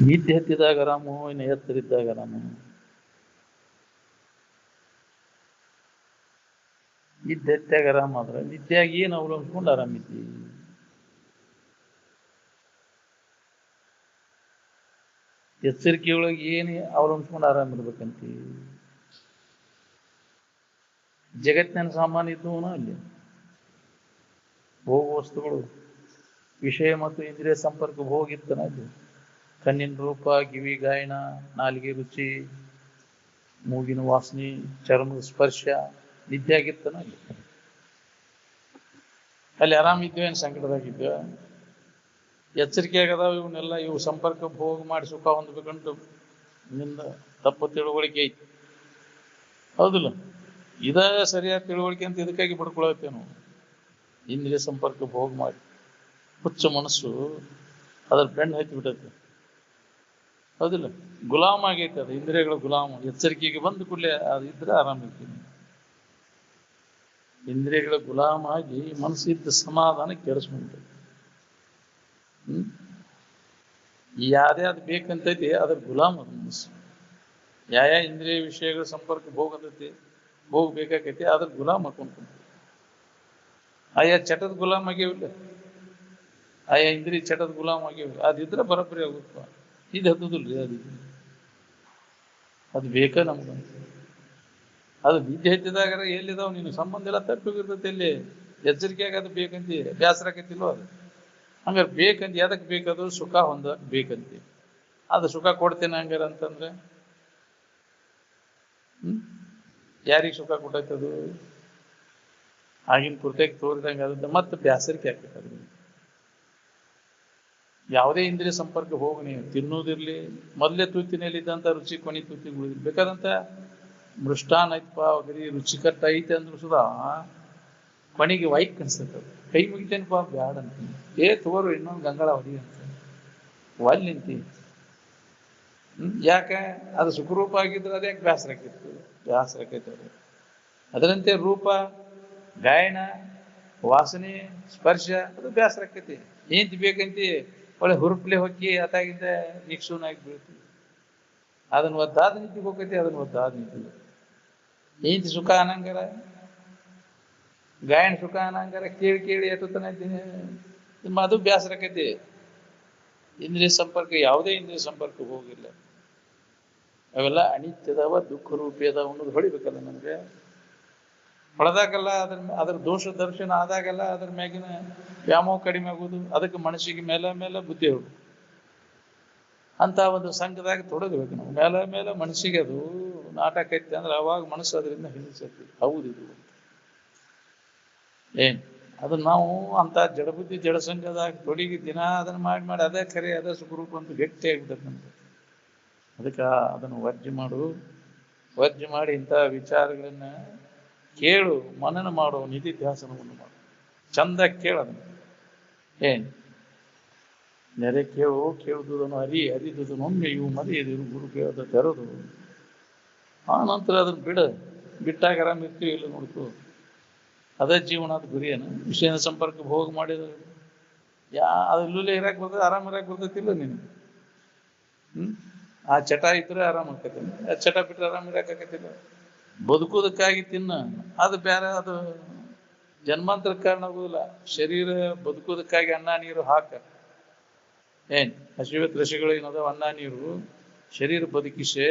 ನಿದ್ದೆ ಹತ್ತಿದಾಗ ಆರಾಮು, ಇನ್ನು ಎತ್ತರಿದ್ದಾಗ ಆರಾಮು. ನಿದ್ದೆ ಹತ್ತಾಗ ಆರಾಮ ಆದ್ರೆ ನಿದ್ದೆಯಾಗಿ ಏನು ಅವಲಂಬಿಸ್ಕೊಂಡು ಆರಾಮಿದ್ದಿ. ಎಚ್ಚರಿಕೆಯೊಳಗೆ ಏನು ಅವಲಂಬಿಸ್ಕೊಂಡು ಆರಾಮಿರ್ಬೇಕಂತಿ. ಜಗತ್ತಿನ ಸಾಮಾನ್ಯ ಇದ್ದವನ ಅಲ್ಲಿ ಭೋಗ ವಸ್ತುಗಳು, ವಿಷಯ ಮತ್ತು ಇಂದ್ರಿಯ ಸಂಪರ್ಕ ಹೋಗಿತ್ತನ ಅಲ್ಲಿ. ಕಣ್ಣಿನ ರೂಪ, ಕಿವಿ ಗಾಯನ, ನಾಲಿಗೆ ರುಚಿ, ಮೂಗಿನ ವಾಸನೆ, ಚರ್ಮದ ಸ್ಪರ್ಶ ನಿದ್ದೆ ಆಗಿತ್ತನ ಅಲ್ಲಿ. ಅಲ್ಲಿ ಆರಾಮಿದ್ವಿ, ಏನು ಸಂಕಟದಾಗಿದ್ವಿ. ಎಚ್ಚರಿಕೆ ಆಗದಾವ ಇವನ್ನೆಲ್ಲ. ಇವು ಸಂಪರ್ಕ ಭೋಗ ಮಾಡಿ ಸುಖ ಹೊಂದಬೇಕಂತ ನಿಂದ ತಪ್ಪು ತಿಳುವಳಿಕೆ ಐತಿ, ಹೌದಿಲ್ಲ? ಇದ ಸರಿಯಾದ ತಿಳುವಳಿಕೆ ಅಂತ ಇದಕ್ಕಾಗಿ ಪಡ್ಕೊಳತ್ತೇವೆ ನಾವು. ಇಂದ್ರಿಯ ಸಂಪರ್ಕ ಭೋಗ ಮಾಡಿ ಹುಚ್ಚ ಮನಸ್ಸು ಅದ್ರ ಬೆನ್ನು ಹತ್ತಿ ಬಿಟ್ಟೈತೆ, ಹೌದಿಲ್ಲ? ಗುಲಾಮ್ ಆಗೈತೆ ಅದು, ಇಂದ್ರಿಯಗಳ ಗುಲಾಮ. ಎಚ್ಚರಿಕೆಗೆ ಬಂದ ಕೂಡಲೇ ಅದು ಇದ್ರೆ ಆರಾಮಿರ್ತೀನಿ. ಇಂದ್ರಿಯಗಳ ಗುಲಾಮ ಆಗಿ ಮನಸ್ಸಿದ್ದ ಸಮಾಧಾನ ಕೆಡಿಸ್ಬಿಡ್ತೈತೆ. ಯಾವ್ದೇ ಅದು ಬೇಕಂತೈತಿ ಅದ್ರ ಗುಲಾಮ ಅದು ಮನಸ್ಸು. ಯಾವ ಇಂದ್ರಿಯ ವಿಷಯಗಳ ಸಂಪರ್ಕ ಭೋಗತೈತಿ, ಭೋಗ ಬೇಕಾಕೈತಿ, ಅದ್ರ ಗುಲಾಮ್ ಹಾಕೊಂಡ್ಕೊಂತ ಆಯಾ ಚಟದ ಗುಲಾಮ್ ಆಗ್ಯಾವಿಲ್ಲ, ಆಯಾ ಇಂದ್ರಿಯ ಚಟದ ಗುಲಾಮ್ ಆಗ್ಯಾವಿಲ್ಲ. ಅದಿದ್ರೆ ಬರೋಬ್ಬರಿ ಆಗುತ್ತ. ಇದು ಹತ್ತದಿಲ್ರಿ, ಅದು ಬೇಕ ನಮ್ಗಂತ. ಅದು ನಿದ್ದೆ ಹತ್ತಿದಾಗ ಎಲ್ಲಿದಾವ ನೀನು ಸಂಬಂಧ ಎಲ್ಲ ತಪ್ಪಿರ್ತೈತಿ. ಎಲ್ಲಿ ಎಚ್ಚರಿಕೆ ಆಗೋದು ಬೇಕಂತಿ, ಬೇಸರ ಆಕೈತಿಲ್ವ ಅದು. ಹಂಗಾರೆ ಬೇಕಂತ ಯಾದಕ್ಕೆ ಬೇಕದು? ಸುಖ ಹೊಂದಕ್ಕೆ ಬೇಕಂತಿ. ಅದು ಸುಖ ಕೊಡ್ತೇನೆ ಹಂಗಾರ ಅಂತಂದ್ರೆ ಯಾರಿಗೆ ಸುಖ ಕೊಟ್ಟೈತದು? ಆಗಿನ ಕುರ್ತೆಗೆ ತೋರಿದಂಗೆ ಆದದ್ದು ಮತ್ತೆ ಬೇಸರಿಕೆ ಆಗ್ತದೆ. ಯಾವುದೇ ಇಂದ್ರಿಯ ಸಂಪರ್ಕ ಹೋಗಿ ನೀವು ತಿನ್ನೋದಿರ್ಲಿ, ಮೊದಲೇ ತೂತಿನಲ್ಲಿದ್ದಂಥ ರುಚಿ ಕೊನೆ ತೂತಿಗೆ ಉಳಿದಿರ್ಲಿ. ಬೇಕಾದಂಥ ಮೃಷ್ಟಾನ್ ಐತಪ್ಪ, ಬರೀ ರುಚಿಕಟ್ಟ ಐತೆ ಅಂದ್ರೂ ಸುಧಾ ಕೊನೆಗೆ ವೈಕ್ ಅನ್ಸ್ತದೆ. ಕೈ ಮುಗಿತೇನಪ್ಪ ಬ್ಯಾಡ ಅಂತೀನಿ, ತಗೋರು ಇನ್ನೊಂದು ಗಂಗಳ ಹೊಡಿ ಅಂತ ಒಲ್ಲಿ ನಿಂತಿ. ಯಾಕೆ? ಅದು ಸುಖರೂಪ ಆಗಿದ್ರೆ ಅದ್ಯಾಕೆ ಬೇಸರ ಆಕಿತ್ತು? ಬೇಸರ ಆಕೈತೆ ಅದು. ಅದರಂತೆ ರೂಪ, ಗಾಯನ, ವಾಸನೆ, ಸ್ಪರ್ಶ ಅದು ಬೇಸರ ಆಕೈತಿ. ಏಂತಿ ಬೇಕಂತಿ ಒಳ್ಳೆ ಹುರುಪ್ಲೆ ಹೊಕ್ಕಿ ಅತಾಗಿಂದ ನಿಕ್ಷೂನಾಗಿ ಬೀಳ್ತೀವಿ. ಅದನ್ನ ಒದ್ದಾದ ನಿಂತಿಗೆ ಹೋಗೈತಿ, ಅದನ್ನ ಒದ್ದಾದ ನಿಂತಿಗೆ. ಏಂತಿ ಸುಖ ಅನ್ನಂಗಾರ, ಗಾಯನ ಸುಖ ಅನ್ನಂಗಾರ ಕೇಳಿ ಕೇಳಿ ಎಟ್ಟುತ್ತಾನೆ ಅದು ಬೇಸರ ಆಕೈತಿ. ಇಂದ್ರಿಯ ಸಂಪರ್ಕ, ಯಾವುದೇ ಇಂದ್ರಿಯ ಸಂಪರ್ಕ ಹೋಗಿಲ್ಲ. ಅವೆಲ್ಲ ಅನಿತ್ಯದವ, ದುಃಖ ರೂಪಿ ಅದಾವ ಅನ್ನೋದು ಹೊಳಿಬೇಕಲ್ಲ ನಮ್ಗೆ. ಹೊಳೆದಾಗಲ್ಲ ಅದ್ರ ದೋಷ ದರ್ಶನ ಆದಾಗಲ್ಲ ಅದ್ರ ಮ್ಯಾಗಿನ ವ್ಯಾಮೋಹ ಕಡಿಮೆ ಆಗೋದು. ಅದಕ್ಕೆ ಮನಸ್ಸಿಗೆ ಮೇಲೆ ಮೇಲೆ ಬುದ್ಧಿ ಹೋಗುದು. ಅಂತ ಒಂದು ಸಂಘದಾಗ ತೊಡಗಬೇಕು ನಾವು. ಮೇಲೆ ಮೇಲೆ ಮನಸ್ಸಿಗೆ ಅದು ನಾಟಕ ಐತಿ ಅಂದ್ರೆ ಅವಾಗ ಮನಸ್ಸು ಅದರಿಂದ ಹಿಂಸತಿ. ಹೌದಿದು ಅದನ್ನ ನಾವು ಅಂತ ಜಡಬುದ್ಧಿ ಜಡಸಂಘದಾಗ ತೊಡಗಿ ದಿನ ಅದನ್ನ ಮಾಡಿ ಮಾಡಿ ಅದೇ ಖರೆ, ಅದೇ ಸುಖರೂಪ ಅಂತ ಗಟ್ಟಿ ಆಗ್ಬಿಟ್ಟದೆ ನಮ್ಗೆ. ಅದಕ್ಕೆ ಅದನ್ನು ವರ್ಜ್ಯ ಮಾಡಿ ಇಂಥ ವಿಚಾರಗಳನ್ನ ಕೇಳು, ಮನನ ಮಾಡು, ನಿಧಿಧ್ಯಾಸನವನ್ನು ಮಾಡು. ಚಂದ ಕೇಳೋದನ್ನು. ನೆರೆ ಕೇಳುವುದನ್ನು ಅರಿದುದನ್ನು ಒಮ್ಮೆ ಇವು ಮರೆಯದಿರು ಗುರು ಕೇಳದ ತೆರದು. ಆ ನಂತರ ಅದನ್ನು ಬಿಟ್ಟಾಗ ಆರಾಮ ಇರ್ತೀವಿ ಇಲ್ಲ ನೋಡ್ಕೋ. ಅದೇ ಜೀವನ, ಅದು ಗುರಿಯೇನು? ವಿಷಯದ ಸಂಪರ್ಕ ಭೋಗ ಮಾಡಿದ್ರೆ ಅಲ್ಲೇ ಇರಾಕ್ ಬರ್ತದೆ, ಆರಾಮ ಇರಾಕ್ ಬರ್ತೈತಿಲ್ಲ ನಿನಗೆ. ಆ ಚಟ ಇದ್ರೆ ಆರಾಮ ಆಕೈತಿ, ಆ ಚಟ ಬಿಟ್ಟರೆ ಆರಾಮ ಇರಾಕೈತಿಲ್ಲ. ಬದುಕೋದಕ್ಕಾಗಿ ತಿನ್ನ, ಅದು ಬೇರೆ, ಅದು ಜನ್ಮಾಂತರಕ್ಕೆ ಕಾರಣ ಆಗುದಿಲ್ಲ. ಶರೀರ ಬದುಕೋದಕ್ಕಾಗಿ ಅನ್ನ ನೀರು ಹಾಕ. ಹಸಿವೆ ತ್ರಸಿಗಳು ಏನದಾವ, ಅನ್ನ ನೀರು ಶರೀರ ಬದುಕಿಸೆ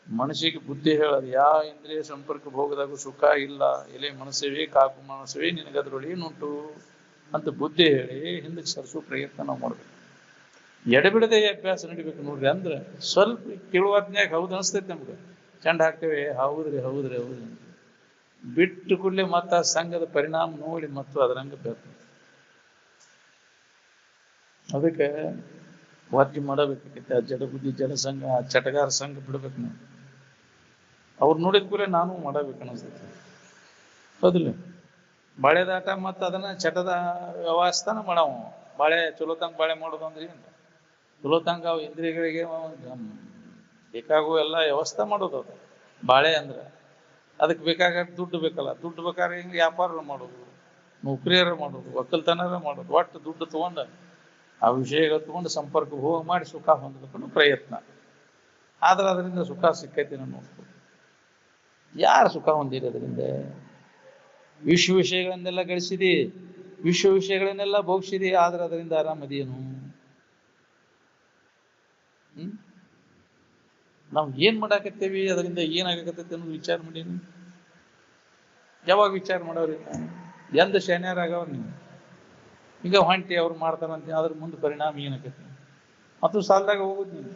ಮನಸ್ಸಿಗೆ ಬುದ್ಧಿ ಹೇಳೋದು. ಯಾವ ಇಂದ್ರಿಯ ಸಂಪರ್ಕ ಭೋಗದಾಗ ಸುಖ ಇಲ್ಲ, ಎಲೆ ಮನಸ್ಸವೇ ಕಾಕು ಮನಸ್ಸವೇ ನಿನಗದ್ರೊಳಗೆ ಏನುಂಟು ಅಂತ ಬುದ್ಧಿ ಹೇಳಿ ಹಿಂದಕ್ಕೆ ಸರಿಸೋ ಪ್ರಯತ್ನ ನಾವು ಮಾಡ್ಬೇಕು. ಎಡಬಿಡದೆ ಅಭ್ಯಾಸ ನಡಿಬೇಕು ನೋಡ್ರಿ. ಅಂದ್ರೆ ಸ್ವಲ್ಪ ಕೇಳುವಾತ್ನ್ಯಾಗ ಹೌದು ಅನಿಸ್ತೈತಿ ನಮ್ಗೆ, ಚಂಡ ಹಾಕ್ತೇವೆ, ಹೌದ್ರಿ ಹೌದ್ರಿ ಹೌದ್ರಿ ಅಂತ ಬಿಟ್ಟು ಕೂಡಲೇ ಮತ್ತ ಆ ಸಂಘದ ಪರಿಣಾಮ ನೋಡಿ ಮತ್ತು ಅದರಂಗ ಬೇಕು. ಅದಕ್ಕೆ ವರ್ಜಿ ಮಾಡಬೇಕಾಗೈತೆ. ಆ ಜಡಬುದ್ಧಿ ಜಡಸಂಘ, ಆ ಚಟಗಾರ ಸಂಘ ಬಿಡ್ಬೇಕು ನಾವು. ಅವ್ರು ನೋಡಿದ ಕೂಡಲೇ ನಾನು ಮಾಡಬೇಕು ಅನಿಸ್ತೈತಿ, ಹೌದಿಲ್ಲ? ಬಾಳೆದಾಟ ಮತ್ತು ಅದನ್ನ ಚಟದ ವ್ಯವಸ್ಥಾನ ಮಾಡವ. ಬಾಳೆ ಚಲೋತಂಗ ಬಾಳೆ ಮಾಡೋದು ಅಂದ್ರೆ ಏನು? ಚಲೋತಂಗ ಅವು ಇಂದ್ರಿಯಗಳಿಗೆ ಬೇಕಾಗುವ ಎಲ್ಲ ವ್ಯವಸ್ಥೆ ಮಾಡೋದು. ಅದು ಬಾಳೆ ಅಂದ್ರೆ ಅದಕ್ಕೆ ಬೇಕಾಗ ದುಡ್ಡು ಬೇಕಲ್ಲ. ದುಡ್ಡು ಬೇಕಾದ್ರೆ ಹಿಂಗೆ ವ್ಯಾಪಾರ ಮಾಡೋದು, ನೌಕರಿಯರ ಮಾಡೋದು, ಒಕ್ಕಲ್ತನರ ಮಾಡೋದು. ಒಟ್ಟು ದುಡ್ಡು ತಗೊಂಡ ಆ ವಿಷಯಗಳು ತಗೊಂಡು ಸಂಪರ್ಕ ಭೋಗ ಮಾಡಿ ಸುಖ ಹೊಂದಬೇಕು ಪ್ರಯತ್ನ. ಆದ್ರೆ ಅದರಿಂದ ಸುಖ ಸಿಕ್ಕೈತಿ ನೋಡ್ಕೊ. ಯಾರು ಸುಖ ಹೊಂದಿರಿ ಅದರಿಂದ? ವಿಷಯಗಳನ್ನೆಲ್ಲ ಗಳಿಸಿದಿ, ವಿಷಯಗಳನ್ನೆಲ್ಲ ಭೋಗಿಸಿದಿ, ಆದ್ರೆ ಅದರಿಂದ ಆರಾಮದೇನು? ನಾವು ಏನ್ ಮಾಡಾಕತ್ತೇವಿ, ಅದರಿಂದ ಏನಾಗಕತ್ತೈತಿ ಅನ್ನೋದು ವಿಚಾರ ಮಾಡೀನಿ? ಯಾವಾಗ ವಿಚಾರ ಮಾಡೋರಿ? ಎಂದ ಶನಿಯಾರಾಗವ್ರು ನೀವು ಈಗ ಹೊಂಟಿ ಅವ್ರು ಮಾಡ್ತಾರಂತ, ಅದ್ರ ಮುಂದೆ ಪರಿಣಾಮ ಏನಾಕೈತಿ? ಮತ್ತು ಸಾಲದಾಗ ಹೋಗುದು ನೀವು.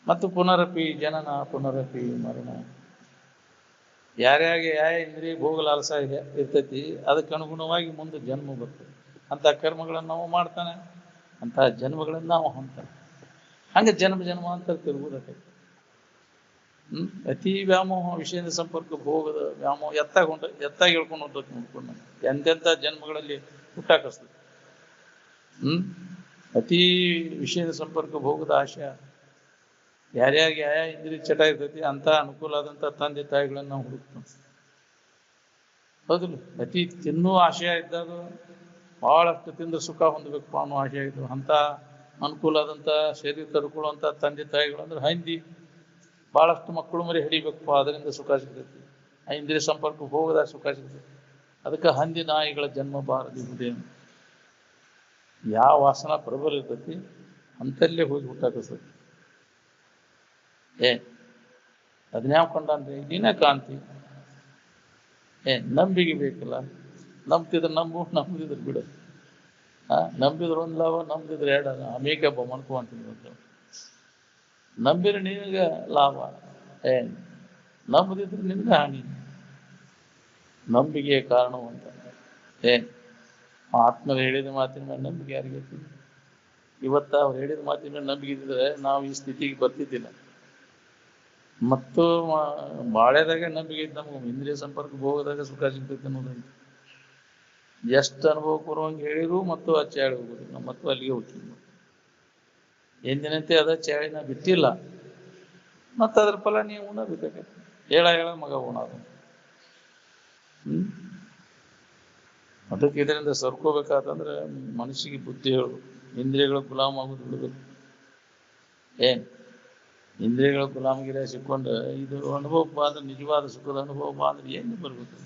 ಮತ್ತು ಪುನರಪಿ ಜನನ ಪುನರಪಿ ಮರಣ. ಯಾರ್ಯಾಗೆ ಯಾವ ಇಂದ್ರಿಯ ಭೋಗ ಲಾಲಸ ಇರ್ತೈತಿ, ಅದಕ್ಕೆ ಅನುಗುಣವಾಗಿ ಮುಂದೆ ಜನ್ಮ ಬರ್ತದೆ. ಅಂತ ಕರ್ಮಗಳನ್ನು ನಾವು ಮಾಡ್ತಾನೆ, ಅಂತಹ ಜನ್ಮಗಳನ್ನು ನಾವು ಹೊಂತಾನೆ. ಹಂಗೆ ಜನ್ಮ ಅಂತ ತಿರುಗುದಕ್ಕೈತಿ. ಅತಿ ವ್ಯಾಮೋಹ, ವಿಷಯದ ಸಂಪರ್ಕ, ಭೋಗದ ವ್ಯಾಮೋಹ ಎತ್ತಾಗಿ ಹೇಳ್ಕೊಂಡು ಹೋಗ್ಬೇಕು ನೋಡ್ಕೊಂಡು ಎಂತೆಂಥ ಜನ್ಮಗಳಲ್ಲಿ ಹುಟ್ಟಾಕಸ್ತದೆ. ಅತಿ ವಿಷಯದ ಸಂಪರ್ಕ, ಭೋಗದ ಆಶಯ, ಯಾರ್ಯಾರಿಗೆ ಯಾವ ಇಂದ್ರಿಯ ಚಟ ಇರ್ತೈತಿ ಅಂತ ಅನುಕೂಲ ಆದಂಥ ತಂದೆ ತಾಯಿಗಳನ್ನ ನಾವು ಹುಡುಕ್ತೇವೆ. ಹೌದಿಲ್ಲ? ಅತಿ ತಿನ್ನೋ ಆಶಯ ಇದ್ದಾಗ ಬಹಳಷ್ಟು ತಿಂದು ಸುಖ ಹೊಂದಬೇಕಪ್ಪ ಅನ್ನೋ ಆಶಯ ಇದ್ದು ಅಂತ ಅನುಕೂಲ ಆದಂಥ ಶರೀರ ತಡ್ಕೊಳ್ಳುವಂಥ ತಂದೆ ತಾಯಿಗಳು ಅಂದ್ರೆ ಹಂದಿ ಬಹಳಷ್ಟು ಮಕ್ಕಳು ಮರಿ ಹಿಡಿಬೇಕಪ್ಪ, ಅದರಿಂದ ಸುಖ ಸಿಗ್ತೈತಿ. ಆ ಇಂದ್ರಿಯ ಸಂಪರ್ಕ ಹೋಗದ ಸುಖ ಸಿಗ್ತೈತಿ. ಅದಕ್ಕೆ ಹಂದಿ ನಾಯಿಗಳ ಜನ್ಮ ಬಾರದಿರುವುದೇ. ಯಾವ ವಾಸನ ಪ್ರಬಲ ಇರ್ತೈತಿ ಅಂತಲ್ಲೇ ಹೋಗಿ ಹುಟ್ಟಾಕಸ್ತೈತಿ. ಅದನ್ಯಾವ ಕೊಂಡನ್ರಿ? ನೀನೇ ಕಾಂತಿ. ನಂಬಿಕೆ ಬೇಕಲ್ಲ. ನಂಬ್ತಿದ್ರೆ ನಂಬುದಿದ್ರೆ ಬಿಡು. ನಂಬಿದ್ರು ಒಂದು ಲಾಭ, ನಂಬಿದ್ರೆ ಎರಡು. ಅಮೇಕ ಮನ್ಕೊಂತೀನಿ. ನಂಬಿದ್ರೆ ನಿನಗೆ ಲಾಭ, ನಂಬದಿದ್ರೆ ನಿನಗೆ ಹಾನಿ. ನಂಬಿಕೆಯ ಕಾರಣವಂತ ಆತ್ಮರು ಹೇಳಿದ ಮಾತಿನ ಮೇಲೆ ನಂಬಿಕೆ ಯಾರಿಗೆ? ಇವತ್ತ ಅವ್ರು ಹೇಳಿದ ಮಾತಿನ ಮೇಲೆ ನಂಬಿಕೆ ಇದ್ದಿದ್ರೆ ನಾವು ಈ ಸ್ಥಿತಿಗೆ ಬರ್ತಿದ್ದಿಲ್ಲ. ಮತ್ತು ಬಾಳೆದಾಗ ನಂಬಿಕೆ ಇದ್ದ ನಮ್ಗೆ ಇಂದ್ರಿಯ ಸಂಪರ್ಕ ಹೋಗದಾಗ ಸುಖ ಸಿಗ್ತೈತೆ ಅನ್ನೋದಂತ ಎಷ್ಟು ಅನುಭವ ಕೊಡುವಂಗೆ ಹೇಳಿರು ಮತ್ತು ಆ ಚಾಳಿ ಹೋಗುದು. ನಮ್ಮ ಮತ್ತು ಅಲ್ಲಿಗೆ ಹೋಗ್ತೀವಿ. ಎಂದಿನಂತೆ ಅದ ಚಾಳಿನ ಬಿಟ್ಟಿಲ್ಲ. ಮತ್ತು ಅದ್ರ ಫಲ ನೀವು ಉಣಬೇಕಾಗತ್ತೆ. ಹೇಳ ಮಗ ಉಣೋದು. ಅದಕ್ಕೆ ಇದರಿಂದ ಸರ್ಕೋಬೇಕಾತಂದ್ರೆ ಮನಸ್ಸಿಗೆ ಬುದ್ಧಿ ಹೇಳು. ಇಂದ್ರಿಯಗಳ ಗುಲಾಮ ಆಗೋದು ಬಿಡಬೇಕು. ಇಂದ್ರಿಯಗಳ ಗುಲಾಮಗಿರಿ ಸಿಕ್ಕೊಂಡು ಇದು ಅನುಭವಪ್ಪ ಅಂದ್ರೆ, ನಿಜವಾದ ಸುಖದ ಅನುಭವ ಅಂದ್ರೆ ಏನು ಬರ್ಬೇಕು?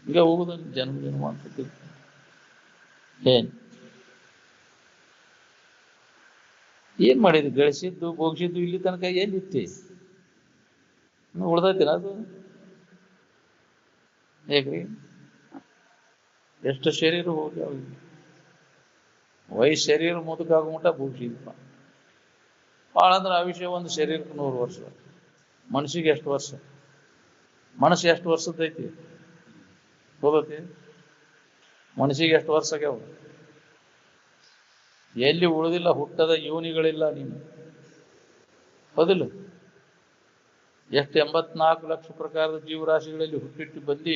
ಈಗ ಹೋಗುದನ್ನು ಜನ್ಮ ಅಂತ ಏನ್ ಮಾಡಿದ್ವಿ? ಗಳಿಸಿದ್ದು ಭೋಗಿಸಿದ್ದು ಇಲ್ಲಿ ತನಕ ಏನಿತ್ತೆ? ಉಳ್ದೈತಿನ ಅದು? ಹೇಗ್ರಿ? ಎಷ್ಟು ಶರೀರ ಹೋಗಿ ವಯಸ್ಸು ಶರೀರ ಮುದುಕಾಗೋ ಮಟ್ಟ ಭೋಗಿಸಿದಪ್ಪ. ಭಾಳ ಅಂದ್ರೆ ಆ ವಿಷಯ ಒಂದು ಶರೀರಕ್ಕೆ 100 ವರ್ಷ, ಮನಸ್ಸಿಗೆ ಎಷ್ಟು ವರ್ಷ? ಮನಸ್ಸು ಎಷ್ಟು ವರ್ಷದೈತಿ ಹೋಗತಿ? ಮನಸ್ಸಿಗೆ ಎಷ್ಟು ವರ್ಷ ಆಗ್ಯಾವ? ಎಲ್ಲಿ ಉಳಿದಿಲ್ಲ, ಹುಟ್ಟದ ಯೋನಿಗಳಿಲ್ಲ ನೀನು. ಹೌದಿಲ್ಲ? ಎಷ್ಟು 84 ಲಕ್ಷ ಪ್ರಕಾರದ ಜೀವರಾಶಿಗಳಲ್ಲಿ ಹುಟ್ಟಿಟ್ಟು ಬಂದು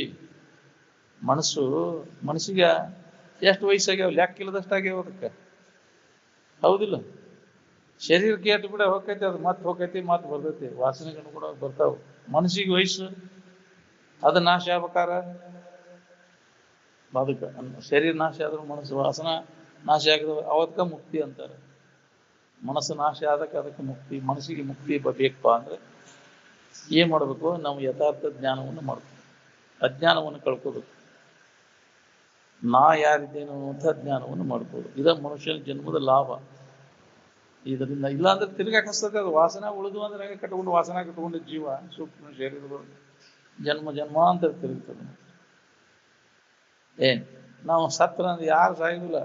ಮನಸ್ಸಿಗೆ ಎಷ್ಟು ವಯಸ್ಸಾಗ್ಯಾವ? ಲೆಕ್ಕಿಲ್ಲದಷ್ಟಾಗ್ಯಾವ ಅದಕ್ಕೆ. ಹೌದಿಲ್ಲ? ಶರೀರಕ್ಕೆ ಎಷ್ಟು ಕೂಡ ಹೋಗ್ತೈತಿ, ಅದು ಮತ್ತೆ ಹೋಗ್ತೈತಿ, ಮತ್ತೆ ಬರ್ತೈತಿ. ವಾಸನೆಗಳು ಕೂಡ ಬರ್ತಾವ. ಮನಸ್ಸಿಗೆ ವಯಸ್ಸು ಅದು ನಾಶ ಆಗ್ಬೇಕಾರ ಅದಕ್ಕೆ ಶರೀರ ನಾಶ ಆದ್ರೂ ಮನಸ್ಸು ವಾಸನ ನಾಶ ಆಗದ ಅವತ್ಕ ಮುಕ್ತಿ ಅಂತಾರೆ. ಮನಸ್ಸು ನಾಶ ಅದಕ್ಕೆ ಮುಕ್ತಿ. ಮನಸ್ಸಿಗೆ ಮುಕ್ತಿ ಬೇಕಪ್ಪ ಅಂದ್ರೆ ಏನ್ ಮಾಡ್ಬೇಕು? ನಾವು ಯಥಾರ್ಥ ಜ್ಞಾನವನ್ನು ಮಾಡ್ಬೇಕು. ಅಜ್ಞಾನವನ್ನು ಕಳ್ಕೋಬೇಕು. ನಾ ಯಾರಿದ್ದೇನೋ ಅಂತ ಜ್ಞಾನವನ್ನು ಮಾಡ್ಬೋದು. ಇದ ಮನುಷ್ಯನ ಜನ್ಮದ ಲಾಭ. ಇದರಿಂದ ಇಲ್ಲಾಂದ್ರೆ ತಿರ್ಗಾಕಸ್ತದೆ ಅದು. ವಾಸನ ಉಳಿದು ಅಂದ್ರೆ ಕಟ್ಕೊಂಡು ವಾಸನ ಕಟ್ಕೊಂಡು ಜೀವ ಸೂಕ್ಷ್ಮ ಶರೀರಗಳು ಜನ್ಮಾಂತರ ತಿರುಗ್ತದೆ. ನಾವು ಸತ್ರ ಅಂದ್ರೆ ಯಾರು ಸಾಯುದಿಲ್ಲ.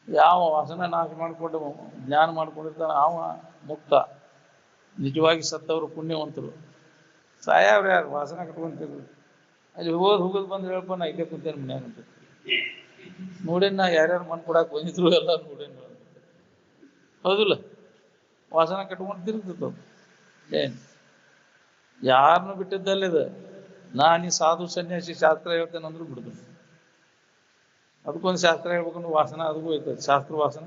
ಯಾವ ವಾಸನ ನಾಶ ಮಾಡಿಕೊಂಡು ಜ್ಞಾನ ಮಾಡ್ಕೊಂಡಿರ್ತಾನೆ ಅವ ಮುಕ್ತ. ನಿಜವಾಗಿ ಸತ್ತವರು ಪುಣ್ಯವಂತರು. ಸಾಯವ್ರು ಯಾರು? ವಾಸನ ಕಟ್ಕೊಂತಿದ್ರು. ಅಲ್ಲಿ ಹೋಗೋದು ಬಂದು ಹೇಳ್ಪ, ನಾ ಇಲ್ಲೇ ಕುಂತೇನೆ ಮನ್ಯಾಗ ಅಂತ. ನೋಡೇನ್ ನಾ ಯಾರ್ಯಾರು ಮನ್ ಕೊಡಾಕ್ ಬಂದಿದ್ರು ಎಲ್ಲ ನೋಡೇನ್. ಹೌದಿಲ್ಲ? ವಾಸನ ಕಟ್ಕೊಂಡು ತಿರುಗ್ತಿತ್ತು. ಯಾರನ್ನು ಬಿಟ್ಟಿದ್ದಲ್ಲಿದೆ. ಈ ಸಾಧು ಸನ್ಯಾಸಿ ಶಾಸ್ತ್ರ ಹೇಳ್ತೇನೆ ಅಂದ್ರೂ ಬಿಡ್ತೇನೆ. ಅದಕ್ಕೊಂದು ಶಾಸ್ತ್ರ ಹೇಳ್ಬೇಕಂದ್ರೆ ವಾಸನ ಅದಕ್ಕೂ ಇರ್ತದೆ. ಶಾಸ್ತ್ರ ವಾಸನ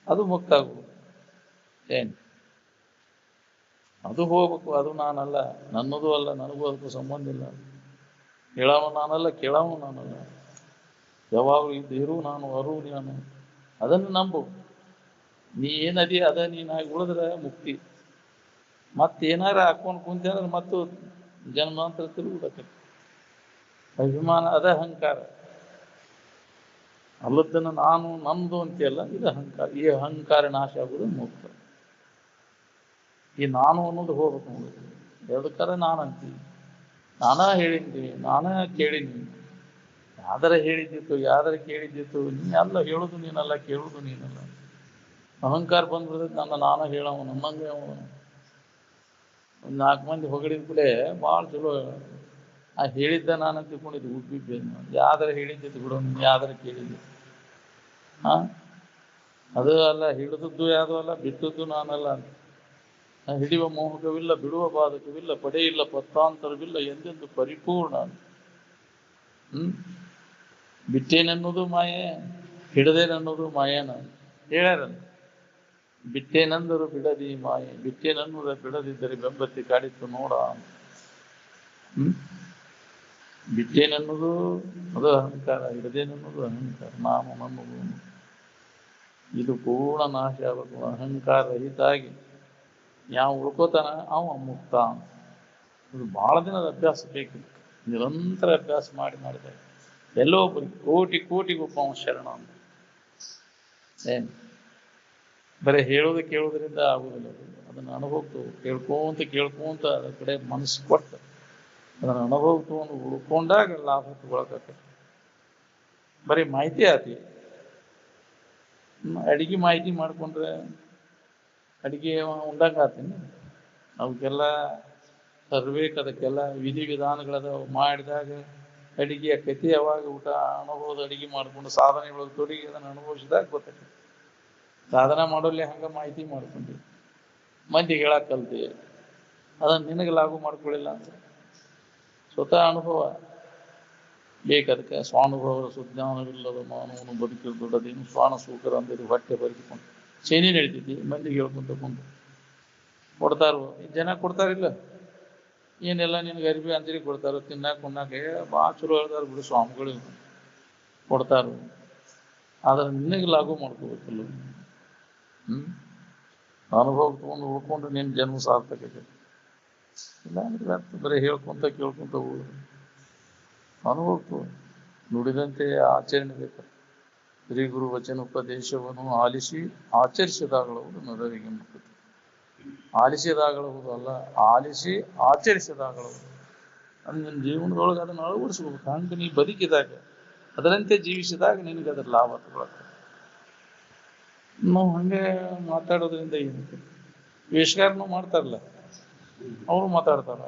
ಅದು ಮುಕ್ತ ಆಗ್ಬೋದು. ಅದು ಹೋಗ್ಬೇಕು. ಅದು ನಾನಲ್ಲ, ನನ್ನದು ಅಲ್ಲ, ನನಗೂ ಅದಕ್ಕೂ ಸಂಬಂಧ ಇಲ್ಲ. ಹೇಳೋನು ನಾನಲ್ಲ, ಕೇಳೋನು ನಾನಲ್ಲ. ಯಾವಾಗಲೂ ಇರು ನಾನು ಅರು ನಾನು ಅದನ್ನು ನಂಬು. ನೀ ಏನದಿ ಅದ ನೀನಾಗಿ ಉಳಿದ್ರೆ ಮುಕ್ತಿ. ಮತ್ತೇನಾರ ಹಾಕೊಂಡು ಕುಂತ ಅಂದ್ರೆ ಮತ್ತು ಜನ್ಮಾಂತರ ತಿರುಗುದಕ್ಕೆ. ಅಭಿಮಾನ ಅದ ಅಹಂಕಾರ. ಅಲ್ಲದನ್ನು ನಾನು ನಮ್ದು ಅಂತೆಲ್ಲ ಇದು ಅಹಂಕಾರ. ಈ ಅಹಂಕಾರ ನಾಶ ಆಗುವುದು ಮುಕ್ತ. ಈ ನಾನು ಅನ್ನೋದು ಹೋಗ್ಬೇಕು ನೋಡಿ. ಎದಕ್ಕಾರ ನಾನು ಅಂತೀವಿ, ನಾನಾ ಹೇಳಿದ್ವಿ, ನಾನಾ ಕೇಳಿದ್ವಿ. ಯಾವ್ದಾರ ಹೇಳಿದ್ದಿತ್ತು, ಯಾವ್ದಾರ ಕೇಳಿದ್ದಿತ್ತು, ನೀ ಅಲ್ಲ ಹೇಳುದು ನೀನಲ್ಲ, ಕೇಳುದು ನೀನಲ್ಲ. ಅಹಂಕಾರ ಬಂದ್ಬಿಡ್ತೈತೆ. ನಾನ ಹೇಳವ ನಮ್ಮಂಗೆ ಅವನು. ಒಂದು 4 ಮಂದಿ ಹೊಗಳಿದ ಕೂಡಲೇ ಭಾಳ ಚಲೋ ಆ ಹೇಳಿದ್ದ ನಾನು ತಿಳ್ಕೊಂಡಿದ್ದು ಉಬ್ಬಿದ್ದೆ. ಯಾವ್ದಾರ ಹೇಳಿದ್ದಿತ್ತು ಬಿಡು, ನೀನು ಯಾವ್ದಾರ ಕೇಳಿದ್ದೆ. ಅದು ಅಲ್ಲ, ಹಿಡಿದದ್ದು ಯಾವುದೂ ಅಲ್ಲ, ಬಿಟ್ಟದ್ದು ನಾನಲ್ಲ. ಹಿಡಿಯುವ ಮೋಹಕವಿಲ್ಲ, ಬಿಡುವ ಬಾಧಕವಿಲ್ಲ, ಪಡೆಯಿಲ್ಲ ಪತ್ತಾಂತರವಿಲ್ಲ, ಎಂದೆಂದು ಪರಿಪೂರ್ಣ. ಬಿಟ್ಟೇನೆನ್ನುವುದು ಮಾಯೆ, ಹಿಡದೇನನ್ನೋದು ಮಾಯೇನ ಹೇಳ್ಯಾರ. ಬಿಟ್ಟೇನೆಂದರು ಬಿಡದಿ ಮಾಯೆ, ಬಿಟ್ಟೇನನ್ನುವುದ ಬಿಡದಿದ್ದರೆ ಬೆಂಬತ್ತಿ ಕಾಡಿತ್ತು ನೋಡ. ಬಿಟ್ಟೇನೆನ್ನುವುದು ಅದು ಅಹಂಕಾರ, ಹಿಡದೇನೆನ್ನುವುದು ಅಹಂಕಾರ. ನಾನು ನನ್ನದು ಇದು ಪೂರ್ಣ ನಾಶ ಆಗಬೇಕು. ಅಹಂಕಾರ ರಹಿತಾಗಿ ಯಾವ ಉಳ್ಕೋತಾನ ಅವ ಮುಕ್ತ. ಇದು ಬಹಳ ದಿನದ ಅಭ್ಯಾಸ ಬೇಕು. ನಿರಂತರ ಅಭ್ಯಾಸ ಮಾಡಿದಾಗ ಎಲ್ಲೋ ಒಬ್ಬರಿಗೆ ಕೋಟಿಗೊಬ್ಬ ಶರಣ ಅಂತ. ಏನು ಬರೀ ಹೇಳೋದು ಕೇಳೋದ್ರಿಂದ ಆಗುದಿಲ್ಲ. ಅದನ್ನು ಅನುಭವಿತು ಕೇಳ್ಕೊಂತ ಅದ್ರ ಕಡೆ ಮನಸ್ಸು ಕೊಟ್ಟು ಅದನ್ನು ಅನುಭವಿತು ಉಳ್ಕೊಂಡಾಗ ಲಾಭ ತಗೊಳಕ. ಬರೀ ಮಾಹಿತಿ ಆತಿ. ಅಡಿಗೆ ಮಾಹಿತಿ ಮಾಡ್ಕೊಂಡ್ರೆ ಅಡಿಗೆ ಉಂಡಂಗ ಆತೀನಿ. ಅವಕ್ಕೆಲ್ಲ ತರಬೇಕು, ಅದಕ್ಕೆಲ್ಲ ವಿಧಿವಿಧಾನಗಳದ ಮಾಡಿದಾಗ ಅಡಿಗೆ ಕತಿ ಯಾವಾಗ ಊಟ ಅನುಭವದ ಅಡಿಗೆ ಮಾಡ್ಕೊಂಡು ಸಾಧನೆಗಳು ತೊಡಗಿ ಅದನ್ನು ಅನುಭವಿಸಿದಾಗ ಗೊತ್ತಾಗ್ತದೆ. ಸಾಧನ ಮಾಡೋಲ್ಲೇ ಹಂಗ ಮಾಹಿತಿ ಮಾಡ್ಕೊಂಡಿ ಮಂದಿಗೆ ಹೇಳಕ್ ಕಲ್ತಿ, ಅದನ್ನು ನಿನಗೆ ಲಾಗು ಮಾಡ್ಕೊಳ್ಳಿಲ್ಲ ಅಂತ ಸ್ವತಃ ಅನುಭವ ಬೇಕು. ಅದಕ್ಕೆ ಸ್ವಾನುಭವ ಸುಜ್ಞಾನವಿಲ್ಲದ ಮಾನವನು ಬದುಕಿರು ದೊಡ್ಡದೇನು ಸ್ವಾನ ಸೂಕರ ಅಂದಿದ್ದು ಹೊಟ್ಟೆ ಬರೆದುಕೊಂಡು ಸೇನೆ ನಡೀತಿದ್ದಿ ಮಂದಿಗೆ ಹೇಳ್ಕೊಂತ ಕೊಂಡು ಕೊಡ್ತಾರೋ. ಜನ ಕೊಡ್ತಾರಿಲ್ಲ, ಏನೆಲ್ಲ ನಿನ್ಗೆ ಅರಿವಿ ಅಂಜರಿ ಕೊಡ್ತಾರೋ, ತಿನ್ನಾಕ ಉಣ್ಣಾಕ ಭಾಳ ಚಲೋ ಹೇಳ್ತಾರ ಬಿಡು ಸ್ವಾಮಿಗಳು ಕೊಡ್ತಾರೋ. ಆದ್ರೆ ನಿನಗೆ ಲಾಗು ಮಾಡ್ಕೋಬೇಕಲ್ಲ. ಅನುಭವ ತಗೊಂಡು ಉಳ್ಕೊಂಡು ನಿನ್ನ ಜನ್ಮ ಸಾರ್ಥಕತೆ ಇಲ್ಲ ಅಂದ್ರೆ ಬರೀ ಹೇಳ್ಕೊಂತ ಕೇಳ್ಕೊಂತ ಹೋಗುದು. ಅನುಭವ ನುಡಿದಂತೆ ಆಚರಣೆ ಬೇಕು. ಶ್ರೀ ಗುರು ವಚನೋಪದೇಶವನ್ನು ಆಲಿಸಿ ಆಚರಿಸಿದಾಗಲವುದು ನರರಿಗೆ ಮುಕ್ತಿ. ಆಲಿಸಿದಾಗಲವುದು ಅಲ್ಲ, ಆಲಿಸಿ ಆಚರಿಸಿದಾಗಲವುದು. ಅದು ನಿನ್ನ ಜೀವನದೊಳಗೆ ಅದನ್ನು ಅಳವಡಿಸ್ಬೇಕು. ಹಂಗೆ ನೀ ಬದುಕಿದಾಗ ಅದರಂತೆ ಜೀವಿಸಿದಾಗ ನಿನಗೆ ಅದರ ಲಾಭ ತಗೊಳಕ್ಕೆ. ನಾವು ಹಂಗೆ ಮಾತಾಡೋದ್ರಿಂದ ಏನಕ್ಕೆ? ವೇಷಗಾರನು ಮಾಡ್ತಾರಲ್ಲ, ಅವರು ಮಾತಾಡ್ತಾರ.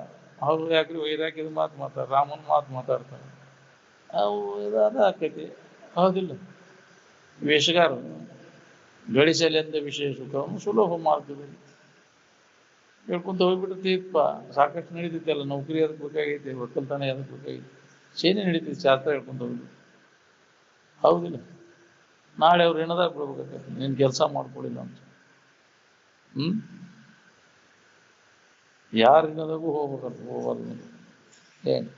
ಅವರು ಯಾಕ್ರಿ ವೈರಾಗ್ಯದ ಮಾತಾಡ್ತಾರೆ, ರಾಮನ ಮಾತಾಡ್ತಾರೆ. ಅವು ಇದಾದ ಆಕೈತಿ, ಹೌದಿಲ್ಲ? ವೇಷಗಾರ ಗಳಿಸಲೆಂದ ವಿಶೇಷ ಸುಖವನ್ನು ಸುಲಭ ಮಾರ್ಗದಲ್ಲಿ ಹೇಳ್ಕೊಂತ ಹೋಗ್ಬಿಟ್ಟಿರ್ತೀಪ್ಪ. ಸಾಕಷ್ಟು ನಡೀತೈತೆ ಅಲ್ಲ, ನೌಕರಿ ಅದಕ್ಕೆ ಬೇಕಾಗೈತೆ, ಒಕ್ಕಲ್ತಾನೆ ಅದಕ್ಕೆ ಬೇಕಾಗೈತಿ, ಸೇನೆ ನಡೀತೈತಿ, ಶಾಸ್ತ್ರ ಹೇಳ್ಕೊಂತ ಹೋಗ್ಬಿಟ್ಟು, ಹೌದಿಲ್ಲ? ನಾಳೆ ಅವ್ರು ಏನದಾಗ ಬಿಡ್ಬೇಕಾಗತ್ತೆ, ನೀನು ಕೆಲಸ ಮಾಡ್ಕೊಳ್ಳಿಲ್ಲ ಅಂತ. ಯಾರು ಏನದಾಗೂ ಹೋಗ್ಬೇಕಂತ ಹೋಗಬಾರ್ದು. ಏನು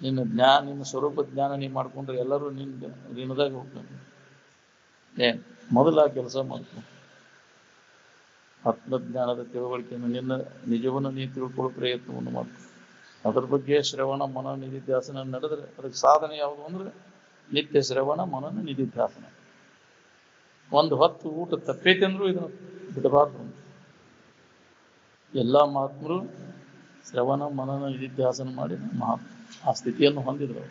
ನಿನ್ನ ಸ್ವರೂಪ ಜ್ಞಾನ ನೀ ಮಾಡ್ಕೊಂಡ್ರೆ ಎಲ್ಲರೂ ನಿನ್ನ ಋಣದಾಗ ಹೋಗ್ತಾರೆ. ಏನು ಮೊದಲ ಕೆಲಸ ಮಾಡ್ಕೊ. ಆತ್ಮಜ್ಞಾನದ ತಿಳುವಳಿಕೆಯನ್ನು ನಿನ್ನ ನಿಜವನ್ನು ನೀ ತಿಳ್ಕೊಳ್ಳೋ ಪ್ರಯತ್ನವನ್ನು ಮಾಡ್ಕೊ. ಅದ್ರ ಬಗ್ಗೆ ಶ್ರವಣ ಮನ ನಿಧಿಧ್ಯಾಸನ ನಡೆದ್ರೆ ಅದಕ್ಕೆ ಸಾಧನೆ ಯಾವುದು ಅಂದ್ರೆ ನಿತ್ಯ ಶ್ರವಣ ಮನನ ನಿಧಿಧ್ಯಾಸನ. ಒಂದು ಹೊತ್ತು ಊಟ ತಪ್ಪೈತೆ ಅಂದ್ರೂ ಇದನ್ನು ಬಿಡಬಾರ್ದು. ಎಲ್ಲ ಮಹಾತ್ಮರು ಶ್ರವಣ ಮನನ ನಿಧಿಧ್ಯಾಸನ ಮಾಡಿ ಆ ಸ್ಥಿತಿಯನ್ನು ಹೊಂದಿದ್ರು.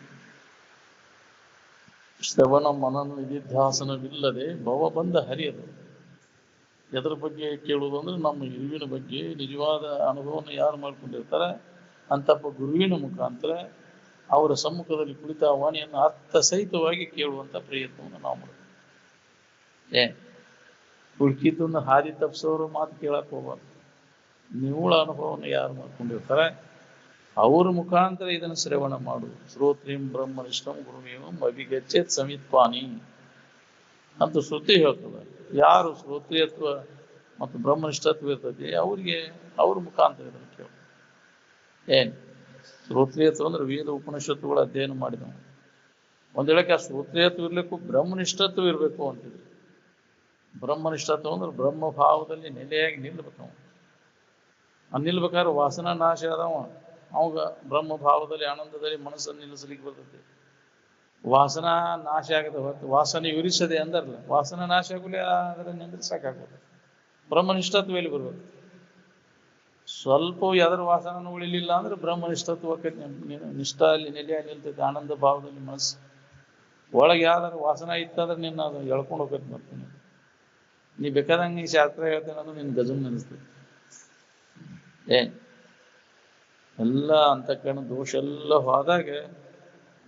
ಶ್ರವಣ ಮನನ ನಿಧಿಧ್ಯಾಸನವಿಲ್ಲದೆ ಭವಬಂಧ ಹರಿಯದು. ಎದ್ರ ಬಗ್ಗೆ ಕೇಳುವುದು ಅಂದ್ರೆ ನಮ್ಮ ಗುರುವಿನ ಬಗ್ಗೆ ನಿಜವಾದ ಅನುಭವವನ್ನು ಯಾರು ಮಾಡ್ಕೊಂಡಿರ್ತಾರೆ ಅಂತಪ್ಪ ಗುರುವಿನ ಮುಖಾಂತರ ಅವರ ಸಮ್ಮುಖದಲ್ಲಿ ಕುಳಿತ ವಾಣಿಯನ್ನು ಅರ್ಥಸಹಿತವಾಗಿ ಕೇಳುವಂತ ಪ್ರಯತ್ನವನ್ನು ನಾವು ಮಾಡ್ತೀವಿ. ಹುಡುಕಿದ್ದನ್ನು ಹಾದಿ ತಪ್ಪಿಸೋರು ಮಾತು ಕೇಳಕ್ ಹೋಗ್ಬಾರ್ದು. ನಿವ್ವಳ ಅನುಭವವನ್ನು ಯಾರು ಮಾಡ್ಕೊಂಡಿರ್ತಾರೆ ಅವ್ರ ಮುಖಾಂತರ ಇದನ್ನು ಶ್ರವಣ ಮಾಡು. ಶ್ರೋತ್ರಿಂ ಬ್ರಹ್ಮನಿಷ್ಠಂ ಗುರುಮೇವಂ ಅಭಿಗಚ್ಚೇತ್ ಸಮಿತ್ಪಾನಿ ಅಂತ ಶ್ರುತಿ ಹೇಳ್ತದೆ. ಯಾರು ಶ್ರೋತ್ರಿಯತ್ವ ಮತ್ತು ಬ್ರಹ್ಮನಿಷ್ಠತ್ವ ಇರ್ತದೆ ಅವ್ರಿಗೆ ಅವ್ರ ಮುಖಾಂತರ ಇದನ್ನು ಕೇಳು. ಏನು ಶ್ರೋತ್ರಿಯತ್ವ ಅಂದ್ರೆ ವೇದ ಉಪನಿಷತ್ತುಗಳ ಅಧ್ಯಯನ ಮಾಡಿದವು. ಒಂದ್ ವೇಳೆಗೆ ಆ ಶ್ರೋತ್ರಿಯತ್ವ ಇರ್ಲಿಕ್ಕೂ ಬ್ರಹ್ಮನಿಷ್ಠತ್ವ ಇರಬೇಕು ಅಂತಿದ್ರು. ಬ್ರಹ್ಮನಿಷ್ಠತ್ವ ಅಂದ್ರೆ ಬ್ರಹ್ಮ ಭಾವದಲ್ಲಿ ನೆಲೆಯಾಗಿ ನಿಲ್ಬೇಕು ನಾವು. ನಿಲ್ಬೇಕಾದ್ರೆ ವಾಸನಾ ನಾಶ ಆದವ ಅವಾಗ ಬ್ರಹ್ಮ ಭಾವದಲ್ಲಿ ಆನಂದದಲ್ಲಿ ಮನಸ್ಸನ್ನು ನಿಲ್ಲಿಸ್ಲಿಕ್ಕೆ ಬರ್ತೈತಿ. ವಾಸನಾ ನಾಶ ಆಗದ ಹೊತ್ತು ವಾಸನೆ ಉರಿಸದೆ ಅಂದರ್ಲ, ವಾಸನಾ ನಾಶ ಆಗುಲಿ ಅದರ ನಿಂದ್ರಿಸಕ್ಕಾಗೋದು. ಬ್ರಹ್ಮನಿಷ್ಠತ್ವ ಎಲ್ಲಿ ಬರ್ಬೇಕು? ಸ್ವಲ್ಪ ಯಾವ್ದಾರು ವಾಸನೂ ಉಳಿಲಿಲ್ಲ ಅಂದ್ರೆ ಬ್ರಹ್ಮನಿಷ್ಠತ್ವಕ್ಕೆ ನಿಷ್ಠ ಅಲ್ಲಿ ನೆಲೆಯಾಗಿ ನಿಲ್ತೈತಿ. ಆನಂದ ಭಾವದಲ್ಲಿ ಮನಸ್ಸು ಒಳಗೆ ಯಾವ್ದಾರು ವಾಸನ ಇತ್ತಂದ್ರೆ ನಿನ್ನ ಅದು ಎಳ್ಕೊಂಡು ಹೋಗ್ತೈತಿ. ಮತ್ತೆ ನೀ ಬೇಕಾದಂಗೆ ನೀ ಶಾಸ್ತ್ರ ಹೇಳ್ತೇನೆ ಅಂದ್ರೆ ನಿನ್ ಗಜಮ್ ನೆನೆಸ್ತೈತಿ. ಎಲ್ಲ ಅಂತಃಕರಣ ದೋಷ ಎಲ್ಲ ಹೋದಾಗ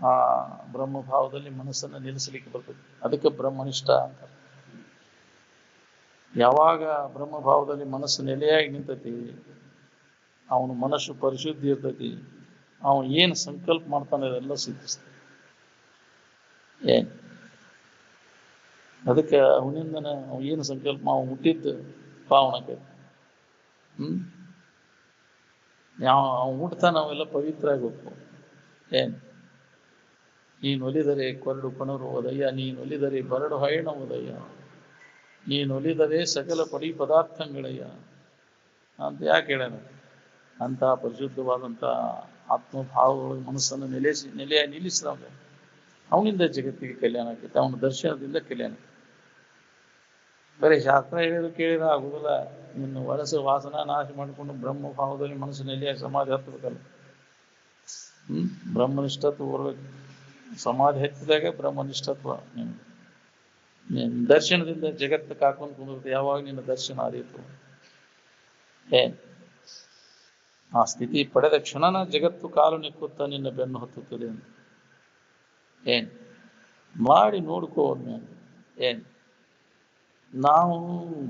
ಆ ಬ್ರಹ್ಮಭಾವದಲ್ಲಿ ಮನಸ್ಸನ್ನು ನಿಲ್ಲಿಸಲಿಕ್ಕೆ ಬರ್ತದೆ. ಅದಕ್ಕೆ ಬ್ರಹ್ಮನಿಷ್ಠ ಅಂತ. ಯಾವಾಗ ಬ್ರಹ್ಮಭಾವದಲ್ಲಿ ಮನಸ್ಸು ನೆಲೆಯಾಗಿ ನಿಂತತಿ, ಅವನು ಮನಸ್ಸು ಪರಿಶುದ್ಧಿ ಇರ್ತೈತಿ, ಅವನು ಏನು ಸಂಕಲ್ಪ ಮಾಡ್ತಾನೆ ಅದೆಲ್ಲ ಸಿದ್ಧಿಸ್ತದೆ. ಅದಕ್ಕೆ ಅವನಿಂದನೇ ಅವ ಏನು ಸಂಕಲ್ಪ ಅವ ಹುಟ್ಟಿದ್ದು ಪಾವನಕ್ಕೆ. ಅವ ಹುಟ್ಟತಾ ನಾವೆಲ್ಲ ಪವಿತ್ರ ಆಗಬೇಕು. ನೀನು ಒಲಿದರೆ ಕೊರಡು ಕೊನರು ಓದಯ್ಯ, ನೀನು ಒಲಿದರೆ ಬರಡು ಹೈಣ ಓದಯ್ಯ, ನೀನು ಒಲಿದರೆ ಸಕಲ ಪಡಿ ಪದಾರ್ಥಗಳಯ್ಯ ಅಂತ ಯಾಕೆ ಹೇಳ್ಯಾನ? ಅಂತ ಪರಿಶುದ್ಧವಾದಂಥ ಆತ್ಮಭಾವಗಳು ಮನಸ್ಸನ್ನು ನೆಲೆಯಾಗಿ ನಿಲ್ಲಿಸಿದವ ಅವನಿಂದ ಜಗತ್ತಿಗೆ ಕಲ್ಯಾಣ ಆಗ್ತೈತೆ. ಅವನ ದರ್ಶನದಿಂದ ಕಲ್ಯಾಣ. ಬರೀ ಶಾಸ್ತ್ರ ಹೇಳಿದ್ರು ಕೇಳಿದ್ರೆ ಆಗುದಿಲ್ಲ. ನಿನ್ನ ಒಳಸ ವಾಸನ ನಾಶ ಮಾಡಿಕೊಂಡು ಬ್ರಹ್ಮ ಭಾವದಲ್ಲಿ ಮನಸ್ಸು ನೆಲೆಯಾಗಿ ಸಮಾಧಿ ಹತ್ತಬೇಕಲ್ಲ. ಬ್ರಹ್ಮನಿಷ್ಠತ್ವ ಬರ್ಬೇಕು. ಸಮಾಧಿ ಹತ್ತಿದಾಗ ಬ್ರಹ್ಮನಿಷ್ಠತ್ವ. ನಿನ್ನ ದರ್ಶನದಿಂದ ಜಗತ್ತು ಕಾಕೊಂಡು ಕುಂದಿರುತ್ತೆ. ಯಾವಾಗ ನಿನ್ನ ದರ್ಶನ ಆದೀತು ಆ ಸ್ಥಿತಿ ಪಡೆದ ಕ್ಷಣನ ಜಗತ್ತು ಕಾಲು ನಿಕ್ಕುತ್ತಾ ನಿನ್ನ ಬೆನ್ನು ಹತ್ತುತ್ತದೆ ಅಂತ ಮಾಡಿ ನೋಡ್ಕೋ. ನಾವು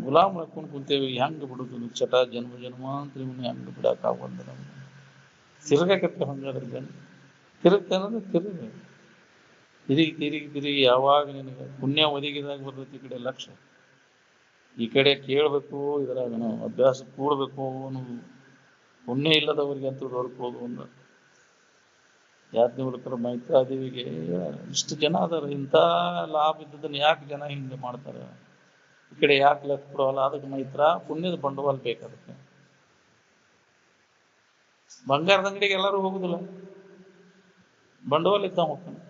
ಗುಲಾಮ್ ಹಾಕೊಂಡು ಕುಂತೇವಿ, ಹೆಂಗೆ ಬಿಡುದು ಚಟ ಜನ್ಮ ಜನ್ಮಾಂತರ ಹೆಂಗೆ ಬಿಡಕ್ಕಾಗಂದ ನಮ್ಗೆ. ತಿರ್ಗಕತ್ತೆ ಹಂಗಾದ್ರೆ ಜನ ತಿರುಗ್ತೆ ಅನ್ನೋದು ತಿರುಗಿ ಯಾವಾಗ ನಿನಗೆ ಪುಣ್ಯ ಒದಗಿದಾಗ ಬರ್ತೈತಿ ಈ ಕಡೆ ಲಕ್ಷ್ಯ. ಈ ಕಡೆ ಕೇಳಬೇಕು, ಇದ್ರಾಗ ನಾವು ಅಭ್ಯಾಸ ಕೂಡಬೇಕು ಅನ್ನೋದು. ಪುಣ್ಯ ಇಲ್ಲದವರಿಗೆ ಅಂತೂ ಹೊರಕೋದು ಒಂದು ಯಾಜ್ಞವಲ್ಕ್ಯರ ಮೈತ್ರಾದೇವಿಗೆ ಇಷ್ಟು ಜನ ಅದಾರ, ಇಂಥ ಲಾಭ ಇದ್ದದನ್ನ ಯಾಕೆ ಜನ ಹಿಂಗೆ ಮಾಡ್ತಾರೆ, ಈ ಕಡೆ ಯಾಕೆ ಲೆಕ್ಕ ಕೊಡೋಲ್ಲ? ಅದಕ್ಕೆ ಮೈತ್ರ ಪುಣ್ಯದ ಬಂಡವಾಳ ಬೇಕು. ಅದಕ್ಕೆ ಬಂಗಾರದ ಅಂಗಡಿಗೆ ಎಲ್ಲರೂ ಹೋಗುದಿಲ್ಲ, ಬಂಡವಾಳ ಇದ್ದ ಹೋಗ್ತಾನೆ.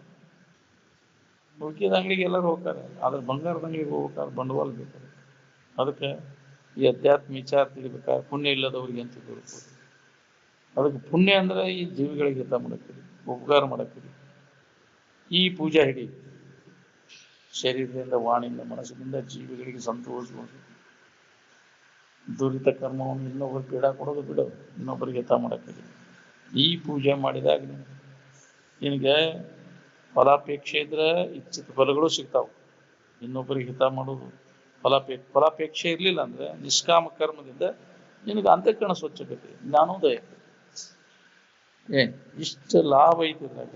ಉಳ್ಕಿದ ಅಂಗಡಿಗೆ ಎಲ್ಲರೂ ಹೋಗ್ತಾರೆ, ಆದ್ರೆ ಬಂಗಾರದ ಅಂಗಡಿಗೆ ಹೋಗ್ಬೇಕಾದ್ರೆ ಬಂಡವಾಳ ಬೇಕು. ಅದಕ್ಕೆ ಈ ಅಧ್ಯಾತ್ಮ ವಿಚಾರ ತಿಳಿಬೇಕಾದ್ರೆ ಪುಣ್ಯ ಇಲ್ಲದವ್ರಿಗೆ ಅಂತ ತಿಳ್ಕೋದು. ಅದಕ್ಕೆ ಪುಣ್ಯ ಅಂದ್ರೆ ಈ ಜೀವಿಗಳಿಗೆ ಹಿತ ಮಾಡಕ್ಕಿರಿ, ಉಪಕಾರ ಮಾಡಕ್ಕಿರಿ. ಈ ಪೂಜಾ ಹಿಡಿ ಶರೀರದಿಂದ, ವಾಣಿಯಿಂದ, ಮನಸ್ಸಿನಿಂದ ಜೀವಿಗಳಿಗೆ ಸಂತೋಷವಾಗಿ ದುರಿತ ಕರ್ಮವನ್ನು ಇನ್ನೊಬ್ಬರು ಪೀಡ ಕೊಡೋದು ಬಿಡೋದು, ಇನ್ನೊಬ್ಬರಿಗೆ ಹಿತ ಮಾಡಕ್ಕಿರಿ. ಈ ಪೂಜೆ ಮಾಡಿದಾಗ ನಿನಗೆ ಫಲಾಪೇಕ್ಷೆ ಇದ್ರೆ ಇಚ್ಛಿತ ಫಲಗಳು ಸಿಗ್ತಾವೆ. ಇನ್ನೊಬ್ಬರಿಗೆ ಹಿತ ಮಾಡೋದು ಫಲಾಪೇಕ್ಷೆ ಇರಲಿಲ್ಲ ಅಂದ್ರೆ ನಿಷ್ಕಾಮ ಕರ್ಮದಿಂದ ನಿನಗೆ ಅಂತಃಕರಣ ಸ್ವಚ್ಛತೆ, ಜ್ಞಾನೋದಯ. ಇಷ್ಟು ಲಾಭ ಐತಿದ್ರಾಗ.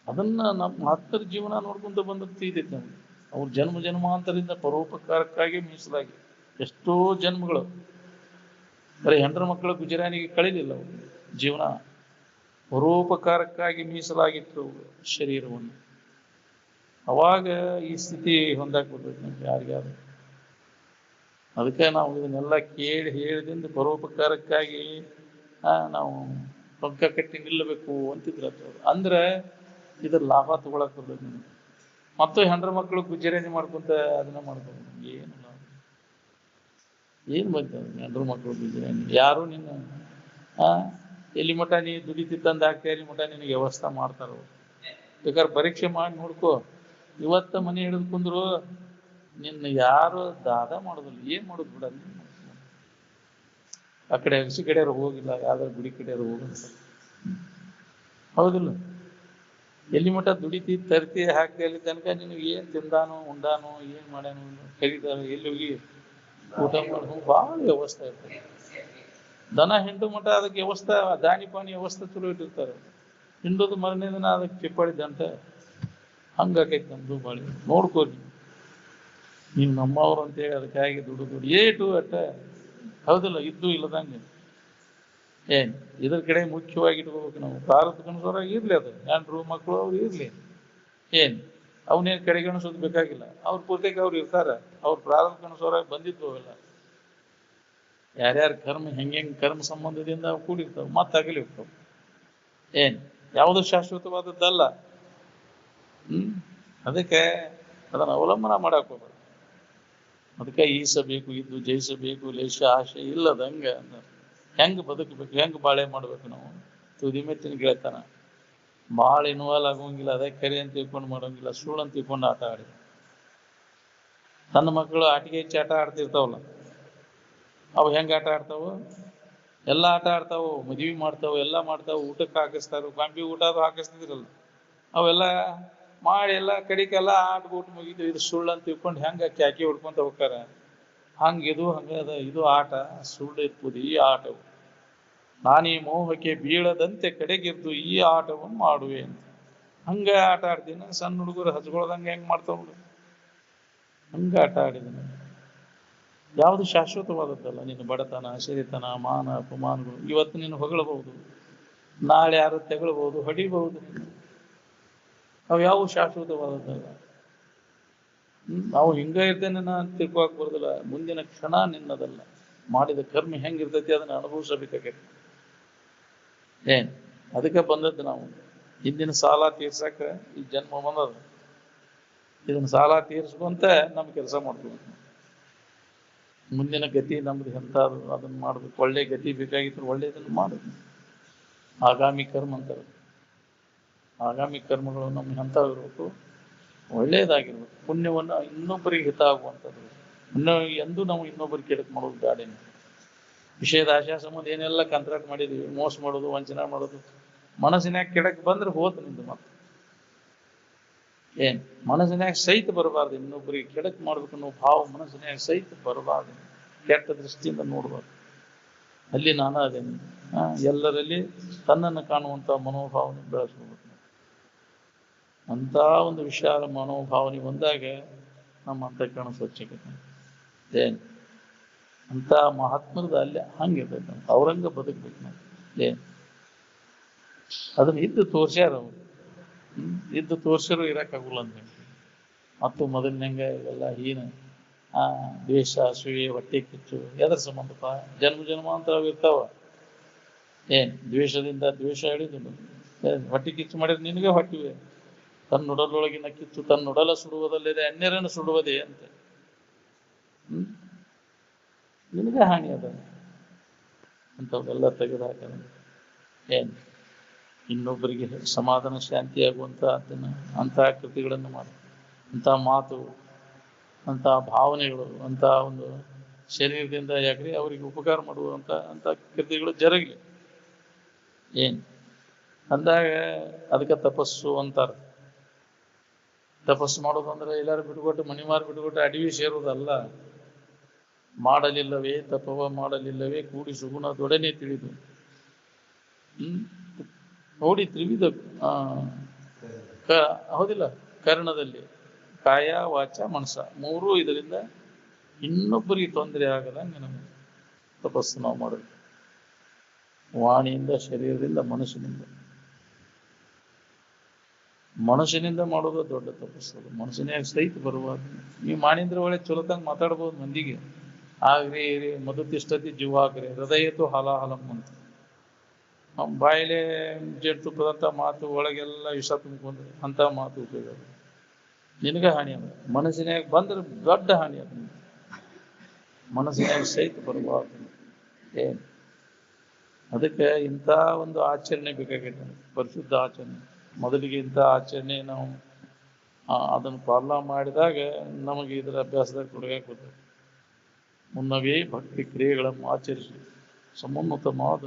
ಅದನ್ನ ನಮ್ಮ ಮಹತ್ತರ ಜೀವನ ನೋಡ್ಕೊಂತ ಬಂದೈತಿ ನಮ್ಗೆ. ಅವ್ರ ಜನ್ಮ ಜನ್ಮಾಂತರಿಂದ ಪರೋಪಕಾರಕ್ಕಾಗಿ ಮೀಸಲಾಗಿ ಎಷ್ಟೋ ಜನ್ಮಗಳು ಬರೀ ಹೆಂಡ್ರ ಮಕ್ಕಳ ಗುಜರಾನಿಗೆ ಕಳಿಲಿಲ್ಲ. ಅವರು ಜೀವನ ಪರೋಪಕಾರಕ್ಕಾಗಿ ಮೀಸಲಾಗಿತ್ತು ಶರೀರವನ್ನು. ಅವಾಗ ಈ ಸ್ಥಿತಿ ಹೊಂದಾಕ್ ಬರ್ತೈತಿ ನಮ್ಗೆ ಯಾರಿಗಾದ್ರು. ಅದಕ್ಕೆ ನಾವು ಇದನ್ನೆಲ್ಲ ಕೇಳಿ ಹೇಳಿದಿಂದ ಪರೋಪಕಾರಕ್ಕಾಗಿ ನಾವು ಪಂಕ ಕಟ್ಟಿ ನಿಲ್ಲಬೇಕು ಅಂತಿದ್ರ. ಅಂದ್ರೆ ಇದ್ರ ಲಾಭ ತಗೊಳಕ್ ಬರ್ತೈತಿ ನಿಮ್ಗೆ. ಮತ್ತು ಹೆಂಡ್ರ ಮಕ್ಕಳು ಗುಜರಾನಿ ಮಾಡ್ಕೊಂತ ಅದನ್ನ ಮಾಡ್ಕೊಂಡು ಏನು ಲಾಭ? ಏನ್ ಬರ್ತದೆ ಹೆಂಡ್ರ ಮಕ್ಕಳು ಗುಜರಾನಿ? ಯಾರು ನಿನ್ನ ಎಲ್ಲಿ ಮಠ ನೀ ದುಡಿತಿತ್ತಂದ ಆಗ್ತಾ ಎಲ್ಲಿ ಮಠ ನಿನಗೆ ವ್ಯವಸ್ಥೆ ಮಾಡ್ತಾರ. ಬೇಕಾದ್ರೆ ಪರೀಕ್ಷೆ ಮಾಡಿ ನೋಡ್ಕೋ. ಇವತ್ತ ಮನೆ ಹಿಡಿದು ಕುಂದ್ರು ನಿನ್ನ ಯಾರು ದಾದ ಮಾಡೋದಿಲ್ಲ. ಏನ್ ಮಾಡೋದು ಬಿಡಲ್ಲ. ಆ ಕಡೆ ಅಗಸಿ ಕಡೆಯವ್ರು ಹೋಗಿಲ್ಲ, ಯಾವ್ದಾರು ಗುಡಿ ಕಡೆಯವ್ರು ಹೋಗಿಲ್ಲ. ಹೌದಿಲ್ಲ? ಎಲ್ಲಿ ಮಠ ದುಡಿತಿ ತರ್ತಿ ಹಾಕ್ತಿ ಅಲ್ಲಿ ತನಕ ನಿನಗೆ ಏನ್ ತಿಂದಾನೋ ಉಂಡಾನೋ ಏನ್ ಮಾಡ್ಯಾನೋ ಕರೀತಾರ, ಎಲ್ಲಿ ಹೋಗಿ ಊಟ ಮಾಡೋ ಭಾಳ ವ್ಯವಸ್ಥೆ ಇರ್ತದೆ. ದನ ಹಿಂಡು ಮಠ ಅದಕ್ಕೆ ವ್ಯವಸ್ಥೆ, ದಾನಿ ಪಾನಿ ವ್ಯವಸ್ಥೆ ಚಲೋ ಇಟ್ಟಿರ್ತಾರೆ. ಹಿಂಡೋದು ಮರನೇ ದಿನ ಅದಕ್ಕೆ ಚಿಪ್ಪಾಡಿ ದಂಟ ಹಂಗಾಕೈತಿ ನಮ್ದು ಬಾಳಿ. ನೋಡ್ಕೋರಿ ನೀವು ನಮ್ಮವ್ರು ಅಂತೇಳಿ ಅದಕ್ಕಾಗಿ ದುಡ್ಡು ಏಟು ಅಟ್ಟ. ಹೌದಿಲ್ಲ? ಇದ್ದು ಇಲ್ಲದಂಗೆ ಇದ್ರ ಕಡೆ ಮುಖ್ಯವಾಗಿ ಇಟ್ಕೋಬೇಕು ನಾವು. ಪ್ರಾರಬ್ಧ ಕನಸೋರಾಗಿ ಇರ್ಲಿ, ಅದು ಹೆಂಡ್ರು ಮಕ್ಕಳು ಅವ್ರು ಇರ್ಲಿ. ಏನ್ ಅವನೇನು ಕಡೆಗಣಿಸೋದು ಬೇಕಾಗಿಲ್ಲ. ಅವ್ರ ಪೂರ್ತಿಗೆ ಅವ್ರು ಇರ್ತಾರ, ಅವ್ರ ಪ್ರಾರಂಭ ಅನುಸಾರ ಬಂದಿತ್ತು ಅವೆಲ್ಲ. ಯಾರ್ಯಾರ ಕರ್ಮ ಹೆಂಗೆಂಗ್ ಕರ್ಮ ಸಂಬಂಧದಿಂದ ಕೂಡಿರ್ತಾವ, ಮತ್ತೆ ಅಗಲಿರ್ತಾವ. ಏನ್ ಯಾವುದು ಶಾಶ್ವತವಾದದ್ದಲ್ಲ. ಅದಕ್ಕೆ ಅದನ್ನ ಅವಲಂಬನ ಮಾಡಕ್ ಹೋಗ್ಬೇಡ. ಅದಕ್ಕೆ ಈಸಬೇಕು, ಇದ್ದು ಜಯಿಸಬೇಕು, ಲೇಷ ಆಶೆ ಇಲ್ಲದಂಗ ಹೆಂಗ್ ಬದುಕಬೇಕು, ಹೆಂಗ್ ಬಾಳೆ ಮಾಡ್ಬೇಕು ನಾವು. ತುದಿ ಮೆತ್ತಿನ ಗೆಳೆತನ ಭಾಳ ಇನ್ವಾಲ್ವ್ ಆಗೋಂಗಿಲ್ಲ. ಅದೇ ಕರಿ ಅಂತ ತಿಳ್ಕೊಂಡು ಮಾಡೋಂಗಿಲ್ಲ, ಸುಳ್ಳು ಅಂತ ತಿಳ್ಕೊಂಡು ಆಟ ಆಡಿ. ತನ್ನ ಮಕ್ಕಳು ಆಟಿಕೆ ಹೆಚ್ಚಿ ಆಟ ಆಡ್ತಿರ್ತಾವಲ್ಲ, ಅವು ಹೆಂಗೆ ಆಟ ಆಡ್ತಾವು? ಎಲ್ಲ ಆಟ ಆಡ್ತಾವು, ಮದ್ವಿ ಮಾಡ್ತಾವು, ಎಲ್ಲ ಮಾಡ್ತಾವು, ಊಟಕ್ಕೆ ಹಾಕಿಸ್ತಾರು, ಕಾಂಬಿ ಊಟ ಅದು ಹಾಕಿಸ್ತಿದ್ರಲ್ಲ, ಅವೆಲ್ಲ ಮಾಡಿ ಎಲ್ಲ ಕಡಿಕೆಲ್ಲ ಆಟ ಊಟ ಮುಗಿದು ಇದು ಸುಳ್ಳು ಅಂತ ತಿಳ್ಕೊಂಡು ಹೆಂಗೆ ಕ್ಯಾಕಿ ಹೊಡ್ಕೊಂತ ಹೋಗ್ತಾರ. ಹಂಗಿದು ಹಂಗದ, ಇದು ಆಟ ಸುಳ್ಳು ಇರ್ಬೋದು ಈ ಆಟವು. ನಾನೀ ಮೋಹಕ್ಕೆ ಬೀಳದಂತೆ ಕಡೆಗಿರ್ದು ಈ ಆಟವನ್ನು ಮಾಡುವೆ ಅಂತ ಹಂಗ ಆಟ ಆಡ್ತೀನಿ. ಸಣ್ಣ ಹುಡುಗರು ಹಚ್ಕೊಳ್ದಂಗೆ ಹೆಂಗ್ ಮಾಡ್ತಾವ ಹುಡುಗ, ಹಂಗ ಆಟ ಆಡಿದೀನಿ. ಯಾವುದು ಶಾಶ್ವತವಾದದ್ದಲ್ಲ. ನಿನ್ನ ಬಡತನ, ಸಿರಿತನ, ಮಾನ ಅಪಮಾನಗಳು ಇವತ್ತು ನೀನು ಹೊಗಳಬಹುದು, ನಾಳೆ ಯಾರು ತೆಗಳಬಹುದು, ಹೊಡಿಬಹುದು. ಅವು ಯಾವ ಶಾಶ್ವತವಾದದ್ದಲ್ಲ. ನಾವು ಹಿಂಗ ಇರ್ತೇನೆ ನಾನು ತಿಳ್ಕೊಳಕ್ ಬರೋದಿಲ್ಲ. ಮುಂದಿನ ಕ್ಷಣ ನಿನ್ನದಲ್ಲ. ಮಾಡಿದ ಕರ್ಮ ಹೆಂಗಿರ್ತೈತಿ ಅದನ್ನ ಅನುಭವಿಸಬೇಕಾಗೈತಿ. ಏನ್ ಅದಕ್ಕೆ ಬಂದದ್ದು ನಾವು. ಹಿಂದಿನ ಸಾಲ ತೀರ್ಸಕ ಈ ಜನ್ಮ ಬಂದದ. ಇದನ್ನ ಸಾಲ ತೀರ್ಸ್ಕೊಂತ ನಮ್ ಕೆಲಸ ಮಾಡ್ತೀವಿ. ಮುಂದಿನ ಗತಿ ನಮ್ದು ಎಂಥದ್ದು ಅದನ್ನ ಮಾಡ್ಬೇಕು. ಒಳ್ಳೆ ಗತಿ ಬೇಕಾಗಿತ್ತು, ಒಳ್ಳೆಯದನ್ನು ಮಾಡುದು. ಆಗಾಮಿ ಕರ್ಮ ಅಂತಾರೆ. ಆಗಾಮಿ ಕರ್ಮಗಳು ನಮ್ಗೆ ಎಂಥವು ಇರಬೇಕು? ಒಳ್ಳೆಯದಾಗಿರ್ಬೇಕು. ಪುಣ್ಯವನ್ನು ಇನ್ನೊಬ್ಬರಿಗೆ ಹಿತ ಆಗುವಂಥದ್ದು. ಎಂದೂ ನಾವು ಇನ್ನೊಬ್ಬರಿಗೆ ಕೆಡಕ್ ಮಾಡೋದು ಗಾಡಿನ. ವಿಷಯದ ಆಶಾ ಸಂಬಂಧ ಏನೆಲ್ಲ ಕಂತ್ರಾಟ್ ಮಾಡಿದೀವಿ, ಮೋಸ ಮಾಡೋದು, ವಂಚನೆ ಮಾಡೋದು, ಮನಸ್ಸಿನಾಗ ಕೆಡಕ್ ಬಂದ್ರೆ ಹೋದ್ ನಿಂದು ಮತ್ತೆ. ಏನ್ ಮನಸ್ಸಿನಾಗ ಸಹಿತ ಬರಬಾರ್ದು. ಇನ್ನೊಬ್ಬರಿಗೆ ಕೆಡಕ್ ಮಾಡ್ಬೇಕು ಅನ್ನೋ ಭಾವ ಮನಸ್ಸಿನಾಗ ಸಹಿತ ಬರಬಾರ್ದು. ಕೆಟ್ಟ ದೃಷ್ಟಿಯಿಂದ ನೋಡ್ಬಾರ್ದು. ಅಲ್ಲಿ ನಾನು ಅದೇನು ಎಲ್ಲರಲ್ಲಿ ತನ್ನನ್ನು ಕಾಣುವಂತ ಮನೋಭಾವನೆ ಬೆಳೆಸ್ಕೋಬೇಕು. ಅಂತ ಒಂದು ವಿಶಾಲ ಮನೋಭಾವನೆ ಬಂದಾಗ ನಮ್ಮ ಅಂತಃಕರಣ ಸ್ವಚ್ಛತೆ. ಏನ್ ಅಂತ ಮಹಾತ್ಮರದ ಅಲ್ಲಿ ಹಂಗಿರ್ಬೇಕು. ಅವ್ರಂಗ ಬದುಕ್ಬೇಕು ನಾವು. ಏನ್ ಅದನ್ನ ಇದ್ದು ತೋರ್ಸ್ಯಾರ ಅವರು. ಇದ್ದು ತೋರ್ಸ್ಯಾರು ಇರಕ್ಕಾಗಲ್ಲ ಅಂತ. ಮತ್ತು ಮೊದಲಿನಂಗ ಇವೆಲ್ಲ ಹೀನ ದ್ವೇಷ, ಅಸೂಯೆ, ಹೊಟ್ಟೆ ಕಿಚ್ಚು ಎದ್ರ ಸಂಬಂಧಪ್ಪ? ಜನ್ಮಾಂತರ ಇರ್ತಾವ. ಏನ್ ದ್ವೇಷದಿಂದ ದ್ವೇಷ ಹಿಡಿದು ಹೊಟ್ಟೆ ಕಿಚ್ಚು ಮಾಡಿದ್ರೆ ನಿನಗೆ ಹೊಟ್ಟಿವೆ. ತನ್ನುಡಲೊಳಗಿನ ಕಿಚ್ಚು ತನ್ನುಡಲ ಸುಡುವುದಲ್ಲದೆ ಅನ್ಯರನ್ನು ಸುಡುವುದೇ ಅಂತ. ನಿನಗೆ ಹಾನಿ ಅದ ಅಂತವೆಲ್ಲ ತೆಗೆದುಹಾಕ. ಏನ್ ಇನ್ನೊಬ್ಬರಿಗೆ ಸಮಾಧಾನ ಶಾಂತಿಯಾಗುವಂತ ಅದನ್ನ ಅಂತಹ ಕೃತಿಗಳನ್ನು ಮಾಡಿ, ಅಂಥ ಮಾತು, ಅಂಥ ಭಾವನೆಗಳು, ಅಂಥ ಒಂದು ಶರೀರದಿಂದ ಯಾಕ್ರಿ ಅವರಿಗೆ ಉಪಕಾರ ಮಾಡುವಂತ ಅಂಥ ಕೃತಿಗಳು ಜರಗಲಿ. ಏನ್ ಅಂದಾಗ ಅದಕ್ಕೆ ತಪಸ್ಸು ಅಂತಾರೆ. ತಪಸ್ಸು ಮಾಡೋದು ಅಂದ್ರೆ ಎಲ್ಲಾರು ಬಿಟ್ಕೊಟ್ಟು ಮಣಿಮಾರು ಬಿಟ್ಕೊಟ್ಟು ಅಡವಿ ಸೇರುವುದಲ್ಲ. ಮಾಡಲಿಲ್ಲವೇ ತಪವ ಮಾಡಲಿಲ್ಲವೇ ಕೂಡಿ ಸುಗುಣದೊಡನೆ ತಿಳಿದು ನೋಡಿ ತ್ರಿವಿಧ ಹೌದಿಲ್ಲ, ಕರ್ಣದಲ್ಲಿ ಕಾಯ ವಾಚ ಮನಸ ಮೂರೂ ಇದರಿಂದ ಇನ್ನೊಬ್ಬರಿಗೆ ತೊಂದರೆ ಆಗದಂಗೆ ನಮಗೆ ತಪಸ್ಸು ನಾವು ಮಾಡಬೇಕು. ವಾಣಿಯಿಂದ, ಶರೀರದಿಂದ, ಮನುಷ್ಯನಿಂದ ಮಾಡೋದು ದೊಡ್ಡ ತಪಸ್ಸು. ಮನುಷ್ಯನಾಗ ಸಹಿತ ಬರುವಾಗ ನೀವು ಮಾಡಿದ್ರೆ ಒಳ್ಳೆ ಚಲೋತಂಗೆ ಮಾತಾಡ್ಬೋದು ಮಂದಿಗೆ. ಆಗ್ರಿ ಮಧು ತಿಷ್ಟತಿ ಜೀವಾಗ್ರಿ ಹೃದಯತು ಹಲಾಹಲಂ ಅಂತ. ಬಾಯಿಲೆ ಜೇಡು ತುಪ್ಪದಂಥ ಮಾತು ಒಳಗೆಲ್ಲ ವಿಷ ತುಂಬಿಕೊಂಡ್ರೆ ಅಂಥ ಮಾತು ಉಪಯೋಗ. ನಿನಗೆ ಹಾನಿ ಅದ. ಮನಸ್ಸಿನಾಗ ಬಂದ್ರೆ ದೊಡ್ಡ ಹಾನಿ ಅದ. ಮನಸ್ಸಿನಾಗ ಸಹಿತ ಬರಬಾರ್ದು. ಏನ್ ಅದಕ್ಕೆ ಇಂಥ ಒಂದು ಆಚರಣೆ ಬೇಕಾಗೈತೆ, ಪರಿಶುದ್ಧ ಆಚರಣೆ. ಮೊದಲಿಗೆ ಇಂಥ ಆಚರಣೆ ನಾವು ಅದನ್ನು ಪಾಲನ ಮಾಡಿದಾಗ ನಮಗೆ ಇದರ ಅಭ್ಯಾಸದಾಗ ತೊಡಗಕ್ಕೆ ಬರ್ತದೆ. ಮುನ್ನವೇ ಭಕ್ತಿ ಕ್ರಿಯೆಗಳನ್ನು ಆಚರಿಸಿ ಸಮುನ್ನತವಾದ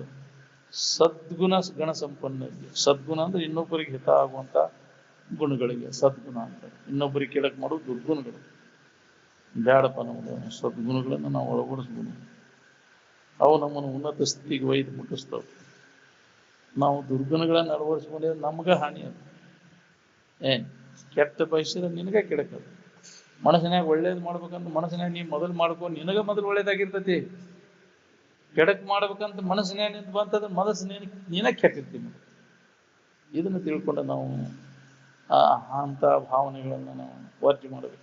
ಸದ್ಗುಣ ಗಣ ಸಂಪನ್ನಲ್ಲಿ. ಸದ್ಗುಣ ಅಂದ್ರೆ ಇನ್ನೊಬ್ಬರಿಗೆ ಹಿತ ಆಗುವಂತ ಗುಣಗಳಿಗೆ ಸದ್ಗುಣ ಅಂತಾರೆ. ಇನ್ನೊಬ್ಬರಿಗೆ ಕೆಡಕ್ ಮಾಡೋದು ದುರ್ಗುಣಗಳು. ಬ್ಯಾಡಪ್ಪ ನಮ್ಗೆ ಸದ್ಗುಣಗಳನ್ನು ನಾವು ಅಳವಡಿಸ್ಬೋದು. ಅವು ನಮ್ಮನ್ನು ಉನ್ನತ ಸ್ಥಿತಿಗೆ ಒಯ್ದು ಮುಟ್ಟಿಸ್ತವೆ. ನಾವು ದುರ್ಗುಣಗಳನ್ನು ಅಳವಡಿಸ್ಕೊಂಡಿದ್ರೆ ನಮ್ಗೆ ಹಾನಿ ಅದು. ಏನ್ ಕೆಟ್ಟ ಬಯಸಿದ್ರೆ ನಿನಗೆ ಕೆಡಕದು. ಮನಸ್ಸಿನಾಗ ಒಳ್ಳೇದು ಮಾಡ್ಬೇಕಂತ ಮನಸ್ಸಿನಾಗ ನೀ ಮೊದಲು ಮಾಡ್ಕೊಂಡು ನಿನಗೆ ಮೊದಲು ಒಳ್ಳೇದಾಗಿರ್ತತಿ. ಕೆಡಕ್ ಮಾಡ್ಬೇಕಂತ ಮನಸ್ಸಿನಾಗ ನಿಂತು ಬಂತಂದ್ರೆ ನೀನ ಕೆಟ್ಟಿರ್ತೀವಿ. ಇದನ್ನು ತಿಳ್ಕೊಂಡು ನಾವು ಅಂತ ಭಾವನೆಗಳನ್ನು ನಾವು ವರ್ಜಿ ಮಾಡಬೇಕು.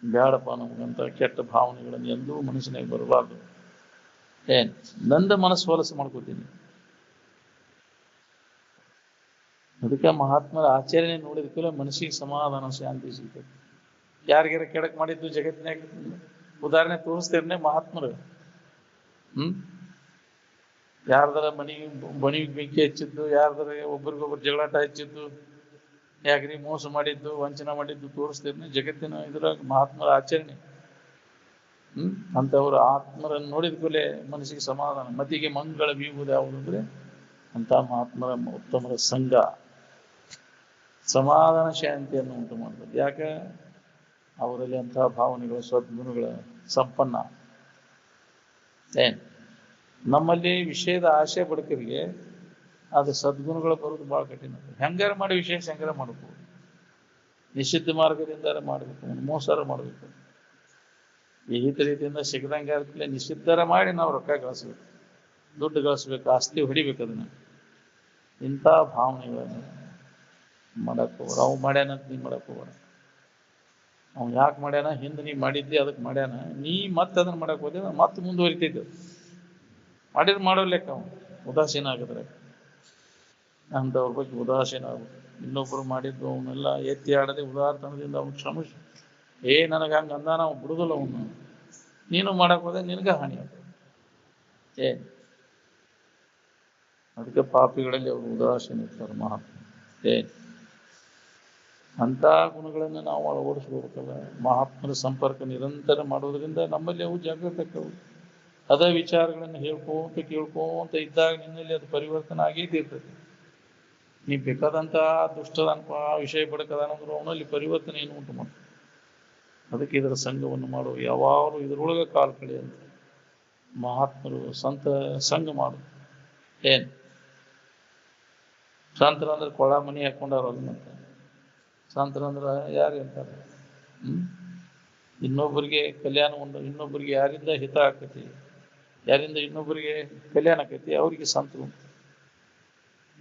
ಬೇಡಪ್ಪ ನಮಗಂತ ಕೆಟ್ಟ ಭಾವನೆಗಳನ್ನು ಎಂದೂ ಮನುಷ್ಯನಾಗಿ ಬರಬಾರ್ದು. ಏನ್ ನಂದ ಮನಸ್ಸು ಹೊಲಸು ಮಾಡ್ಕೋತೀನಿ. ಅದಕ್ಕೆ ಮಹಾತ್ಮರ ಆಚರಣೆ ನೋಡಿದಕ್ಕೆಲ್ಲ ಮನಸ್ಸಿಗೆ ಸಮಾಧಾನ ಶಾಂತಿ ಸಿಗ್ತದೆ. ಯಾರಿಗಾರ ಕೆಡಕ್ ಮಾಡಿದ್ದು ಜಗತ್ತಿನಾಗ ಉದಾಹರಣೆ ತೋರಿಸ್ತಿರ್ನೆ ಮಹಾತ್ಮರು. ಯಾರ್ದಾರ ಮನಿಗೆ ಬೆಂಕಿ ಹಚ್ಚಿದ್ದು, ಯಾರ್ದಾರ ಒಬ್ರಿಗೊಬ್ರು ಜಗಳಾಟ ಹಚ್ಚಿದ್ದು, ಯಾಕ್ರಿ ಮೋಸ ಮಾಡಿದ್ದು, ವಂಚನೆ ಮಾಡಿದ್ದು ತೋರಿಸ್ತಿರ್ನೆ ಜಗತ್ತಿನ ಇದ್ರಾಗ ಮಹಾತ್ಮರ ಆಚರಣೆ. ಅಂತವ್ರ ಆತ್ಮರನ್ನು ನೋಡಿದ ಕೂಡಲೇ ಮನಸ್ಸಿಗೆ ಸಮಾಧಾನ. ಮತಿಗೆ ಮಂಗಳ ಬೀಗುವುದು ಯಾವುದಂದ್ರೆ ಅಂತ ಮಹಾತ್ಮರ ಉತ್ತಮರ ಸಂಘ ಸಮಾಧಾನ ಶಾಂತಿಯನ್ನು ಉಂಟು ಮಾಡ್ತದೆ. ಯಾಕೆ ಅವರಲ್ಲಿ ಅಂತಹ ಭಾವನೆಗಳು ಸದ್ಗುಣಗಳ ಸಂಪನ್ನ. ನಮ್ಮಲ್ಲಿ ವಿಷಯದ ಆಶೆ ಬಡಕರಿಗೆ ಅದು ಸದ್ಗುಣಗಳು ಬರೋದು ಬಹಳ ಕಠಿಣ. ಹೆಂಗಾರ ಮಾಡಿ ವಿಶೇಷ ಹೆಂಗಾರ ಮಾಡಬೇಕು, ನಿಷಿದ್ಧ ಮಾರ್ಗದಿಂದ ಮಾಡಬೇಕು, ಮೋಸಾರ ಮಾಡಬೇಕು, ವಿಹಿತ ರೀತಿಯಿಂದ ಸಿಗದಂಗೆ ನಿಷಿದ್ಧರ ಮಾಡಿ ನಾವು ರೊಕ್ಕ ಗಳಿಸ್ಬೇಕು, ದುಡ್ಡು ಗಳಿಸ್ಬೇಕು, ಆಸ್ತಿ ಹೊಡಿಬೇಕು. ಅದನ್ನ ಇಂಥ ಭಾವನೆಗಳನ್ನು ಮಾಡಕ್ ಹೋಗ್ಬೇಡ. ಅವು ಮಾಡ್ಯಾನಂತ ನೀ ಮಾಡಕ್ ಹೋಗ್ಬೇಡ. ಅವ್ನು ಯಾಕೆ ಮಾಡ್ಯಾನ, ಹಿಂದೆ ನೀ ಮಾಡಿದ್ದಿ ಅದಕ್ಕೆ ಮಾಡ್ಯಾನ, ನೀ ಮತ್ತೆ ಅದನ್ನ ಮಾಡಕ್ ಹೋದ್ರೆ ಮತ್ತೆ ಮುಂದುವರಿತೈತೆ. ಮಾಡಿದ್ರೆ ಮಾಡೋ ಲೆಕ್ಕ ಅವನು ಉದಾಸೀನ ಆಗಿದ್ರೆ ಅಂಥವ್ರ ಬಗ್ಗೆ ಉದಾಸೀನ ಆಗ್ಬೇಕು. ಇನ್ನೊಬ್ರು ಮಾಡಿದ್ದು ಅವನ್ನೆಲ್ಲ ಎತ್ತಿ ಆಡದೆ ಉದಾರತನದಿಂದ ಅವ್ನು ಶ್ರಮಿಸಿ ನನಗೆ ಹಂಗೆ ಅಂದ ನಾವು ಬಿಡುದಿಲ್ಲ ಅವನು. ನೀನು ಮಾಡಕ್ ಹೋದ್ರೆ ನಿನಗೆ ಹಾನಿ ಆಗ್ತದೆ. ಅದಕ್ಕೆ ಪಾಪಿಗಳಲ್ಲಿ ಅವರು ಉದಾಸೀನ ಇರ್ತಾರೆ ಮಹಾತ್ಮ. ಅಂಥ ಗುಣಗಳನ್ನು ನಾವು ಅಳವಡಿಸ್ಬೇಕಲ್ಲ. ಮಹಾತ್ಮರ ಸಂಪರ್ಕ ನಿರಂತರ ಮಾಡೋದ್ರಿಂದ ನಮ್ಮಲ್ಲಿ ಅವು ಜಾಗೃತಕ್ಕವು. ಅದ ವಿಚಾರಗಳನ್ನು ಹೇಳ್ಕೊಂತ ಕೇಳ್ಕೊಂತ ಇದ್ದಾಗ ನಿನ್ನಲ್ಲಿ ಅದು ಪರಿವರ್ತನೆ ಆಗೇ ಇರ್ತದೆ. ನೀ ಬೇಕಾದಂಥ ದುಷ್ಟದನ್ಪ ವಿಷಯ ಬಡಕದಾನಂದ್ರು ಅವನಲ್ಲಿ ಪರಿವರ್ತನೆ ಏನು ಉಂಟು ಮಾಡ್ತದೆ. ಅದಕ್ಕೆ ಇದರ ಸಂಘವನ್ನು ಮಾಡುವ ಯಾವಾಗಲೂ ಇದರೊಳಗೆ ಕಾಲು ಕಳಿ ಅಂತ ಮಹಾತ್ಮರು ಸಂತ ಸಂಘ ಮಾಡು. ಸಂತರ ಅಂದ್ರೆ ಕೊಳ ಮನಿ ಹಾಕೊಂಡವ್ರಲ್ಲ. ಮತ್ತೆ ಸಂತರಂದ್ರೆ ಯಾರು ಅಂತಾರೆ? ಇನ್ನೊಬ್ಬರಿಗೆ ಕಲ್ಯಾಣ ಉಂಟು, ಇನ್ನೊಬ್ಬರಿಗೆ ಯಾರಿಂದ ಹಿತ ಆಕತಿ, ಯಾರಿಂದ ಇನ್ನೊಬ್ಬರಿಗೆ ಕಲ್ಯಾಣ ಆಕೈತಿ ಅವ್ರಿಗೆ ಸಂತರು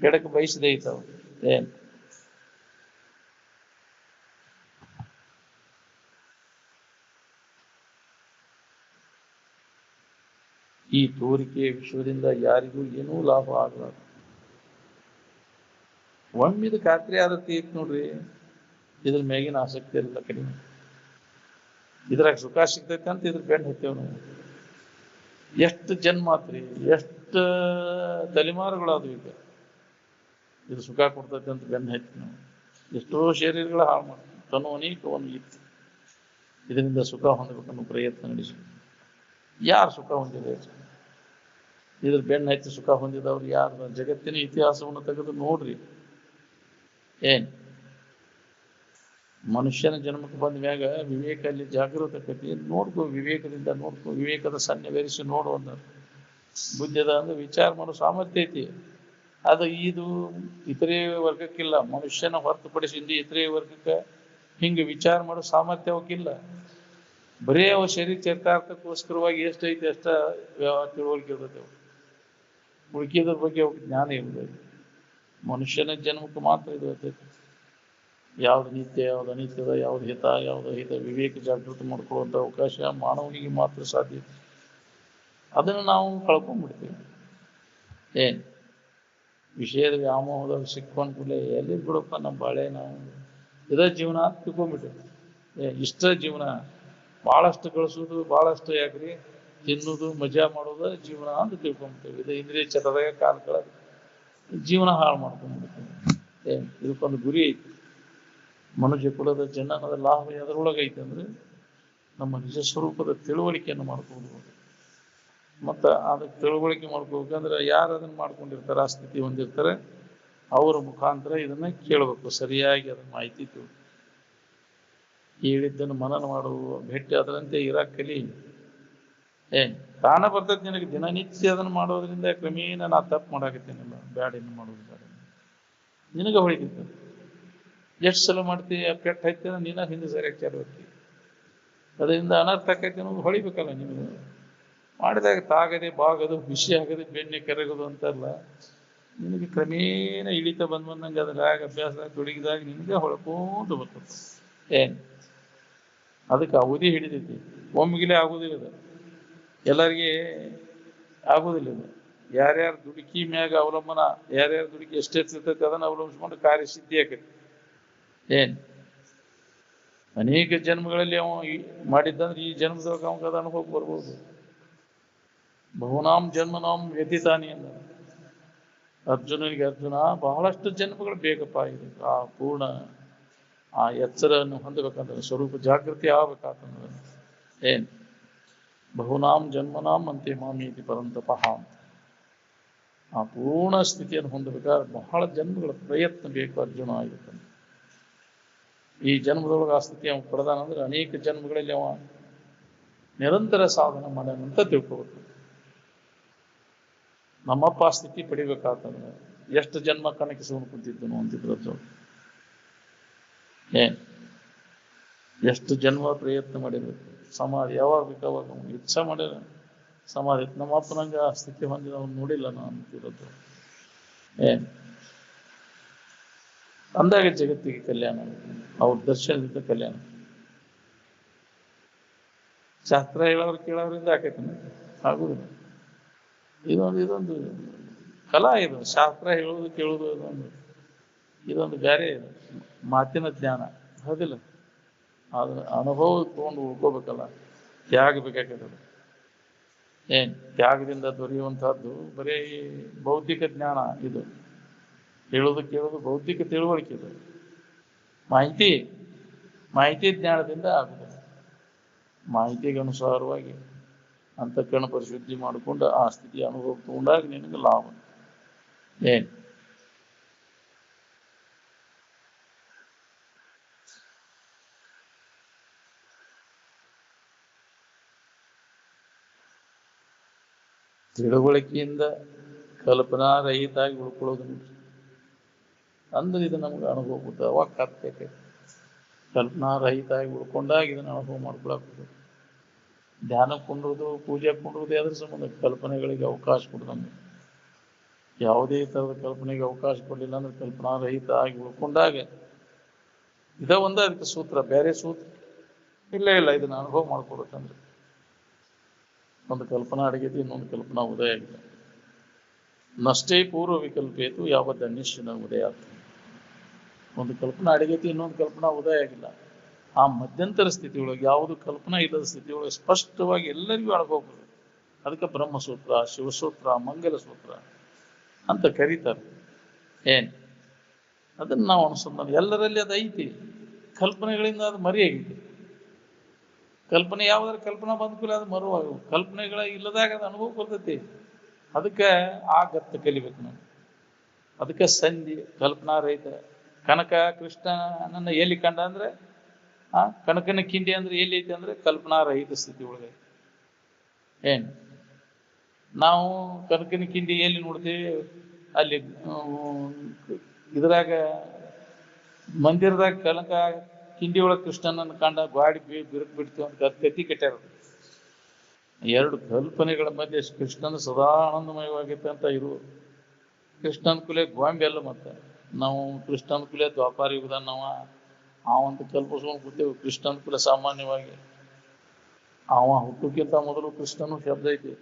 ಬೆಡಕ್ಕೆ ಬಯಸದೇ ಇದ್ದಾವ. ಈ ತೋರಿಕೆ ವಿಶ್ವದಿಂದ ಯಾರಿಗೂ ಏನೂ ಲಾಭ ಆಗಲಾರದು. ಒಮ್ಮಿದ ಖಾತ್ರಿ ಆದತ್ತಿ ಐತಿ ನೋಡ್ರಿ, ಇದ್ರ ಮ್ಯಾಗಿನ ಆಸಕ್ತಿ ಇರಲ್ಲ ಕಡಿಮೆ. ಇದ್ರಾಗ ಸುಖ ಸಿಗ್ತೈತೆ ಅಂತ ಇದ್ರ ಬೆಂಡ್ ಹತ್ತೇವ್ ನಾವು. ಎಷ್ಟು ಜನ್ಮ ಆತ್ರಿ, ಎಷ್ಟು ತಲೆಮಾರುಗಳಾದ್ವು ಈಗ ಇದು ಸುಖ ಕೊಡ್ತೈತೆ ಅಂತ ಬೆನ್ನ ಹತ್ತಿ ನಾವು ಎಷ್ಟೋ ಶರೀರಗಳ ಹಾಳು ಮಾಡ್ತೀವಿ. ತನ್ನೋ ಅನೇಕವನ್ನು ಇತ್ತು ಇದರಿಂದ ಸುಖ ಹೊಂದಬೇಕನ್ನೋ ಪ್ರಯತ್ನ ನಡೆಸಿ ಯಾರು ಸುಖ ಹೊಂದಿದೆ? ಇದ್ರ ಬೆನ್ನ ಹತ್ತಿ ಸುಖ ಹೊಂದಿದವ್ರು ಯಾರು? ಜಗತ್ತಿನ ಇತಿಹಾಸವನ್ನು ತೆಗೆದು ನೋಡ್ರಿ. ಮನುಷ್ಯನ ಜನ್ಮಕ್ಕೆ ಬಂದ ಮ್ಯಾಗ ವಿವೇಕ ಅಲ್ಲಿ ಜಾಗೃತ ಆಕತಿ. ನೋಡ್ಕೋ, ವಿವೇಕದಿಂದ ನೋಡ್ಕೋ, ವಿವೇಕದ ಸನ್ನಿವೇರಿಸಿ ನೋಡು. ಅಂದ ಬುದ್ಧಿದ ಅಂದ್ರೆ ವಿಚಾರ ಮಾಡೋ ಸಾಮರ್ಥ್ಯ ಐತಿ. ಅದು ಇದು ಇತರೆ ವರ್ಗಕ್ಕಿಲ್ಲ. ಮನುಷ್ಯನ ಹೊರತುಪಡಿಸಿಂದ ಇತರೆ ವರ್ಗಕ್ಕೆ ಹಿಂಗೆ ವಿಚಾರ ಮಾಡೋ ಸಾಮರ್ಥ್ಯ ಅವಕ್ಕಿಲ್ಲ. ಬರೇ ಅವ ಶರೀರ ಚರಿತಾರ್ಥಕ್ಕೋಸ್ಕರವಾಗಿ ಎಷ್ಟೈತಿ ಅಷ್ಟ ತಿಳುವಳಿಕೆ ಇರ್ತೈತೆ. ಉಳ್ಕಿದ್ರ ಬಗ್ಗೆ ಅವ್ರಿಗೆ ಜ್ಞಾನ ಇರ್ತೈತಿ. ಮನುಷ್ಯನ ಜನ್ಮಕ್ಕೆ ಮಾತ್ರ ಇದು ಇರ್ತೈತಿ. ಯಾವ್ದು ನಿತ್ಯ, ಯಾವ್ದು ಅನಿತ್ಯದ, ಯಾವ್ದು ಹಿತ, ಯಾವ್ದು ಹಿತ, ವಿವೇಕ ಜಾಗೃತಿ ಮಾಡ್ಕೊಳ್ಳುವಂಥ ಅವಕಾಶ ಮಾನವನಿಗೆ ಮಾತ್ರ ಸಾಧ್ಯ. ಅದನ್ನು ನಾವು ಕಳ್ಕೊಂಡ್ಬಿಡ್ತೀವಿ. ವಿಷಯದ ವ್ಯಾಮೋಹದಲ್ಲಿ ಸಿಕ್ಕೊಂಡ್ ಕೂಡಲೇ ಎಲ್ಲಿ ಬಿಡಪ್ಪ ನಮ್ಮ ಬಾಳೆ, ನಾವು ಇದೇ ಜೀವನ ಅಂತ ತಿಳ್ಕೊಂಡ್ಬಿಟ್ಟಿವಿ. ಇಷ್ಟ ಜೀವನ, ಭಾಳಷ್ಟು ಗಳಿಸೋದು, ಭಾಳಷ್ಟು ಯಾಕ್ರಿ ತಿನ್ನೋದು, ಮಜಾ ಮಾಡೋದು ಜೀವನ ಅಂತ ತಿಳ್ಕೊಂಡ್ಬಿಟ್ಟಿವಿ. ಇದು ಇಂದ್ರಿಯ ಚಟದಾಗ ಕಾಲ ಕಳೆದು ಜೀವನ ಹಾಳು ಮಾಡ್ಕೊಂಡ್ಬಿಡ್ತೀವಿ. ಇದಕ್ಕೊಂದು ಗುರಿ ಐತಿ. ಮನುಷ್ಯ ಕುಲದ ಜನನದ ಲಾಭ ಅದರೊಳಗೈತೆ ಅಂದ್ರೆ ನಮ್ಮ ನಿಜ ಸ್ವರೂಪದ ತಿಳುವಳಿಕೆಯನ್ನು ಮಾಡ್ಕೊಳ್ಬೋದು. ಮತ್ತು ಅದಕ್ಕೆ ತಿಳುವಳಿಕೆ ಮಾಡ್ಕೋಬೇಕಂದ್ರೆ ಯಾರು ಅದನ್ನು ಮಾಡ್ಕೊಂಡಿರ್ತಾರೆ, ಆ ಸ್ಥಿತಿ ಹೊಂದಿರ್ತಾರೆ, ಅವರ ಮುಖಾಂತರ ಇದನ್ನ ಕೇಳಬೇಕು. ಸರಿಯಾಗಿ ಅದನ್ನ ಮಾಹಿತಿ ತಿಳ್ಕೊ, ಹೇಳಿದ್ದನ್ನು ಮನನ ಮಾಡುವ ಭೇಟಿ ಅದರಂತೆ ಇರಾಕ್ ಕಲಿ. ತಾನ ಬರ್ತೈತಿ ನಿನಗೆ. ದಿನನಿತ್ಯ ಅದನ್ನು ಮಾಡೋದ್ರಿಂದ ಕ್ರಮೇಣ ನಾ ತಪ್ಪು ಮಾಡಾಕತ್ತೇನಿಲ್ಲ, ಬ್ಯಾಡ ಇನ್ನು ಮಾಡೋದು ಬೇಡ, ನಿನಗೆ ಹೊಳಿತೈತೆ. ಎಷ್ಟು ಸಲ ಮಾಡ್ತೀವಿ, ಪೆಟ್ಟು ಹೈತಿ ನೀನ ಹಿಂದೆ ಸರಿಯಾಗಿ ಚಾಲುತ್ತಿ, ಅದರಿಂದ ಅನರ್ಥ ಆಕೈತಿ ಅನ್ನೋದು ಹೊಳಿಬೇಕಲ್ಲ ನಿನಗೆ. ಮಾಡಿದಾಗ ತಾಗದೆ ಬಾಗದು, ಬಿಸಿ ಆಗದೆ ಬೆಣ್ಣೆ ಕರಗೋದು ಅಂತಾರಲ್ಲ, ನಿನಗೆ ಕ್ರಮೇಣ ಇಳಿತ ಬಂದಂಗೆ ಅದ್ರಾಗ ಅಭ್ಯಾಸ ತೊಡಗಿದಾಗ ನಿನಗೆ ಹೊಳ್ಕೊಂತ ಬರ್ತದೆ. ಏನ್ ಅದಕ್ಕೆ ಅವಧಿ ಹಿಡಿತೈತಿ, ಒಮ್ಮಿಗಿಲೆ ಆಗುದಿಲ್ಲ ಇದು, ಎಲ್ಲರಿಗೆ ಆಗುದಿಲ್ಲ ಇದು. ಯಾರ್ಯಾರ ದುಡುಕಿ ಮ್ಯಾಗ ಅವಲಂಬನ, ಯಾರ್ಯಾರ ದುಡುಕಿ ಎಷ್ಟೆಷ್ಟಿರ್ತೈತಿ ಅದನ್ನ ಅವಲಂಬಿಸ್ಕೊಂಡು ಕಾರ್ಯಸಿದ್ಧಿ ಆಕೈತಿ. ಏನ್ ಅನೇಕ ಜನ್ಮಗಳಲ್ಲಿ ಅವ ಮಾಡಿದ್ದಂದ್ರೆ ಈ ಜನ್ಮದೊಳಗೆ ಅವಾಗ ಅದ ಅನುಭವ ಬರ್ಬೋದು. ಬಹುನಾಂ ಜನ್ಮನಾಂ ವ್ಯತಿತಾನಿ ಅಂದ ಅರ್ಜುನನಿಗೆ. ಅರ್ಜುನ ಬಹಳಷ್ಟು ಜನ್ಮಗಳು ಬೇಕಪ್ಪ ಇದು ಆ ಪೂರ್ಣ ಆ ಎಚ್ಚರನ್ನು ಹೊಂದಬೇಕಂದ್ರೆ, ಸ್ವರೂಪ ಜಾಗೃತಿ ಆಗ್ಬೇಕಾತಂದ್ರೆ. ಏನ್ ಬಹುನಾಂ ಜನ್ಮನಾಂ ಅಂತೆ ಮಾಮೀತಿ ಪರಂತಪಃ ಅಂತ ಆ ಪೂರ್ಣ ಸ್ಥಿತಿಯನ್ನು ಹೊಂದಬೇಕಾದ್ರೆ ಬಹಳ ಜನ್ಮಗಳ ಪ್ರಯತ್ನ ಬೇಕು ಅರ್ಜುನ ಆಗಿರ್ತಾನೆ. ಈ ಜನ್ಮದೊಳಗೆ ಆ ಸ್ಥಿತಿ ಅವ ಪಡೆದಾನಂದ್ರೆ ಅನೇಕ ಜನ್ಮಗಳಲ್ಲಿ ಅವ ನಿರಂತರ ಸಾಧನೆ ಮಾಡ್ಯಾನಂತ ತಿಳ್ಕೋಬೇಕು. ನಮ್ಮಪ್ಪ ಆ ಸ್ಥಿತಿ ಪಡಿಬೇಕಾತಂದ್ರೆ ಎಷ್ಟು ಜನ್ಮ ಕಣಕಿಸ್ಕೊಂಡು ಕುಂತಿದ್ದನು ಅಂತಿದ್ರು. ಎಷ್ಟು ಜನ್ಮ ಪ್ರಯತ್ನ ಮಾಡಿರ್ಬೇಕು. ಸಮಾಧಿ ಯಾವಾಗ ಬೇಕಾವಾಗ ಇಚ್ಛಾ ಮಾಡಿರ ಸಮಾಧಿ. ನಮ್ಮಪ್ಪನಂಗೆ ಆ ಸ್ಥಿತಿ ಹೊಂದಿದ ಅವ್ನು ನೋಡಿಲ್ಲ ನಾನು ಅಂತಿರೋದು. ಅಂದಾಗ ಜಗತ್ತಿಗೆ ಕಲ್ಯಾಣ, ಅವ್ರ ದರ್ಶನದಿಂದ ಕಲ್ಯಾಣ. ಶಾಸ್ತ್ರ ಹೇಳೋರು ಕೇಳೋದ್ರಿಂದ ಆಕೈತಿ ಆಗುದಿಲ್ಲ. ಇದೊಂದು ಕಲಾ, ಇದು ಶಾಸ್ತ್ರ ಹೇಳೋದು ಕೇಳೋದು ಇದೊಂದು ಬೇರೆ ಇದು ಮಾತಿನ ಜ್ಞಾನ, ಹೌದಿಲ್ಲ? ಅದ್ರ ಅನುಭವ ತಗೊಂಡು ಉಳ್ಕೋಬೇಕಲ್ಲ, ತ್ಯಾಗ ಬೇಕಾಗ್ತದೆ. ತ್ಯಾಗದಿಂದ ದೊರೆಯುವಂತಹದ್ದು ಬರೀ ಬೌದ್ಧಿಕ ಜ್ಞಾನ ಇದು. ಹೇಳೋದು ಕೇಳೋದು ಬೌದ್ಧಿಕ ತಿಳುವಳಿಕೆ ಇದು. ಮಾಹಿತಿ ಜ್ಞಾನದಿಂದ ಆಗುತ್ತದೆ. ಮಾಹಿತಿಗೆ ಅನುಸಾರವಾಗಿ ಅಂತಃಕರಣ ಪರಿಶುದ್ಧಿ ಮಾಡಿಕೊಂಡು ಆ ಸ್ಥಿತಿ ಅನುಭವ ತಗೊಂಡಾಗ ನಿನಗೆ ಲಾಭ. ತಿಳುವಳಿಕೆಯಿಂದ ಕಲ್ಪನಾರಹಿತ ಆಗಿ ಉಳ್ಕೊಳ್ಳೋದು ಅಂದ್ರೆ ಇದು ನಮ್ಗೆ ಅನುಭವ ಕೊಡ್ತದೆ. ಅವಾಗ ಕರ್ತೈತೆ ಕಲ್ಪನಾರಹಿತ ಆಗಿ ಉಳ್ಕೊಂಡಾಗ ಇದನ್ನ ಅನುಭವ ಮಾಡ್ಕೊಳಕ್ಕೆ. ಧ್ಯಾನ ಕೊಂಡ್ರದು, ಪೂಜೆ ಕೊಂಡ್ರದು ಅದ್ರ ಸಂಬಂಧ ಕಲ್ಪನೆಗಳಿಗೆ ಅವಕಾಶ ಕೊಡ್ದಂಗೆ. ಯಾವುದೇ ಥರದ ಕಲ್ಪನೆಗೆ ಅವಕಾಶ ಕೊಡಲಿಲ್ಲ ಅಂದ್ರೆ ಕಲ್ಪನಾರಹಿತ ಆಗಿ ಉಳ್ಕೊಂಡಾಗ ಇದ ಒಂದ ಅದಕ್ಕೆ ಸೂತ್ರ, ಬೇರೆ ಸೂತ್ರ ಇಲ್ಲ. ಇದನ್ನ ಅನುಭವ ಮಾಡ್ಕೊಬೇಕಂದ್ರೆ ಒಂದು ಕಲ್ಪನಾ ಅಡಗೈತಿ, ಇನ್ನೊಂದು ಕಲ್ಪನಾ ಉದಯ ಆಗಿದೆ. ನಷ್ಟೇ ಪೂರ್ವ ವಿಕಲ್ಪೇತು ಯಾವತ್ತು ಅನಿಶ್ಚಿತ ಉದಯ ಆಗ್ತದೆ. ಒಂದು ಕಲ್ಪನಾ ಅಡಗೈತಿ, ಇನ್ನೊಂದು ಕಲ್ಪನಾ ಉದಯ ಆಗಿಲ್ಲ. ಆ ಮಧ್ಯಂತರ ಸ್ಥಿತಿಯೊಳಗೆ ಯಾವುದು ಕಲ್ಪನಾ ಇಲ್ಲದ ಸ್ಥಿತಿಯೊಳಗೆ ಸ್ಪಷ್ಟವಾಗಿ ಎಲ್ಲರಿಗೂ ಅನುಭವ. ಅದಕ್ಕೆ ಬ್ರಹ್ಮಸೂತ್ರ, ಶಿವಸೂತ್ರ, ಮಂಗಲ ಸೂತ್ರ ಅಂತ ಕರೀತಾರೆ. ಅದನ್ನ ನಾವು ಅನುಸಂಧಾನ, ಎಲ್ಲರಲ್ಲಿ ಅದು ಐತಿ. ಕಲ್ಪನೆಗಳಿಂದ ಅದು ಮರೆಯಾಗಿದೆ. ಕಲ್ಪನೆ ಯಾವ್ದಾರು ಕಲ್ಪನಾ ಬಂದ್ಕೂಲ ಅದು ಮರುವಾಗ, ಕಲ್ಪನೆಗಳ ಇಲ್ಲದಾಗ ಅದು ಅನುಭವ ಬರ್ತೈತಿ. ಅದಕ್ಕೆ ಆ ಗತ್ತ ಕಲಿಬೇಕು ನಾವು. ಅದಕ್ಕೆ ಸಂಧಿ ಕಲ್ಪನಾ ರಹಿತ. ಕನಕ ಕೃಷ್ಣನನ್ನ ಎಲ್ಲಿ ಕಂಡ ಅಂದ್ರೆ ಆ ಕನಕನ ಕಿಂಡಿ ಅಂದ್ರೆ ಎಲ್ಲಿ ಐತಿ ಅಂದ್ರೆ ಕಲ್ಪನಾ ರಹಿತ ಸ್ಥಿತಿ ಒಳಗೆ. ನಾವು ಕನಕನ ಕಿಂಡಿ ಎಲ್ಲಿ ನೋಡ್ತೀವಿ? ಅಲ್ಲಿ ಇದ್ರಾಗ ಮಂದಿರದಾಗ ಕನಕ ಕಿಂಡಿ ಒಳಗೆ ಕೃಷ್ಣನನ್ನು ಕಂಡ ಗಾಡಿ ಬಿರುಕು ಬಿಡ್ತೀವಿ ಅಂತ ಕತ್ತಿ ಕಟ್ಟಾರ. ಎರಡು ಕಲ್ಪನೆಗಳ ಮಧ್ಯೆ ಕೃಷ್ಣನ ಸದಾ ಆನಂದಮಯವಾಗೈತೆ ಅಂತ ಇರು. ಕೃಷ್ಣನ ಕುಲೆ ಗೋಂಬೆ ಅಲ್ಲ. ಮತ್ತೆ ನಾವು ಕೃಷ್ಣನ ಕುಲೆ ದ್ವಾಪಾರ ಯುಗದ ಅವಂತ ಕಲ್ಪಿಸ್ಕೊಂಡು ಕೂತೇವೆ. ಕೃಷ್ಣನ ಕುಲೆ ಸಾಮಾನ್ಯವಾಗಿ ಅವ ಹುಟ್ಟಕ್ಕಿಂತ ಮೊದಲು ಕೃಷ್ಣನು ಶಬ್ದ ಐತಿ.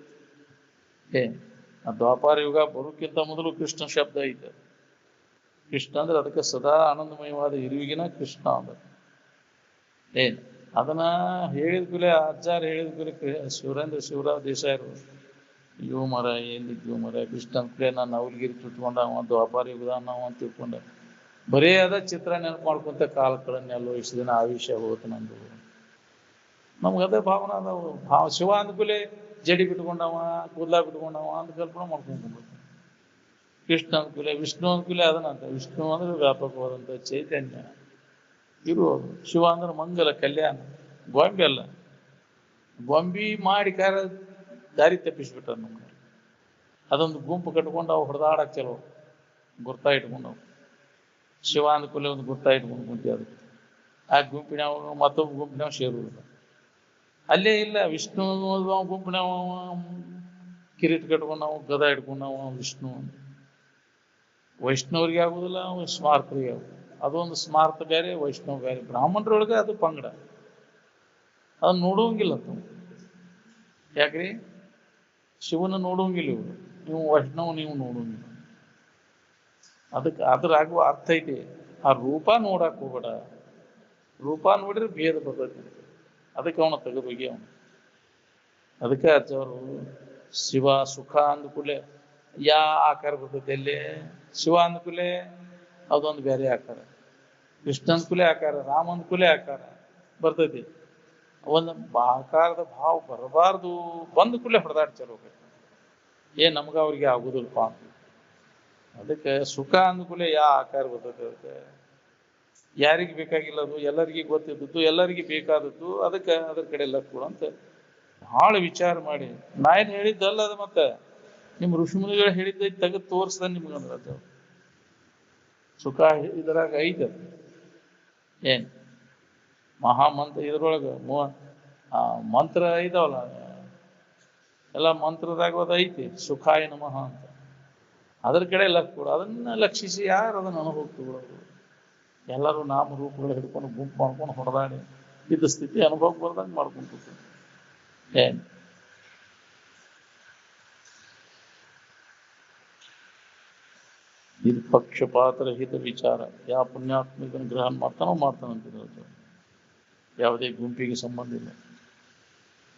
ಆ ದ್ವಾಪಾರ ಯುಗ ಬರೋಕ್ಕಿಂತ ಮೊದಲು ಕೃಷ್ಣ ಶಬ್ದ ಐತೆ. ಕೃಷ್ಣ ಅಂದ್ರೆ ಅದಕ್ಕೆ ಸದಾ ಆನಂದಮಯವಾದ ಇರುವಿಗಿನ ಕೃಷ್ಣ ಅಂದ್ರೆ. ಅದನ್ನ ಹೇಳಿದ ಕೂಲೆ ಆಚಾರ ಹೇಳಿದ ಕೂಲೆ ಶಿವರೇಂದ್ರ ಶಿವರಾವ್ ದೇಸಾಯರು ಇವು ಮರ ಎಲ್ಲಿದ್ವು ಮರ ಕೃಷ್ಣನ ಕೂಲೆ ನಾನು ಅವಲ್ಗಿರಿ ಚುಟ್ಕೊಂಡ ಅವ ದ್ವಾಪಾರ ಯುಗದ ನಾವು ಅಂತ ತಿಳ್ಕೊಂಡ ಬರೇ ಅದ ಚಿತ್ರ ನೆನಪು ಮಾಡ್ಕೊಂತ ಕಾಲಗಳನ್ನೆಲ್ಲೋ ಇಷ್ಟು ದಿನ ಆಯುಷ್ಯ ಹೋಗುತ್ತೆ ನಂದು. ನಮ್ಗದೇ ಭಾವನ ಅದಾವು. ಶಿವ ಅಂದ್ಕೂಲೆ ಜಡಿ ಬಿಟ್ಕೊಂಡವ, ಕೂದಲ ಬಿಟ್ಕೊಂಡವ ಅಂತ ಕಲ್ಪನೆ ಮಾಡ್ಕೊಂಡ್ಬಿಡ್ತು. ಕೃಷ್ಣ ಅಂದ್ಕೂಲೆ, ವಿಷ್ಣು ಅಂದ್ಕೂಲೆ ಅದನ್ನಂತ. ವಿಷ್ಣು ಅಂದ್ರೆ ವ್ಯಾಪಕವಾದಂಥ ಚೈತನ್ಯ ಇರುವುದು. ಶಿವ ಅಂದ್ರೆ ಮಂಗಲ ಕಲ್ಯಾಣ. ಗೊಂಬೆ ಅಲ್ಲ, ಗೊಂಬಿ ಮಾಡಿ ದಾರಿ ತಪ್ಪಿಸ್ಬಿಟ್ಟ ನಮ್ಗೆ. ಅದೊಂದು ಗುಂಪು ಕಟ್ಕೊಂಡು ಅವು ಹೊಡೆದಾಡಕ್ ಚಲೋ ಗುರ್ತಾ ಇಟ್ಕೊಂಡವು. ಶಿವ ಅಂದ್ಕೂಲೆ ಒಂದು ಗುರ್ತಾ ಇಟ್ಕೊಂಡು ಕುಂತಿ. ಅದಕ್ಕೆ ಆ ಗುಂಪಿನವ ಮತ್ತೊಬ್ಬ ಗುಂಪಿನವ ಸೇರುವುದಿಲ್ಲ. ಅಲ್ಲೇ ಇಲ್ಲ. ವಿಷ್ಣು ಗುಂಪಿನವ ಕಿರೀಟ್ ಕಟ್ಕೊಂಡವ, ಗದ ಇಟ್ಕೊಂಡವ ವಿಷ್ಣು. ವೈಷ್ಣವರಿಗೆ ಆಗುದಿಲ್ಲ, ಸ್ಮಾರ್ತರಿಗೆ ಆಗುದಿಲ್ಲ. ಅದೊಂದು ಸ್ಮಾರ್ತ ಬೇರೆ, ವೈಷ್ಣವ ಬೇರೆ. ಬ್ರಾಹ್ಮಣರೊಳಗೆ ಅದು ಪಂಗಡ, ಅದನ್ನ ನೋಡುವಂಗಿಲ್ಲ ತಾವು. ಯಾಕ್ರಿ? ಶಿವನ ನೋಡುವಂಗಿಲ್ಲ ಇವರು, ನೀವು ವೈಷ್ಣವ ನೀವು ನೋಡುವಂಗಿಲ್ಲ. ಅದಕ್ಕೆ ಅದ್ರಾಗುವ ಅರ್ಥ ಐತಿ, ಆ ರೂಪ ನೋಡಕ್ ಹೋಗ್ಬೇಡ. ರೂಪ ನೋಡಿದ್ರೆ ಭೇದ ಬರ್ತೈತಿ, ಅದಕ್ಕೆ ಅವನ ತೆಗೆದೋಗಿ ಅವನು. ಅದಕ್ಕೆ ಅವರು ಶಿವ ಸುಖ ಅಂದ್ಕೂಲೆ ಯಾ ಆಕಾರ ಬರ್ತೈತಿ ಅಲ್ಲಿ. ಶಿವ ಅಂದ್ಕೂಲೆ ಅದೊಂದು ಬೇರೆ ಆಕಾರ, ಕೃಷ್ಣ ಅಂದ್ಕೂಲೆ ಆಕಾರ, ರಾಮ ಅಂದ್ಕೂಲೆ ಆಕಾರ ಬರ್ತೈತಿ. ಒಂದು ಆಕಾರದ ಭಾವ ಬರಬಾರ್ದು, ಬಂದ ಕೂಡಲೇ ಹೊಡೆದಾಡ್ಚಾರ ಹೋಗ್ಬೇಕು. ನಮ್ಗ ಅವ್ರಿಗೆ ಆಗುದಿಲ್ಲಪ್ಪ ಅಂತ. ಅದಕ್ಕೆ ಸುಖ ಅಂದ್ಕೂಲೆ ಯಾ ಆಕಾರ ಬರ್ತೈತಿ. ಅದಕ್ಕೆ ಯಾರಿಗೆ ಬೇಕಾಗಿಲ್ಲ, ಅದು ಎಲ್ಲರಿಗೂ ಗೊತ್ತಿದ್ದದ್ದು, ಎಲ್ಲರಿಗೂ ಬೇಕಾದದ್ದು. ಅದಕ್ಕೆ ಅದ್ರ ಕಡೆ ಎಲ್ಲ ಕೂಡ ಅಂತ ಭಾಳ ವಿಚಾರ ಮಾಡಿ. ನಾ ಏನು ಹೇಳಿದ್ದಲ್ಲ ಅದು, ಮತ್ತೆ ನಿಮ್ಮ ಋಷಿಮುನಿಗಳು ಹೇಳಿದ್ದ ತೆಗೆದು ತೋರಿಸ್ದ ನಿಮ್ಗಂದ್ರೆ ಅದು ಸುಖ ಇದರಾಗ ಐತೆ. ಏನ್ ಮಹಾಮಂತ್ರ ಇದ್ರೊಳಗೆ ಮಂತ್ರ ಇದಾವಲ್ಲ, ಎಲ್ಲ ಮಂತ್ರದಾಗ ಅದು ಐತಿ, ಸುಖಾಯ ನಮಃ ಅಂತ. ಅದ್ರ ಕಡೆ ಲಕ್ಷ ಕೊಡು. ಅದನ್ನ ಲಕ್ಷಿಸಿ ಯಾರು ಅದನ್ನ ಅನುಭವ ತಗೊಳ್ಳೋದು? ಎಲ್ಲರೂ ನಾಮರೂಪಗಳು ಹಿಡ್ಕೊಂಡು ಗುಂಪು ಮಾಡ್ಕೊಂಡು ಹೊಡೆದಾಡಿ ಇದ್ದ ಸ್ಥಿತಿ ಅನುಭವಕ್ಕೆ ಬರ್ದಂಗೆ ಮಾಡ್ಕೊಂಡು ಏನ್ ಇದು ಪಕ್ಷಪಾತರಹಿತ ವಿಚಾರ. ಯಾವ ಪುಣ್ಯಾತ್ಮಿಕನ ಗ್ರಹಣ ಮಾಡ್ತಾನಂತಿದ್ರು. ಯಾವುದೇ ಗುಂಪಿಗೆ ಸಂಬಂಧ ಇಲ್ಲ.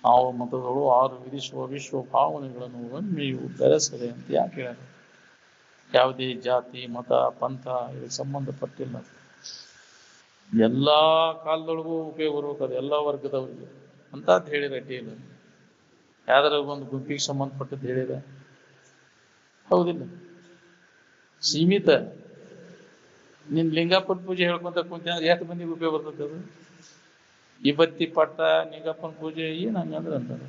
ಆವ ಮತಗಳು 6 ವಿಧಿಸುವ ವಿಶ್ವ ಭಾವನೆಗಳನ್ನು ಒಮ್ಮೆಯೂ ಬೆರೆಸದೆ ಅಂತ ಯಾಕೆ ಹೇಳ್ಯಾರ? ಯಾವುದೇ ಜಾತಿ ಮತ ಪಂಥ ಇದಕ್ಕೆ ಸಂಬಂಧಪಟ್ಟಿಲ್ಲ. ಎಲ್ಲಾ ಕಾಲದೊಳಗೂ ಉಪಯೋಗ ಬರ್ಬೇಕದು, ಎಲ್ಲ ವರ್ಗದವರಿಗೆ ಅಂತದ್ದು ಹೇಳಿರ ಅಡ್ಡಿಯಿಲ್ಲ. ಯಾವ್ದಾರ ಒಂದು ಗುಂಪಿಗೆ ಸಂಬಂಧಪಟ್ಟದ್ದು ಹೇಳಿರ ಹೌದಿಲ್ಲ? ಸೀಮಿತ. ನಿನ್ ಲಿಂಗಪ್ಪನ ಪೂಜೆ ಹೇಳ್ಕೊಂತ ಕುಂತ ಎಷ್ಟು ಮಂದಿಗೆ ಉಪಯೋಗ ಬರ್ತದೆ ಅದು? ಇವತ್ತಿ ಪಟ್ಟ ಲಿಂಗಪ್ಪನ ಪೂಜೆ ಏನ್ ಹಂಗಂದ್ರೆ ಅಂತಾರೆ.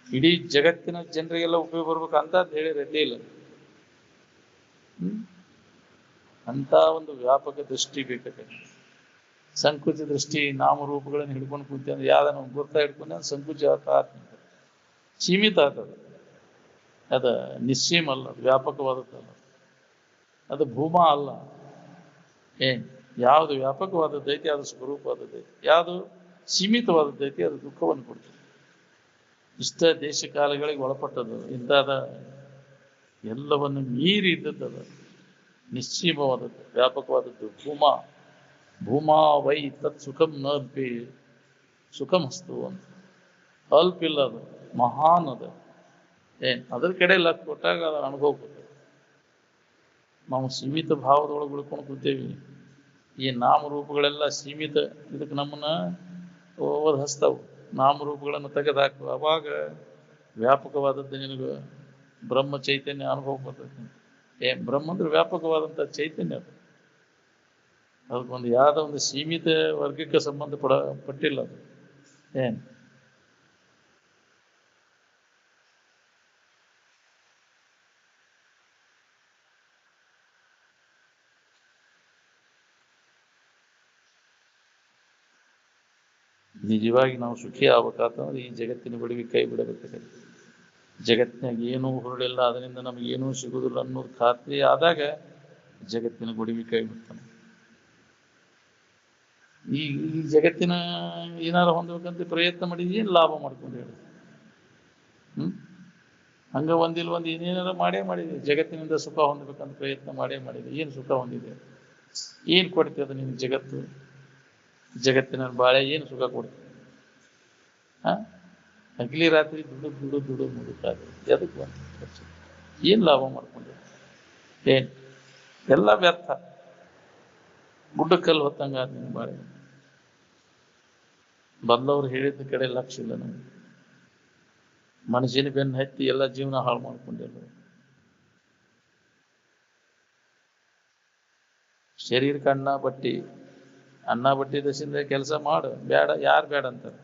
ಇಡೀ ಜಗತ್ತಿನ ಜನರಿಗೆಲ್ಲ ಉಪಯೋಗ ಬರ್ಬೇಕು ಅಂತದ್ದು ಹೇಳಿ ರೆಡ್ಡಿ ಇಲ್ಲ. ಅಂತ ಒಂದು ವ್ಯಾಪಕ ದೃಷ್ಟಿ ಬೇಕಾಗುತ್ತೆ. ಸಂಕುಚ ದೃಷ್ಟಿ ನಾಮರೂಪಗಳನ್ನು ಹಿಡ್ಕೊಂಡು ಕೂತಿ ಅಂದ್ರೆ ಯಾವ್ದನ್ನ ಗುರ್ತ ಹಿಡ್ಕೊಂಡು ಸಂಕುಚ ಸೀಮಿತ ಆಗ್ತದೆ. ಅದ ನಿಶ್ಚೀಮ ಅಲ್ಲ, ವ್ಯಾಪಕವಾದದ್ದಲ್ಲ. ಅದು ಭೂಮಾ ಅಲ್ಲ. ಯಾವುದು ವ್ಯಾಪಕವಾದದ್ದೈತಿ ಅದು ಸ್ವರೂಪವಾದದ್ದೈತಿ, ಯಾವುದು ಸೀಮಿತವಾದದ್ದೈತಿ ಅದು ದುಃಖವನ್ನು ಕೊಡ್ತದೆ. ಇಷ್ಟ ದೇಶ ಕಾಲಗಳಿಗೆ ಒಳಪಟ್ಟದ್ದು, ಇಂಥದ ಎಲ್ಲವನ್ನು ಮೀರಿ ಇದ್ದದ್ದದ ನಿಶ್ಚೀಮವಾದದ್ದು, ವ್ಯಾಪಕವಾದದ್ದು. ಭೂಮಾ ವೈ ತತ್ ಸುಖಂ ನ ಅಲ್ಪಿ ಸುಖಮಸ್ತು ಅಂತ. ಅಲ್ಪಿಲ್ಲ, ಅದು ಮಹಾನ್. ಅದು ಅದ್ರ ಕಡೆ ಲಕ್ಷ ಕೊಟ್ಟಾಗ ಅದು ಅನುಭವ ಕೊಡ್ತದೆ. ನಾವು ಸೀಮಿತ ಭಾವದೊಳಗೆ ಉಳ್ಕೊಂಡು ಕೂತೇವಿ. ಈ ನಾಮರೂಪಗಳೆಲ್ಲ ಸೀಮಿತ ಇದಕ್ಕೆ ನಮ್ಮನ್ನ ಹಚ್ತಾವು. ನಾಮರೂಪಗಳನ್ನು ತೆಗೆದಾಕು, ಅವಾಗ ವ್ಯಾಪಕವಾದದ್ದು ನಿನಗೆ ಬ್ರಹ್ಮ ಚೈತನ್ಯ ಅನುಭವ ಬರ್ತೈತಿ. ಬ್ರಹ್ಮ ಅಂದ್ರೆ ವ್ಯಾಪಕವಾದಂಥ ಚೈತನ್ಯ. ಅದು ಅದಕ್ಕೊಂದು ಯಾವುದೋ ಒಂದು ಸೀಮಿತ ವರ್ಗಕ್ಕೆ ಪಟ್ಟಿಲ್ಲ ಅದು. ನಿಜವಾಗಿ ನಾವು ಸುಖಿ ಆಗ್ಬೇಕಾತಂದ್ರೆ ಈ ಜಗತ್ತಿನ ಬಡಿಗೆ ಕೈ ಬಿಡಬೇಕಾಗುತ್ತೆ. ಜಗತ್ತಿನಾಗ ಏನೂ ಹೊರಡಿಲ್ಲ, ಅದರಿಂದ ನಮಗೇನೂ ಸಿಗುದಿಲ್ಲ ಅನ್ನೋದು ಖಾತ್ರಿ ಆದಾಗ ಜಗತ್ತಿನ ಗುಡಿಗೆ ಕೈ ಬಿಡ್ತಾನೆ. ಈ ಜಗತ್ತಿನ ಏನಾರು ಹೊಂದಬೇಕಂತ ಪ್ರಯತ್ನ ಮಾಡಿದ್ರೆ ಏನು ಲಾಭ ಮಾಡ್ಕೊಂಡು ಹೇಳಿ? ಹಂಗ ಒಂದಿಲ್ಲ ಏನೇನಾರ ಮಾಡಿದೆ. ಜಗತ್ತಿನಿಂದ ಸುಖ ಹೊಂದಬೇಕಂತ ಪ್ರಯತ್ನ ಮಾಡಿದೆ. ಏನು ಸುಖ ಹೊಂದಿದೆ? ಏನು ಕೊಡ್ತದೆ ನಿಮ್ಗೆ ಜಗತ್ತು? ಜಗತ್ತಿನ ಬಾಳೆ ಏನು ಸುಖ ಕೊಡ್ತದೆ? ಹಗಲಿ ರಾತ್ರಿ ದುಡು ಮುಡುಕಾದ್ರೆ ಎದಕ್ಕೆ ಬಂತ? ಏನು ಲಾಭ ಮಾಡ್ಕೊಂಡೆ? ಎಲ್ಲ ವ್ಯರ್ಥ. ಗುಡ್ಡಕ್ಕಲ್ಲಿ ಹೊತ್ತಂಗ ನಿಮ್ಗೆ ಬಾಳೆ. ಬಂದವ್ರು ಹೇಳಿದ ಕಡೆ ಲಕ್ಷ ಇಲ್ಲ ನಮ್ಗೆ. ಮನುಷ್ಯನ ಬೆನ್ನು ಹತ್ತಿ ಎಲ್ಲ ಜೀವನ ಹಾಳು ಮಾಡ್ಕೊಂಡಿಲ್ಲ. ಶರೀರಕ್ಕೆ ಅನ್ನ ಬಟ್ಟಿ ದಶಿಂದ ಕೆಲಸ ಮಾಡು, ಬೇಡ ಯಾರು ಬೇಡ ಅಂತಾರೆ?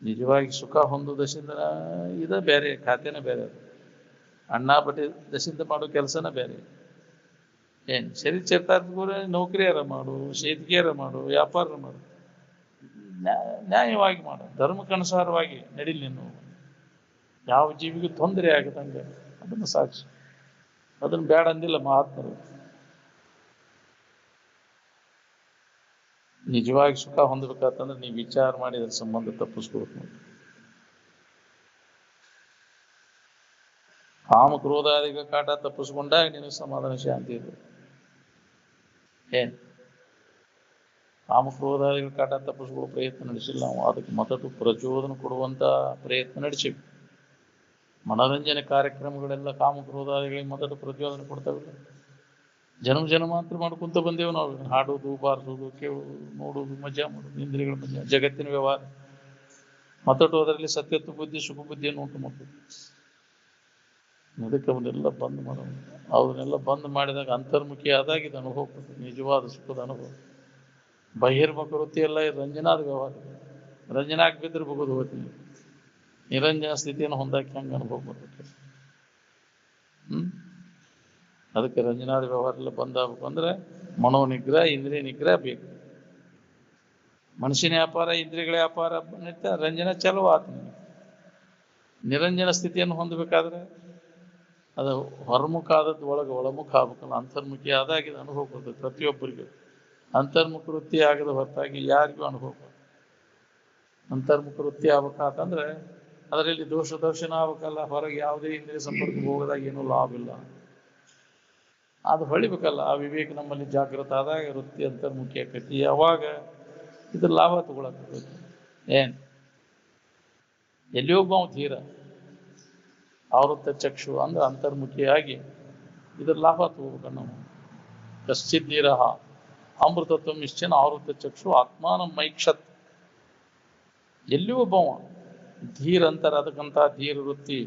ನಿಜವಾಗಿ ಸುಖ ಹೊಂದು ದಶಿಂದ ಇದ ಬೇರೆ, ಖಾತೆನ ಬೇರೆ. ಅದು ಅನ್ನ ಬಟ್ಟಿ ದಶಿಂದ ಮಾಡೋ ಕೆಲಸನ ಬೇರೆ. ಶರೀರ ಚೇತಾರ ನೌಕರಿಯಾರ ಮಾಡು, ಸೇತಿಗೆಯಾರ ಮಾಡು, ವ್ಯಾಪಾರ ಮಾಡು, ನ್ಯಾಯವಾಗಿ ಮಾಡು, ಧರ್ಮಕ್ಕನುಸಾರವಾಗಿ ನಡಿಲಿ. ಯಾವ ಜೀವಿಗೂ ತೊಂದರೆ ಆಗದಂಗೆ ಅದನ್ನು ಸಾಕ್ಷಿ. ಅದನ್ನು ಬೇಡ ಅಂದಿಲ್ಲ ಮಹಾತ್ಮರು. ನಿಜವಾಗಿ ಸುಖ ಹೊಂದಬೇಕಂತಂದ್ರೆ ನೀವು ವಿಚಾರ ಮಾಡಿ ಅದ್ರ ಸಂಬಂಧ ತಪ್ಪಿಸ್ಕೊಬೇಕು. ಕಾಮ ಕ್ರೋಧಾದಿಗಳ ಕಾಟ ತಪ್ಪಿಸ್ಕೊಂಡಾಗ ನಿನಗೆ ಸಮಾಧಾನ ಶಾಂತಿ ಇದೆ. ಏನ್ ಕಾಮ ಕ್ರೋಧಾದಿಗಳ ಕಾಟ ತಪ್ಪಿಸ್ಕೊಳ್ಳೋ ಪ್ರಯತ್ನ ನಡೆಸಿಲ್ಲ ನಾವು. ಅದಕ್ಕೆ ಮತ್ತಷ್ಟು ಪ್ರಚೋದನೆ ಕೊಡುವಂತ ಪ್ರಯತ್ನ ನಡೆಸಿವಿ. ಮನೋರಂಜನೆ ಕಾರ್ಯಕ್ರಮಗಳೆಲ್ಲ ಕಾಮ ಕ್ರೋಧಾದಿಗಳಿಗೆ ಮತ್ತಷ್ಟು ಪ್ರಚೋದನೆ ಕೊಡ್ತಾವಿಲ್ಲ. ಜನ್ಮಾಂತರ ಮಾಡ್ಕೊಂತ ಬಂದೇವು ನಾವು. ಹಾಡೋದು, ಬಾರಿಸೋದು, ಕೇಳೋದು, ನೋಡೋದು, ಮಜಾ ಮಾಡೋದು, ಇಂದ್ರಿಯಗಳ ಮಜಾ, ಜಗತ್ತಿನ ವ್ಯವಹಾರ ಮತ್ತಟ್ಟು ಅದರಲ್ಲಿ ಸತ್ಯತ್ವ ಬುದ್ಧಿ ಸುಖ ಬುದ್ಧಿಯನ್ನು ಉಂಟು ಮಾಡ್ತೀವಿ. ಅದಕ್ಕೆ ಅವನ್ನೆಲ್ಲ ಬಂದ್ ಮಾಡೋದು. ಅವನ್ನೆಲ್ಲ ಬಂದ್ ಮಾಡಿದಾಗ ಅಂತರ್ಮುಖಿ ಆದಾಗ ಇದು ಅನುಭವ ಕೊಡ್ತದೆ, ನಿಜವಾದ ಸುಖದ ಅನುಭವ. ಬಹಿರ್ಮುಖ ವೃತ್ತಿ ಎಲ್ಲ ರಂಜನಾದ ವ್ಯವಹಾರ. ರಂಜನಾಕ್ ಬಿದ್ದರೆ ಬಗೋದು ಹೋಗ್ತೀನಿ. ನಿರಂಜನ ಸ್ಥಿತಿಯನ್ನು ಹೊಂದಾಕಿ ಹಂಗೆ ಅನುಭವ ಬರ್ತದೆ. ಅದಕ್ಕೆ ರಂಜನಾದ ವ್ಯವಹಾರ ಎಲ್ಲ ಬಂದಾಗಬೇಕು ಅಂದ್ರೆ ಮನೋನಿಗ್ರಹ, ಇಂದ್ರಿಯ ನಿಗ್ರಹ ಬೇಕು. ಮನುಷ್ಯನ ವ್ಯಾಪಾರ, ಇಂದ್ರಿಯಗಳ ವ್ಯಾಪಾರ ರಂಜನ ಚಲೋ ಆತ್ಮ. ನಿರಂಜನ ಸ್ಥಿತಿಯನ್ನು ಹೊಂದಬೇಕಾದ್ರೆ ಅದು ಹೊರಮುಖ ಆದದ್ದು ಒಳಮುಖ ಆಗ್ಬೇಕಲ್ಲ. ಅಂತರ್ಮುಖಿ ಆದಾಗ ಇದು ಅನುಭವ ಬರ್ತದೆ ಪ್ರತಿಯೊಬ್ಬರಿಗೂ. ಅಂತರ್ಮುಖ ವೃತ್ತಿ ಆಗದ ಹೊರತಾಗಿ ಯಾರಿಗೂ ಅನುಭವ. ಅಂತರ್ಮುಖ ವೃತ್ತಿ ಆಗ್ಬೇಕಂತಂದ್ರೆ ಅದರಲ್ಲಿ ದರ್ಶನ ಆಗ್ಬೇಕಲ್ಲ. ಹೊರಗೆ ಯಾವುದೇ ಇಂದ್ರಿಯ ಸಂಪರ್ಕ ಹೋಗದಾಗ ಏನೂ ಲಾಭ ಇಲ್ಲ. ಅದು ಹೊಳಿಬೇಕಲ್ಲ. ಆ ವಿವೇಕ ನಮ್ಮಲ್ಲಿ ಜಾಗೃತ ಆದಾಗ ವೃತ್ತಿ ಅಂತರ್ಮುಖಿ ಆಕೈತಿ. ಯಾವಾಗ ಇದ್ರ ಲಾಭ ತಗೊಳಕಬೇಕು. ಏನ್ ಎಲ್ಲಿಯೊಬ್ಬ ಧೀರ ಆವೃತ್ತ ಚಕ್ಷು ಅಂದ್ರೆ ಅಂತರ್ಮುಖಿಯಾಗಿ ಇದ್ರ ಲಾಭ ತಗೋಬೇಕ ನಾವು. ಕಶ್ಚಿತ್ ಧೀರ ಅಮೃತತ್ವ ನಿಶ್ಚನ ಆವೃತ್ತ ಚಕ್ಷು ಆತ್ಮಾನ ಮೈಕ್ಷತ್. ಎಲ್ಲಿ ಒಬ್ಬವ ಧೀರ ಅಂತಾರೆ. ಅದಕ್ಕಂತ ಧೀರ ವೃತ್ತಿ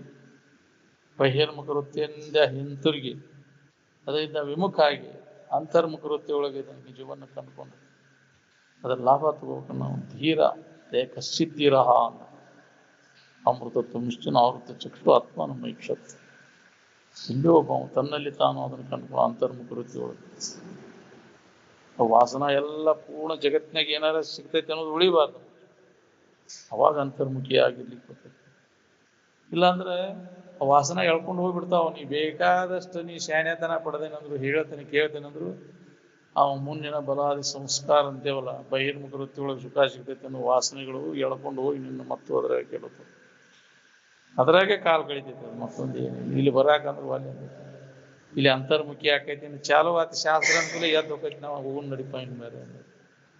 ಬಹಿರ್ಮುಖ ವೃತ್ತಿಯಿಂದ ಹಿಂತಿರುಗಿ ಅದರಿಂದ ವಿಮುಖ ಆಗಿ ಅಂತರ್ಮುಖ ವೃತ್ತಿ ಒಳಗೆ ನಿಜವನ್ನು ಕಂಡುಕೊಂಡು ಅದರ ಲಾಭ ತಗೋಬೇಕು ನಾವು. ಧೀರ ಕಶ್ಚಿತ್ ಧೀರ ಅಮೃತತ್ವ ನಿಶ್ಚನ ಆವೃತ್ತ ಚಕ್ಷು ಆತ್ಮಾನ ಮೈಕ್ಷತ್. ಇಲ್ಲಿ ಒಬ್ಬ ತನ್ನಲ್ಲಿ ತಾನು ಅದನ್ನು ಕಂಡುಕೊಳ್ಳೋ ಅಂತರ್ಮುಖ ವೃತ್ತಿ ಒಳಗೆ. ವಾಸನ ಎಲ್ಲ ಪೂರ್ಣ ಜಗತ್ತಿನಾಗ ಏನಾರ ಸಿಗ್ತೈತೆ ಅನ್ನೋದು ಉಳಿಬಾರ್ದು. ಅವಾಗ ಅಂತರ್ಮುಖಿ ಆಗಿರ್ಲಿಕ್ಕೆ ಬರ್ತೈತಿ. ಇಲ್ಲಾಂದ್ರೆ ವಾಸನ ಎಳ್ಕೊಂಡು ಹೋಗ್ಬಿಡ್ತಾವ. ನೀ ಬೇಕಾದಷ್ಟು ನೀ ಶಾಣ್ಯತನ ಪಡೆದೇನಂದ್ರು, ಹೇಳ್ತೇನೆ ಕೇಳ್ತೇನೆಂದ್ರು ಅವ ಮುಂದಿನ ಬಲಾದಿ ಸಂಸ್ಕಾರ ಅಂತೇವಲ್ಲ, ಬಹಿರ್ಮುಖ ವೃತ್ತಿ ಒಳಗೆ ಸುಖ ಸಿಗ್ತೈತೆ ಅನ್ನೋ ವಾಸನೆಗಳು ಎಳ್ಕೊಂಡು ಹೋಗಿ ನಿನ್ನ ಮತ್ತು ಅದ್ರಾಗ ಕೇಳುತ್ತೆ. ಅದ್ರಾಗೆ ಕಾಲು ಕಳಿತೈತೆ. ಮತ್ತೊಂದು ಏನು ಇಲ್ಲಿ ಬರಾಕಂದ್ರೆ ಅಲ್ಲಿ ಇಲ್ಲಿ ಅಂತರ್ಮುಖಿ ಆಕೈತಿ. ಚಾಲು ಆತ ಶಾಸ್ತ್ರ ಅಂತಲೇ ಎದ್ದು ಹೋಗೈತಿ. ನಾವು ಹೋಗಿ ನಡಿಪ ಇನ್ ಮೇಲೆ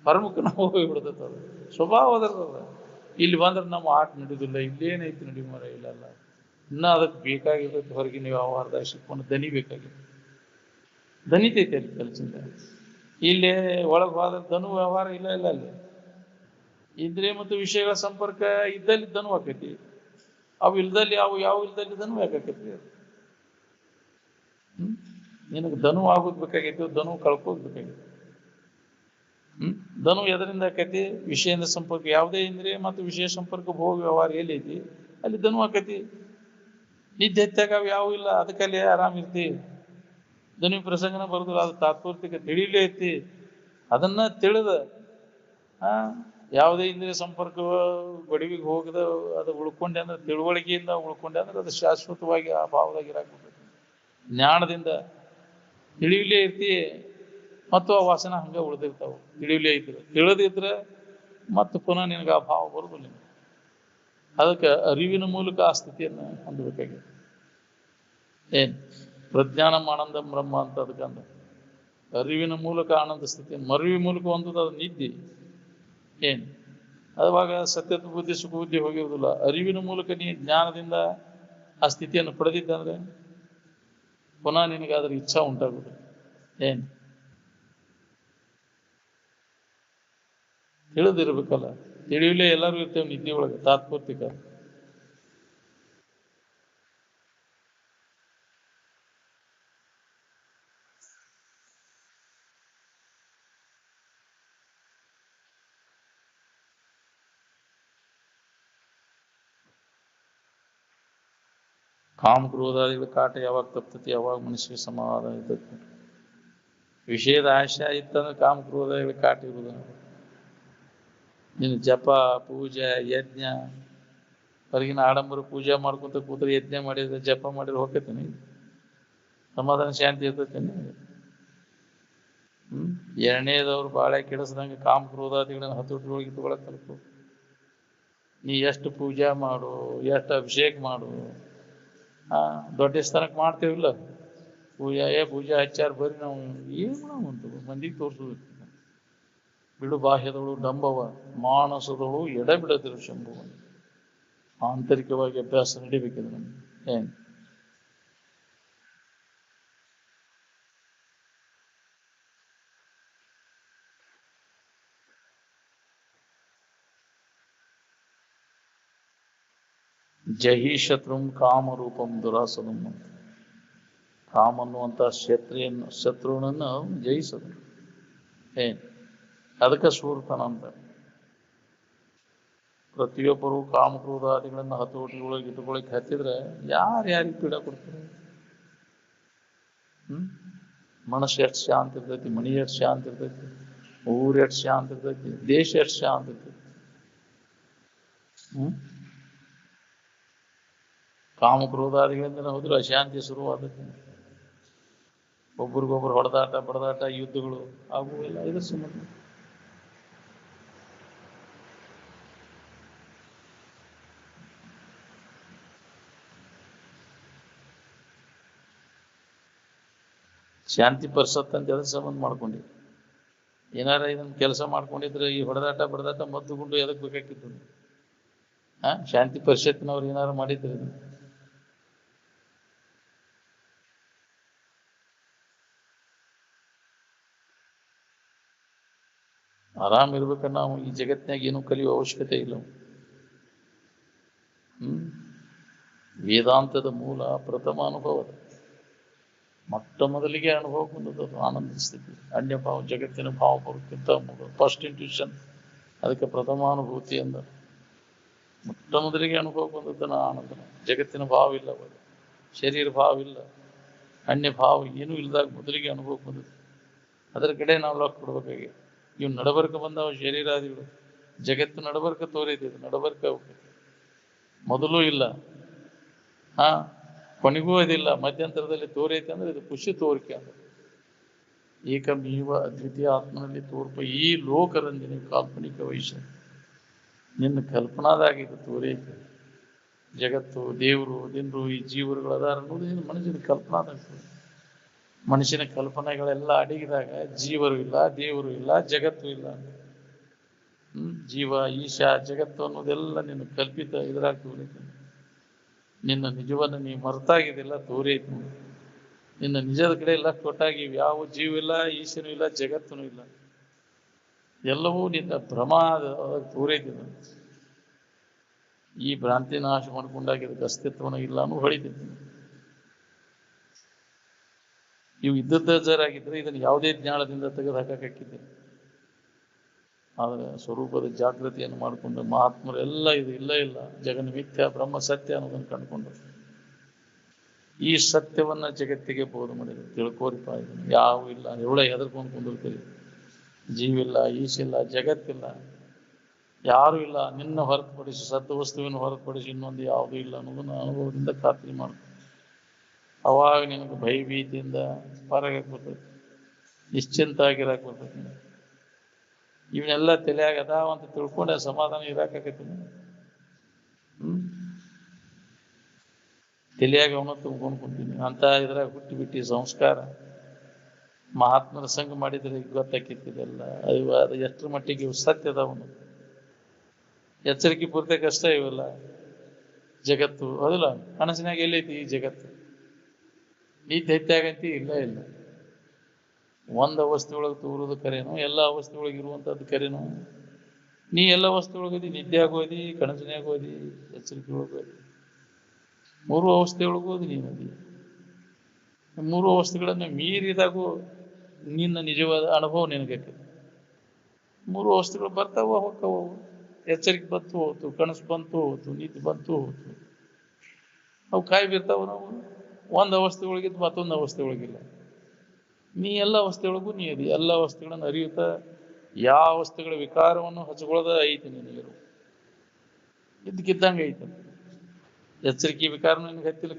ಹೊರಮುಖ ನಾವು ಹೋಗಿಬಿಡ್ತೈತೆ. ಅದು ಸ್ವಭಾವ ಅದರದ. ಇಲ್ಲಿ ಬಂದ್ರೆ ನಾವು ಆಟ ನಡೀದಿಲ್ಲ. ಇಲ್ಲೇನೈತಿ ನಡಿ ಮರ ಇಲ್ಲಲ್ಲ. ಇನ್ನ ಅದಕ್ಕೆ ಬೇಕಾಗಿರ್ತೈತಿ ಹೊರಗಿನ ವ್ಯವಹಾರದಾಗ ಸಿಕ್ಕೊಂಡು ದನಿ ಬೇಕಾಗಿತ್ತು. ದನಿತೈತೆ ಅಲ್ಲಿ ಕೆಲಸದಿಂದ. ಇಲ್ಲಿ ಒಳಗೆ ಹೋದ್ರೆ ಧನು ವ್ಯವಹಾರ ಇಲ್ಲ ಅಲ್ಲಿ. ಇಂದ್ರಿಯ ಮತ್ತು ವಿಷಯಗಳ ಸಂಪರ್ಕ ಇದ್ದಲ್ಲಿ ಧನು ಆಕೈತಿ. ಅವು ಇಲ್ದಲ್ಲಿ ಯಾವ ಇಲ್ದಲ್ಲಿ ಧನು ಯಾಕಾಕೈತಿ. ನಿನಗೆ ಧನು ಆಗೋದು ಬೇಕಾಗೈತಿ, ಧನು ಕಳ್ಕೋದು ಬೇಕಾಗೈತಿ. ಧನು ಎದರಿಂದ ಆಕೈತಿ? ವಿಷಯದ ಸಂಪರ್ಕ. ಯಾವುದೇ ಇಂದ್ರಿಯ ಮತ್ತು ವಿಷಯ ಸಂಪರ್ಕ ಭೋಗ ವ್ಯವಹಾರ ಎಲ್ಲಿ ಐತಿ ಅಲ್ಲಿ ಧನು ಆಕೈತಿ. ನಿದ್ದೆ ಎತ್ತಾಗ ಅವು ಯಾವ ಇಲ್ಲ, ಅದಕ್ಕಲ್ಲಿ ಆರಾಮ್ ಇರ್ತಿ. ಧನು ಪ್ರಸಂಗನ ಬರುದಿಲ್ಲ. ಅದು ತಾತ್ಪೂರ್ತಿಕ ತಿಳಿಲೇ ಐತಿ. ಅದನ್ನ ತಿಳಿದ ಯಾವುದೇ ಇಂದ್ರಿಯ ಸಂಪರ್ಕ ಗಡುವಿಗೆ ಹೋಗದ ಅದು ಉಳ್ಕೊಂಡೆ ಅಂದ್ರೆ, ತಿಳುವಳಿಕೆಯಿಂದ ಉಳ್ಕೊಂಡೆ ಅಂದ್ರೆ ಅದು ಶಾಶ್ವತವಾಗಿ ಆ ಭಾವದಾಗ ಇರಾಕ್ಬಿಡ್ತೈತಿ. ಜ್ಞಾನದಿಂದ ತಿಳಿಯಲೇ ಇರ್ತಿ ಮತ್ತು ಆ ವಾಸನ ಹಂಗ ಉಳಿದಿರ್ತಾವ. ತಿಳಿಯಲೇ ಇದ್ರೆ, ತಿಳಿದಿದ್ರೆ ಮತ್ತು ಪುನಃ ನಿನಗೆ ಆ ಭಾವ ಬರುದಿಲ್ಲ. ಅದಕ್ಕೆ ಅರಿವಿನ ಮೂಲಕ ಆ ಸ್ಥಿತಿಯನ್ನು ಹೊಂದಬೇಕಾಗಿದೆ. ಏನ್ ಪ್ರಜ್ಞಾನ ಆನಂದ ಬ್ರಹ್ಮ ಅಂತ ಅದಕ್ಕಂದ. ಅರಿವಿನ ಮೂಲಕ ಆನಂದ ಸ್ಥಿತಿಯನ್ನು, ಮರಿವಿ ಮೂಲಕ ಹೊಂದದ ಅದು ನಿದ್ದೆ. ಏನ್ ಅವಾಗ ಸತ್ಯತ್ವ ಬುದ್ಧಿ ಸುಖ ಬುದ್ಧಿ ಹೋಗಿರುವುದಿಲ್ಲ. ಅರಿವಿನ ಮೂಲಕ ನೀ ಜ್ಞಾನದಿಂದ ಆ ಸ್ಥಿತಿಯನ್ನು ಪಡೆದಿದ್ದಂದ್ರೆ ಪುನಃ ನಿನಗೆ ಅದ್ರ ಇಚ್ಛಾ ಉಂಟಾಗುವುದು. ಏನ್ ತಿಳಿದಿರ್ಬೇಕಲ್ಲ. ತಿಳಿಯಲೇ ಎಲ್ಲರೂ ಇರ್ತೇವೆ ನಿದ್ದೆ ಒಳಗೆ ತಾತ್ಪೂರ್ತಿಕ. ಕಾಮ ಕ್ರೋಧಾದಿಗಳ ಕಾಟ ಯಾವಾಗ ತಪ್ತತಿ ಯಾವಾಗ ಮನುಷ್ಯಗೆ ಸಮಾಧಾನ ಇರ್ತೈತಿ. ವಿಷಯದ ಆಶಯ ಇತ್ತಂದ್ರೆ ಕಾಮ ಕ್ರೋಧಾದಿಗಳ ಕಾಟ ಇರುವುದ. ನಿನ್ನ ಜಪ ಪೂಜೆ ಯಜ್ಞ ಹೊರಗಿನ ಆಡಂಬರ ಪೂಜೆ ಮಾಡ್ಕೊಂತ ಕೂತ್ರೆ ಯಜ್ಞ ಮಾಡಿದ್ರೆ ಜಪ ಮಾಡಿದ್ರೆ ಹೋಗ್ತೇನೆ, ಸಮಾಧಾನ ಶಾಂತಿ ಇರ್ತೈತೇನೆ. ಎರಡನೇದವ್ರು ಬಾಳೆ ಕೆಡಿಸ್ದಂಗೆ ಕಾಮ ಕ್ರೋಧಾದಿಗಳನ್ನ ಹತೋಟಿಯೊಳಗೆ ಇಟ್ಕೊಳಕ್ ಕಲ್ತು. ನೀ ಎಷ್ಟು ಪೂಜೆ ಮಾಡು, ಎಷ್ಟು ಅಭಿಷೇಕ ಮಾಡು, ದೊಡ್ಡ ಸ್ಥಾನಕ್ಕೆ ಮಾಡ್ತೇವಿಲ್ಲ ಪೂಜೆ ಹಚ್ಚಾರ ಬರ್ರಿ ನಾವು ಏನು ಮಾಡವಂತು ಮಂದಿಗೆ ತೋರಿಸೋದು. ಬಿಡು ಬಾಹ್ಯದಳು ಡಂಬವ, ಮಾನಸದಳು ಎಡ ಬಿಡದಿರು ಶಂಭುವ. ಆಂತರಿಕವಾಗಿ ಅಭ್ಯಾಸ ನಡಿಬೇಕಿದೆ ನಮ್ಗೆ. ಏನ್ ಜಹಿ ಶತ್ರುಂ ಕಾಮರೂಪಂ ದುರಾಸನಂ ಅಂತ. ಕಾಮ ಅನ್ನುವಂಥ ಶತ್ರುನನ್ನು ಜಯಿಸೋದು. ಏನ್ ಅದಕ್ಕೆ ಸೂರ್ತನ ಅಂತ. ಪ್ರತಿಯೊಬ್ಬರು ಕಾಮಕ್ರೋಧಾದಿಗಳನ್ನು ಹತೋಟಿಯೊಳಗೆ ಇಟ್ಕೊಳಕ್ಕೆ ಹತ್ತಿದ್ರೆ ಯಾರ್ಯಾರಿಗೆ ಪೀಡ ಕೊಡ್ತಾರೆ? ಮನಸ್ಸು ಎಷ್ಟು ಶಾಂತಿ ಇರ್ತೈತಿ, ಮನಿ ಎಷ್ಟು ಶಾಂತಿ ಇರ್ತೈತಿ, ಊರು ಎಷ್ಟು ಶಾಂತಿ ಇರ್ತೈತಿ, ದೇಶ ಎಷ್ಟು ಶಾಂತಿ ಇರ್ತೈತಿ. ಕಾಮಕ್ರೋಧಾದಿಗಳಿಂದ ಹೋದ್ರೆ ಅಶಾಂತಿ ಶುರುವಾದಕ್ಕೆ. ಒಬ್ರಿಗೊಬ್ರು ಹೊಡೆದಾಟ ಬಡದಾಟ ಯುದ್ಧಗಳು ಆಗುವೆಲ್ಲ ಇದ್ರ ಸಂಬಂಧ. ಶಾಂತಿ ಪರಿಷತ್ ಅಂತ ಎದ್ರ ಸಂಬಂಧ ಮಾಡ್ಕೊಂಡಿದ್ರು? ಏನಾರ ಇದನ್ನ ಕೆಲಸ ಮಾಡ್ಕೊಂಡಿದ್ರೆ ಈ ಹೊಡೆದಾಟ ಬಡದಾಟ ಮದ್ದುಗುಂಡು ಎದಕ್ ಬೇಕಾಗಿತ್ತು? ಶಾಂತಿ ಪರಿಷತ್ತಿನವ್ರು ಏನಾರ ಮಾಡಿದ್ರು? ಆರಾಮ್ ಇರ್ಬೇಕನ್ನ ನಾವು ಈ ಜಗತ್ತಿನಾಗ ಏನು ಕಲಿಯುವ ಅವಶ್ಯಕತೆ ಇಲ್ಲ. ವೇದಾಂತದ ಮೂಲ ಪ್ರಥಮ ಅನುಭವದ ಮೊಟ್ಟ ಮೊದಲಿಗೆ ಅನುಭವ ಬಂದದ್ದು ಆನಂದ ಸ್ಥಿತಿ. ಅನ್ಯ ಭಾವ ಜಗತ್ತಿನ ಭಾವ ಬರೋಕ್ಕಿಂತ ಫಸ್ಟ್ ಇಂಟ್ಯೂಷನ್, ಅದಕ್ಕೆ ಪ್ರಥಮಾನುಭೂತಿ ಅಂದ. ಮೊಟ್ಟ ಮೊದಲಿಗೆ ಅನುಭವ ಬಂದದ್ದನ ಆನಂದನ. ಜಗತ್ತಿನ ಭಾವ ಇಲ್ಲ, ಶರೀರ ಭಾವ ಇಲ್ಲ, ಅನ್ಯ ಭಾವ ಏನೂ ಇಲ್ಲದಾಗ ಮೊದಲಿಗೆ ಅನುಭವ ಬಂದದ್ದು. ಅದರ ಕಡೆ ನಾವು ಲಕ್ಷ್ಯ ಕೊಡ್ಬೇಕಾಗಿ. ಇವು ನಡಬರ್ಕ ಬಂದವ ಶರೀರಾದಿಗಳು, ಜಗತ್ತು ನಡಬರ್ಕ ತೋರೈತಿ, ನಡಬರ್ಕ ಮೊದಲು ಇಲ್ಲ, ಕೊನೆಗೂ ಅದಿಲ್ಲ, ಮಧ್ಯಂತರದಲ್ಲಿ ತೋರೈತೆ ಅಂದ್ರೆ ಇದು ಖುಷಿ ತೋರಿಕೆ ಅಂದ್ರೆ. ಏಕಮೇವ ಅದ್ವಿತೀಯ ಆತ್ಮನಲ್ಲಿ ತೋರ್ಪ ಈ ಲೋಕರಂಜನೆ ಕಾಲ್ಪನಿಕ ವೈಶ್ಯ. ನಿನ್ನ ಕಲ್ಪನಾದಾಗ ಇದು ತೋರೈತೆ. ಜಗತ್ತು, ದೇವರು, ದಿನರು, ಈ ಜೀವರುಗಳು ಅದಾರ ಅನ್ನೋದು ನಿನ್ನ ಮನುಷ್ಯನ ಕಲ್ಪನಾದಾಗ. ಮನುಷ್ಯನ ಕಲ್ಪನೆಗಳೆಲ್ಲ ಅಡಗಿದಾಗ ಜೀವರು ಇಲ್ಲ, ದೇವರು ಇಲ್ಲ, ಜಗತ್ತು ಇಲ್ಲ. ಜೀವ, ಈಶಾ, ಜಗತ್ತು ಅನ್ನೋದೆಲ್ಲ ನಿನ್ನ ಕಲ್ಪಿತ ಇದ್ರಾಗ ತೋರೈತೆ. ನಿನ್ನ ನಿಜವನ್ನು ನೀ ಮರೆತಾಗಿದೆಲ್ಲ ತೋರೈತೆ. ನಿನ್ನ ನಿಜದ ಕಡೆ ಎಲ್ಲ ಕೊಟ್ಟಾಗಿವೆ. ಯಾವ ಜೀವ ಇಲ್ಲ, ಈಶನೂ ಇಲ್ಲ, ಜಗತ್ತೂ ಇಲ್ಲ. ಎಲ್ಲವೂ ನಿನ್ನ ಭ್ರಮ ತೋರೈತಿ. ಈ ಭ್ರಾಂತಿ ನಾಶ ಮಾಡ್ಕೊಂಡಾಗ ಇದಕ್ಕೆ ಅಸ್ತಿತ್ವನ ಇಲ್ಲ ಅನ್ನೋ ಹೊಳಿತೈತಿ. ಇವು ಇದ್ದದ್ದ ಜರಾಗಿದ್ರೆ ಇದನ್ನು ಯಾವುದೇ ಜ್ಞಾನದಿಂದ ತೆಗೆದು ಹಾಕಕ್ಕಿದ್ದೆ. ಆದರೆ ಸ್ವರೂಪದ ಜಾಗೃತಿಯನ್ನು ಮಾಡಿಕೊಂಡು ಮಹಾತ್ಮರೆಲ್ಲ ಇದು ಇಲ್ಲ ಇಲ್ಲ, ಜಗನ್ ಮಿಥ್ಯ, ಬ್ರಹ್ಮ ಸತ್ಯ ಅನ್ನೋದನ್ನು ಕಂಡುಕೊಂಡ್ರು. ಈ ಸತ್ಯವನ್ನ ಜಗತ್ತಿಗೆ ಬೋಧ ಮಾಡಿದ್ರು. ತಿಳ್ಕೋರಿಪ, ಇದನ್ನು ಯಾವ ಇಲ್ಲ, ಎವಳೆ ಹೆದರ್ಕೊಂಡು ಕುಂದಿರ್ತೀರಿ. ಜೀವಿಲ್ಲ, ಈಶಿಲ್ಲ, ಜಗತ್ತಿಲ್ಲ, ಯಾರು ಇಲ್ಲ, ನಿನ್ನ ಹೊರತುಪಡಿಸಿ, ಸತ್ವ ವಸ್ತುವಿನ ಹೊರತುಪಡಿಸಿ ಇನ್ನೊಂದು ಯಾವುದೂ ಇಲ್ಲ ಅನ್ನೋದನ್ನು ಅನುಭವದಿಂದ ಖಾತ್ರಿ ಮಾಡ್ಕೊ. ಅವಾಗ ನಿನಗೆ ಭಯಭೀತಿಯಿಂದ ಹೊರಗೆ ಬರ್ತೈತಿ, ನಿಶ್ಚಿಂತ ಆಗಿರಾಕ್ ಬರ್ತೈತಿ. ಇವನ್ನೆಲ್ಲ ತಲೆಯಾಗ ಅದಾವ ಅಂತ ತಿಳ್ಕೊಂಡೆ ಸಮಾಧಾನ ಇರಾಕೈತಿ. ತಲೆಯಾಗ ಅವನು ತುಂಬ್ಕೊಂಡು ಕುಂತೀನಿ ಅಂತ ಇದ್ರಾಗ ಹುಟ್ಟಿ ಬಿಟ್ಟು ಸಂಸ್ಕಾರ. ಮಹಾತ್ಮರ ಸಂಘ ಮಾಡಿದ್ರೆ ಗೊತ್ತಾಕಿತ್ತಿದೆಲ್ಲ. ಅದು ಎಷ್ಟರ ಮಟ್ಟಿಗೆ ಇವು ಸತ್ಯದ ಅವನು ಎಚ್ಚರಿಕೆ ಪೂರ್ತಿ ಕಷ್ಟ ಇವೆಲ್ಲ. ಜಗತ್ತು ಅದಲ್ಲ, ಕನಸಿನಾಗ ಎಲ್ಲೈತಿ ಈ ಜಗತ್ತು? ನೀ ದೈತ್ಯಾಗಂತಿ ಇಲ್ಲ ಇಲ್ಲ. ಒಂದು ಅವಸ್ಥೆಯೊಳಗೆ ತೋರುವುದು ಕರೇನು, ಎಲ್ಲ ಅವಸ್ಥೆಯೊಳಗೆ ಇರುವಂಥದ್ದು ಕರೇನು? ನೀ ಎಲ್ಲ ಅವಸ್ಥೆಯೊಳಗದಿ, ನಿದ್ದೆ ಆಗೋದಿ, ಕನಸಿನಾಗೋದಿ, ಎಚ್ಚರಿಕೆ ಒಳಗೋದಿ, ಮೂರು ಅವಸ್ಥೆಯೊಳಗೋದಿ ನೀನದಿ. ಮೂರು ಅವಸ್ಥೆಗಳನ್ನು ಮೀರಿದಾಗೂ ನಿನ್ನ ನಿಜವಾದ ಅನುಭವ ನಿನಗೆ. ಮೂರು ಅವಸ್ಥೆಗಳು ಬರ್ತಾವ ಹೋಗ್ತಾವ. ಎಚ್ಚರಿಕೆ ಬಂತು ಹೋತು, ಕನಸು ಬಂತು ಹೋತು, ನಿದ್ದೆ ಬಂತು ಹೋತು. ಅವು ಕಾಯಿ ಬೀರ್ತಾವ. ನಾವು ಒಂದು ಅವಸ್ಥೆ ಒಳಗಿದ್ದು ಮತ್ತೊಂದು ಅವಸ್ಥೆ ಒಳಗಿಲ್ಲ. ನೀ ಎಲ್ಲ ಅವಸ್ಥೆಯೊಳಗೂ ನೀ ಅದಿ. ಎಲ್ಲ ಅವಸ್ಥೆಗಳನ್ನು ಅರಿಯುತ್ತಾ ಯಾವ ಅವಸ್ಥೆಗಳ ವಿಕಾರವನ್ನು ಹಚ್ಕೊಳ್ಳೋದ ಐತಿ ನಿನಗಿರು. ಇದ್ದಕ್ಕಿದ್ದಂಗೆ ಐತೆ. ಎಚ್ಚರಿಕೆ ವಿಕಾರನು ನಿನಗೆ ಹತ್ತಿಲ್ಲ,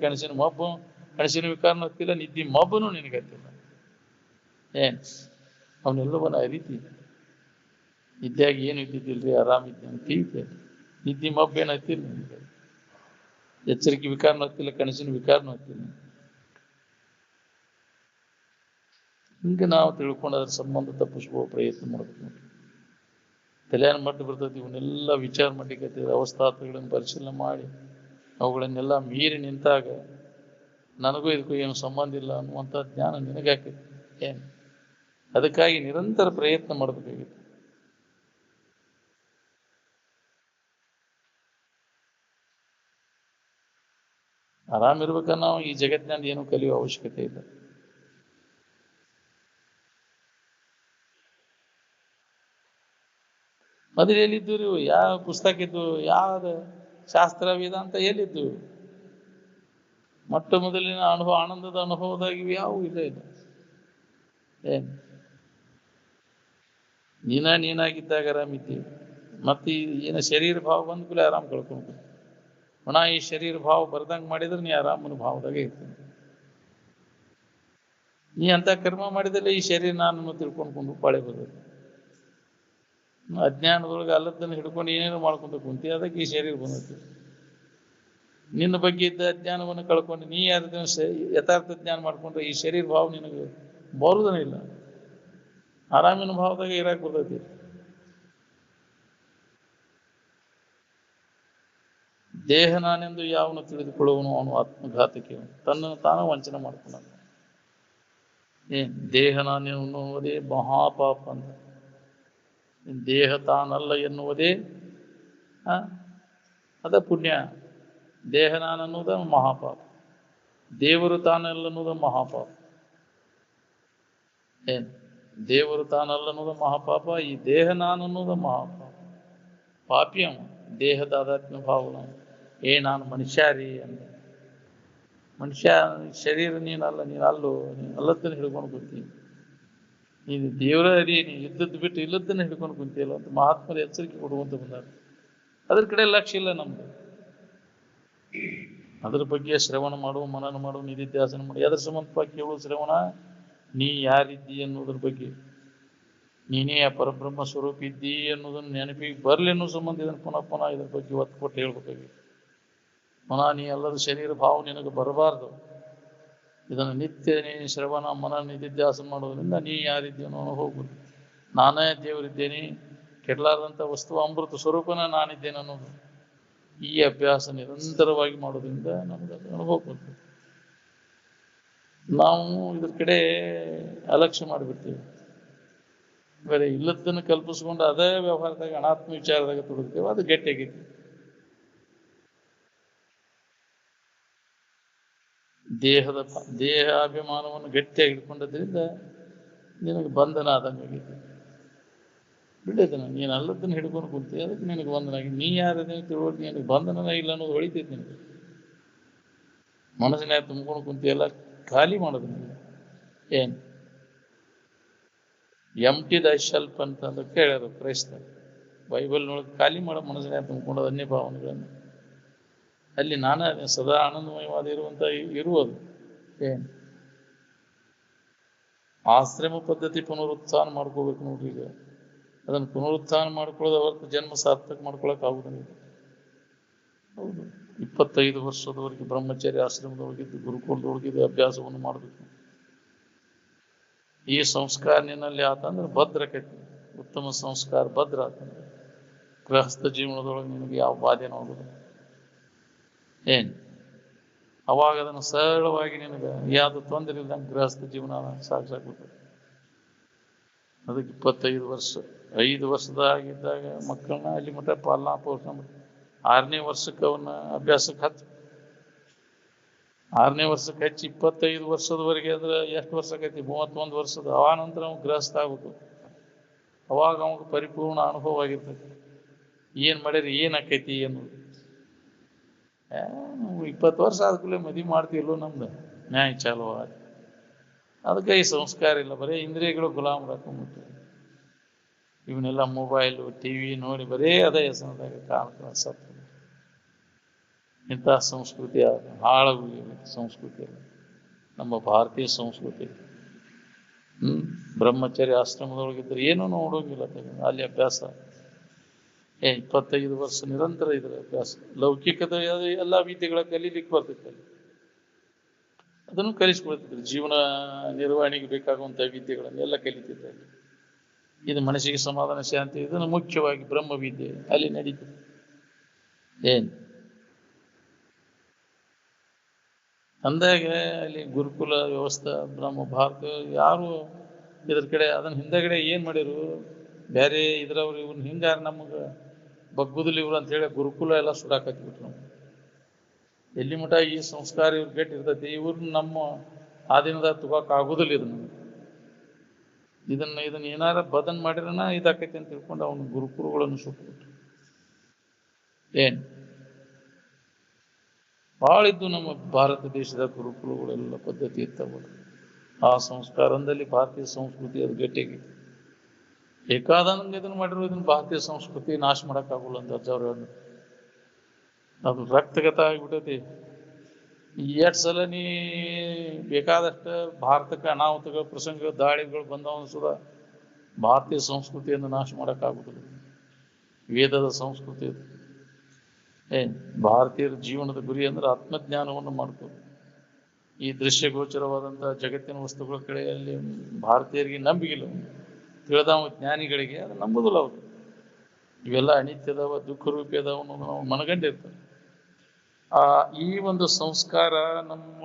ಕನಸಿನ ವಿಕಾರನೂ ಹತ್ತಿಲ್ಲ, ನಿದ್ದೆ ಮಬ್ಬನು ನಿನಗೆ ಹತ್ತಿಲ್ಲ. ಏನ್ ಅವನೆಲ್ಲವನ್ನ ಅರಿತಿ ನಿದ್ಯಾಗಿ ಏನು ಇದ್ದಿದ್ದಿಲ್ರಿ, ಆರಾಮಿದ್ದೆ ಅಂತ ನಿದ್ದೆ ಮಬ್ಬ ಏನು ಹತ್ತಿಲ್ಲ ನಿನಗೆ. ಎಚ್ಚರಿಕೆ ವಿಕಾರನೂ ಹತ್ತಿಲ್ಲ, ಕನಸಿನ ವಿಕಾರನೂ ಹತ್ತಿಲ್ಲ. ಹಿಂಗೆ ನಾವು ತಿಳ್ಕೊಂಡು ಅದ್ರ ಸಂಬಂಧ ತಪ್ಪಿಸುವ ಪ್ರಯತ್ನ ಮಾಡ್ಬೇಕು. ತಲೆಯನ್ನು ಮಟ್ಟು ಬರ್ತೈತಿ. ಇವನ್ನೆಲ್ಲ ವಿಚಾರ ಮಾಡ್ಲಿಕ್ಕೆ ಅವಸ್ಥಾತಗಳನ್ನು ಪರಿಶೀಲನೆ ಮಾಡಿ ಅವುಗಳನ್ನೆಲ್ಲ ಮೀರಿ ನಿಂತಾಗ ನನಗೂ ಇದಕ್ಕೂ ಏನು ಸಂಬಂಧ ಇಲ್ಲ ಅನ್ನುವಂಥ ಜ್ಞಾನ ನಿನಗಾಕೈತಿ. ಏನು ಅದಕ್ಕಾಗಿ ನಿರಂತರ ಪ್ರಯತ್ನ ಮಾಡಬೇಕಾಗಿತ್ತು. ಆರಾಮಿರ್ಬೇಕನ್ನ ನಾವು ಈ ಜಗತ್ತಿನಲ್ಲಿ ಏನು ಕಲಿಯುವ ಅವಶ್ಯಕತೆ ಇಲ್ಲ. ಮೊದಲು ಎಲ್ಲಿದ್ದು ರೀ? ಯಾವ ಪುಸ್ತಕ ಇದ್ದು? ಯಾವ್ದು ಶಾಸ್ತ್ರ ವೇದಾಂತ ಎಲ್ಲಿದ್ದು? ಮೊಟ್ಟ ಮೊದಲಿನ ಅನುಭವ, ಆನಂದದ ಅನುಭವದಾಗಿವೆ ಯಾವೂ ಇಲ್ಲ. ಏನ್ ನೀನಾಗಿದ್ದಾಗ ಆರಾಮಿದ್ದೀವಿ. ಮತ್ತೆ ಏನು ಶರೀರ ಭಾವ ಬಂದ ಕೂಡಲೇ ಆರಾಮ್ ಕಳ್ಕೊಂಡು ಈ ಶರೀರ ಭಾವ ಬರ್ದಂಗೆ ಮಾಡಿದ್ರೆ ನೀ ಆರಾಮನ ಭಾವದಾಗ ಇರ್ತೀನಿ. ನೀ ಅಂತ ಕರ್ಮ ಮಾಡಿದಲ್ಲಿ ಈ ಶರೀರ ನಾನು ತಿಳ್ಕೊಂಡ್ಕೊಂಡು ಪಾಳೆ ಬರ್ತದೆ. ಅಜ್ಞಾನದೊಳಗೆ ಅಲ್ಲದನ್ನು ಹಿಡ್ಕೊಂಡು ಏನೇನು ಮಾಡ್ಕೊಂಡು ಕುಂತಿ, ಅದಕ್ಕೆ ಈ ಶರೀರ ಬಂದೈತಿ. ನಿನ್ನ ಬಗ್ಗೆ ಇದ್ದ ಅಜ್ಞಾನವನ್ನು ಕಳ್ಕೊಂಡು ನೀ ಯಾರ ಯಥಾರ್ಥ ಜ್ಞಾನ ಮಾಡ್ಕೊಂಡ್ರೆ ಈ ಶರೀರ ಭಾವ ನಿನಗೆ ಬರುವುದನೇ ಇಲ್ಲ. ಆರಾಮಿನ ಭಾವದಾಗ ಇರಾಕ್ ಬರ್ತೈತಿ. ದೇಹ ನಾನೆಂದು ಯಾವನು ತಿಳಿದುಕೊಳ್ಳುವನು ಅವನು ಆತ್ಮಘಾತಕ್ಕೆ, ತನ್ನನ್ನು ತಾನು ವಂಚನೆ ಮಾಡ್ಕೊಂಡ. ದೇಹ ನಾನೆನ್ನುವುದೇ ಮಹಾಪಾಪ ಅಂತ. ದೇಹ ತಾನಲ್ಲ ಎನ್ನುವುದೇ ಅದ ಪುಣ್ಯ. ದೇಹ ನಾನನ್ನುವುದ ಮಹಾಪಾಪ, ದೇವರು ತಾನಲ್ಲ ಅನ್ನೋದು ಮಹಾಪಾಪ. ದೇವರು ತಾನಲ್ಲ ಅನ್ನೋದು ಮಹಾಪಾಪ, ಈ ದೇಹ ನಾನನ್ನೋದು ಮಹಾಪಾಪ. ಪಾಪಿ ಅವ ದೇಹದ ಆಧ್ಯಾತ್ಮ ಭಾವನ. ನಾನು ಮನುಷ್ಯ ರೀ ಅಂದ. ಮನುಷ್ಯ ಶರೀರ ನೀನಲ್ಲ, ನೀನು ಅಲ್ಲದನ್ನು ಹಿಡ್ಕೊಂಡು ಕುಂತೀನಿ. ನೀನು ದೇವರ ಅದಿ, ನೀ ಇದ್ದದ್ದು ಬಿಟ್ಟು ಇಲ್ಲದನ್ನು ಹಿಡ್ಕೊಂಡು ಕುಂತಿಯಲ್ಲ ಅಂತ ಮಹಾತ್ಮರ ಎಚ್ಚರಿಕೆ ಕೊಡುವಂತ ಬಂದಾರ. ಅದ್ರ ಕಡೆ ಲಕ್ಷ್ಯ ಇಲ್ಲ ನಮ್ದು. ಅದ್ರ ಬಗ್ಗೆ ಶ್ರವಣ ಮಾಡು, ಮನನ ಮಾಡು, ನಿಧಿಧ್ಯಾಸನ ಮಾಡು. ಅದ್ರ ಸಂಬಂಧವಾಗಿ ಕೇಳು ಶ್ರವಣ. ನೀ ಯಾರಿದ್ದಿ ಅನ್ನೋದ್ರ ಬಗ್ಗೆ, ನೀನೇ ಆ ಪರಬ್ರಹ್ಮ ಸ್ವರೂಪ ಇದ್ದಿ ಅನ್ನೋದನ್ನ ನೆನಪಿಗೆ ಬರ್ಲಿ ಅನ್ನೋ ಸಂಬಂಧ ಇದನ್ನು ಪುನಃ ಇದ್ರ ಬಗ್ಗೆ ಒತ್ತು ಕೊಟ್ಟು ಹೇಳ್ಬೇಕಾಗಿತ್ತು. ನೀ ಅಲ್ಲದ ಶರೀರ ಭಾವ ನಿನಗೆ ಬರಬಾರ್ದು. ಇದನ್ನು ನಿತ್ಯ ನೀ ಶ್ರವಣ ಮನ ನಿಧಿಧ್ಯಾಸನ ಮಾಡೋದ್ರಿಂದ ನೀ ಯಾರಿದ್ದೀನೋ ಹೋಗ್ಬೋದು. ನಾನೇ ದೇವರಿದ್ದೇನೆ, ಕೆಡಲಾರದಂಥ ವಸ್ತು ಅಮೃತ ಸ್ವರೂಪನ ನಾನಿದ್ದೇನೆ ಅನ್ನೋದು ಈ ಅಭ್ಯಾಸ ನಿರಂತರವಾಗಿ ಮಾಡೋದ್ರಿಂದ ನಮ್ಗೆ ಅದು ಅನುಭವ ಬರ್ತದೆ. ನಾವು ಇದ್ರ ಕಡೆ ಅಲಕ್ಷ್ಯ ಮಾಡಿಬಿಡ್ತೀವಿ. ಬೇರೆ ಇಲ್ಲದನ್ನು ಕಲ್ಪಿಸ್ಕೊಂಡು ಅದೇ ವ್ಯವಹಾರದಾಗ ಅನಾತ್ಮ ವಿಚಾರದಾಗ ತೊಡಗ್ತೇವೆ. ಅದು ಗಟ್ಟಿಯಾಗೈತಿ. ದೇಹಾಭಿಮಾನವನ್ನು ಗಟ್ಟಿಯಾಗಿ ಹಿಡ್ಕೊಂಡದ್ರಿಂದ ನಿನಗೆ ಬಂಧನ ಆದಂಗಾಗೈತಿ. ಬಿಡೋದನ್ನ ನೀನು ಅಲ್ಲದನ್ನು ಹಿಡ್ಕೊಂಡು ಕುಂತಿ, ಅದಕ್ಕೆ ನಿನಗೆ ಬಂಧನ ಆಗಿ. ನೀ ಯಾರದೇ ತಿಳುವಳಿಕೆ ನಿನಗೆ ಬಂಧನ ಇಲ್ಲ ಅನ್ನೋದು ಹೊಳಿತೈತಿ. ನಿನಗೆ ಮನಸ್ಸಿನ ತುಂಬ್ಕೊಂಡು ಕುಂತಿಯೆಲ್ಲ ಖಾಲಿ ಮಾಡೋದು. ನಿನಗೆ ಎಂಟಿ ದೈಶಲ್ಪ ಅಂತ ಅದಕ್ಕೆ ಹೇಳ್ಯಾರ ಕ್ರೈಸ್ತ ಬೈಬಲ್ನೊಳಗೆ. ಖಾಲಿ ಮಾಡೋ ಮನಸ್ಸಿನ ತುಂಬ್ಕೊಂಡು ಅನ್ಯ ಭಾವನೆಗಳನ್ನು. ಅಲ್ಲಿ ನಾನೇ ಸದಾ ಆನಂದಮಯವಾದ ಇರುವುದು. ಆಶ್ರಮ ಪದ್ಧತಿ ಪುನರುತ್ಥಾನ ಮಾಡ್ಕೋಬೇಕು ನೋಡ್ರಿ. ಈಗ ಅದನ್ನು ಪುನರುತ್ಥಾನ ಮಾಡ್ಕೊಳ್ಳೋದು ಅವತ್ತು ಜನ್ಮ ಸಾರ್ಥಕ ಮಾಡ್ಕೊಳಕ್ ಆಗುದಿಲ್ಲ. ಹೌದು, 25 ವರ್ಷದವರೆಗೆ ಬ್ರಹ್ಮಚಾರಿ ಆಶ್ರಮದೊಳಗಿದ್ದು ಗುರುಕುಲದೊಳಗಿದ್ದು ಅಭ್ಯಾಸವನ್ನು ಮಾಡಬೇಕು. ಈ ಸಂಸ್ಕಾರ ನಿನ್ನಲ್ಲಿ ಆತಂದ್ರೆ ಭದ್ರಕೈತಿ. ಉತ್ತಮ ಸಂಸ್ಕಾರ ಭದ್ರ ಆತಂದ್ರೆ ಗೃಹಸ್ಥ ಜೀವನದೊಳಗೆ ನಿನಗೆ ಯಾವ ಬಾಧೆನೂ ಆಗುದು. ಅವಾಗ ಅದನ್ನು ಸರಳವಾಗಿ ನಿನಗೆ ಯಾವುದು ತೊಂದರೆ ಇಲ್ದಂಗೆ ಗೃಹಸ್ಥ ಜೀವನ ಸಾಗಿಸಾಕ್ಬಿಡ್ತದೆ. ಅದಕ್ಕೆ 25 ವರ್ಷ 5 ವರ್ಷದಾಗಿದ್ದಾಗ ಮಕ್ಕಳನ್ನ ಅಲ್ಲಿ ಮಟ್ಟ ಪಾಲನಾ ಪೋಷಣೆ ಮಾಡಿ 6ನೇ ವರ್ಷಕ್ಕೆ ಅವನ್ನ ಅಭ್ಯಾಸಕ್ಕೆ ಹಚ್ಚಿ 6ನೇ ವರ್ಷಕ್ಕೆ ಹಚ್ಚಿ 25 ವರ್ಷದವರೆಗೆ ಅಂದ್ರೆ ಎಷ್ಟು ವರ್ಷ ಆಕೈತಿ? 31 ವರ್ಷದ. ಅವಾನಂತರ ಅವ್ನು ಗೃಹಸ್ಥ ಆಗ್ಬೇಕು. ಅವಾಗ ಅವಾಗ ಪರಿಪೂರ್ಣ ಅನುಭವ ಆಗಿರ್ತೈತಿ. ಏನ್ ಮಾಡಿರಿ ಏನ್ ಆಕೈತಿ ಅನ್ನೋದು. 20 ವರ್ಷ ಆದ್ಕೂಲೆ ಮದುವೆ ಮಾಡ್ತಿಲ್ಲೋ ನಮ್ದು ನ್ಯಾಯ ಚಾಲು ಆಯ್ತು. ಅದಕ್ಕೆ ಈ ಸಂಸ್ಕಾರ ಇಲ್ಲ. ಬರೀ ಇಂದ್ರಿಯಗಳು ಗುಲಾಮ್ ಹಾಕೊಂಡ್ಬಿಟ್ಟು ಇವನ್ನೆಲ್ಲ ಮೊಬೈಲು ಟಿವಿ ನೋಡಿ ಬರೇ ಅದೇ ಹೆಸರದಾಗ ಕಾಲ ಸತ್ತು. ಇಂತಹ ಸಂಸ್ಕೃತಿ ಹಾಳಾಗಿ ಸಂಸ್ಕೃತಿ ನಮ್ಮ ಭಾರತೀಯ ಸಂಸ್ಕೃತಿ. ಬ್ರಹ್ಮಚರ್ಯ ಆಶ್ರಮದೊಳಗಿದ್ರೆ ಏನೂ ನೋಡೋಂಗಿಲ್ಲ, ಅಲ್ಲಿ ಅಭ್ಯಾಸ 25 ವರ್ಷ ನಿರಂತರ ಇದ್ರ ಅಭ್ಯಾಸ. ಲೌಕಿಕದ ಎಲ್ಲ ವಿದ್ಯೆಗಳ ಕಲೀಲಿಕ್ಕೆ ಬರ್ತೈತೆ ಅಲ್ಲಿ, ಅದನ್ನು ಕಲಿಸ್ಕೊಳ್ತಿದ್ರು. ಜೀವನ ನಿರ್ವಹಣೆಗೆ ಬೇಕಾಗುವಂಥ ವಿದ್ಯೆಗಳನ್ನೆಲ್ಲ ಕಲಿತಿದ್ರು ಅಲ್ಲಿ. ಇದು ಮನಸ್ಸಿಗೆ ಸಮಾಧಾನ ಶಾಂತಿ, ಇದನ್ನು ಮುಖ್ಯವಾಗಿ ಬ್ರಹ್ಮ ವಿದ್ಯೆ ಅಲ್ಲಿ ನಡೀತದೆ. ಅಂದಾಗ ಅಲ್ಲಿ ಗುರುಕುಲ ವ್ಯವಸ್ಥೆ ಬ್ರಹ್ಮ ಭಾರತ ಯಾರು ಇದ್ರ ಕಡೆ ಅದನ್ನ ಹಿಂದಗಡೆ ಏನ್ ಮಾಡಿರು, ಬೇರೆ ಇದ್ರವ್ರು ಇವ್ರನ್ನ ಹಿಂಗಾರ ನಮಗೆ ಬಗ್ಗುದಿಲ್ಲ ಇವ್ರು ಅಂತ ಹೇಳಿ ಗುರುಕುಲ ಎಲ್ಲ ಸುಡಾಕತ್ಬಿಟ್ರು. ಎಲ್ಲಿ ಮಠ ಈ ಸಂಸ್ಕಾರ ಇವ್ರ ಗಟ್ಟಿ ಇರ್ತೈತಿ, ಇವ್ರನ್ನ ನಮ್ಮ ಆದಿನದಾಗ ತಗೋಕ್ ಆಗುದಿಲ್ಲ. ಇದನ್ನ ಏನಾರ ಬದನ್ ಮಾಡಿರನ ಇದಾಕೈತಿ ಅಂತ ತಿಳ್ಕೊಂಡು ಅವನು ಗುರುಕುಲಗಳನ್ನು ಸುಟ್ಬಿಟ್ರು. ಭಾಳ ಇದ್ದು ನಮ್ಮ ಭಾರತ ದೇಶದ ಗುರುಕುಲಗಳೆಲ್ಲ ಪದ್ಧತಿ ಇರ್ತಾವ. ಆ ಸಂಸ್ಕಾರದಲ್ಲಿ ಭಾರತೀಯ ಸಂಸ್ಕೃತಿ ಅದು ಗಟ್ಟಿಯಾಗಿ ಬೇಕಾದಂಗೆ ಇದನ್ನು ಮಾಡಿರೋ, ಇದನ್ನ ಭಾರತೀಯ ಸಂಸ್ಕೃತಿ ನಾಶ ಮಾಡೋಕ್ಕಾಗಲ್ಲ ಅಂತ ಅಜ್ಜವ್ರು ಹೇಳಿದ್ರು. ಅದು ರಕ್ತಗತ ಆಗಿಬಿಟ್ಟೈತಿ. ಎಷ್ಟು ಸಲ ನೀ ಬೇಕಾದಷ್ಟು ಭಾರತಕ್ಕೆ ಅನಾಹುತಗಳು ಪ್ರಸಂಗ ದಾಳಿಗಳು ಬಂದವನು ಸುದ ಭಾರತೀಯ ಸಂಸ್ಕೃತಿಯನ್ನು ನಾಶ ಮಾಡೋಕ್ಕಾಗುದಿಲ್ಲ. ವೇದದ ಸಂಸ್ಕೃತಿ ಭಾರತೀಯರ ಜೀವನದ ಗುರಿ ಅಂದ್ರೆ ಆತ್ಮಜ್ಞಾನವನ್ನು ಮಾಡ್ಕೋದು. ಈ ದೃಶ್ಯ ಗೋಚರವಾದಂತಹ ಜಗತ್ತಿನ ವಸ್ತುಗಳ ಕಡೆಯಲ್ಲಿ ಭಾರತೀಯರಿಗೆ ನಂಬಿಗಿಲ್ಲ. ತಿಳಿದವ ಜ್ಞಾನಿಗಳಿಗೆ ಅದು ನಂಬುದಿಲ್ಲ. ಅವರು ಇವೆಲ್ಲ ಅನಿತ್ಯದವ, ದುಃಖ ರೂಪಿ ಅದಾವನು ನಾವು ಮನಗಂಡಿರ್ತಾರೆ. ಈ ಒಂದು ಸಂಸ್ಕಾರ ನಮ್ಮ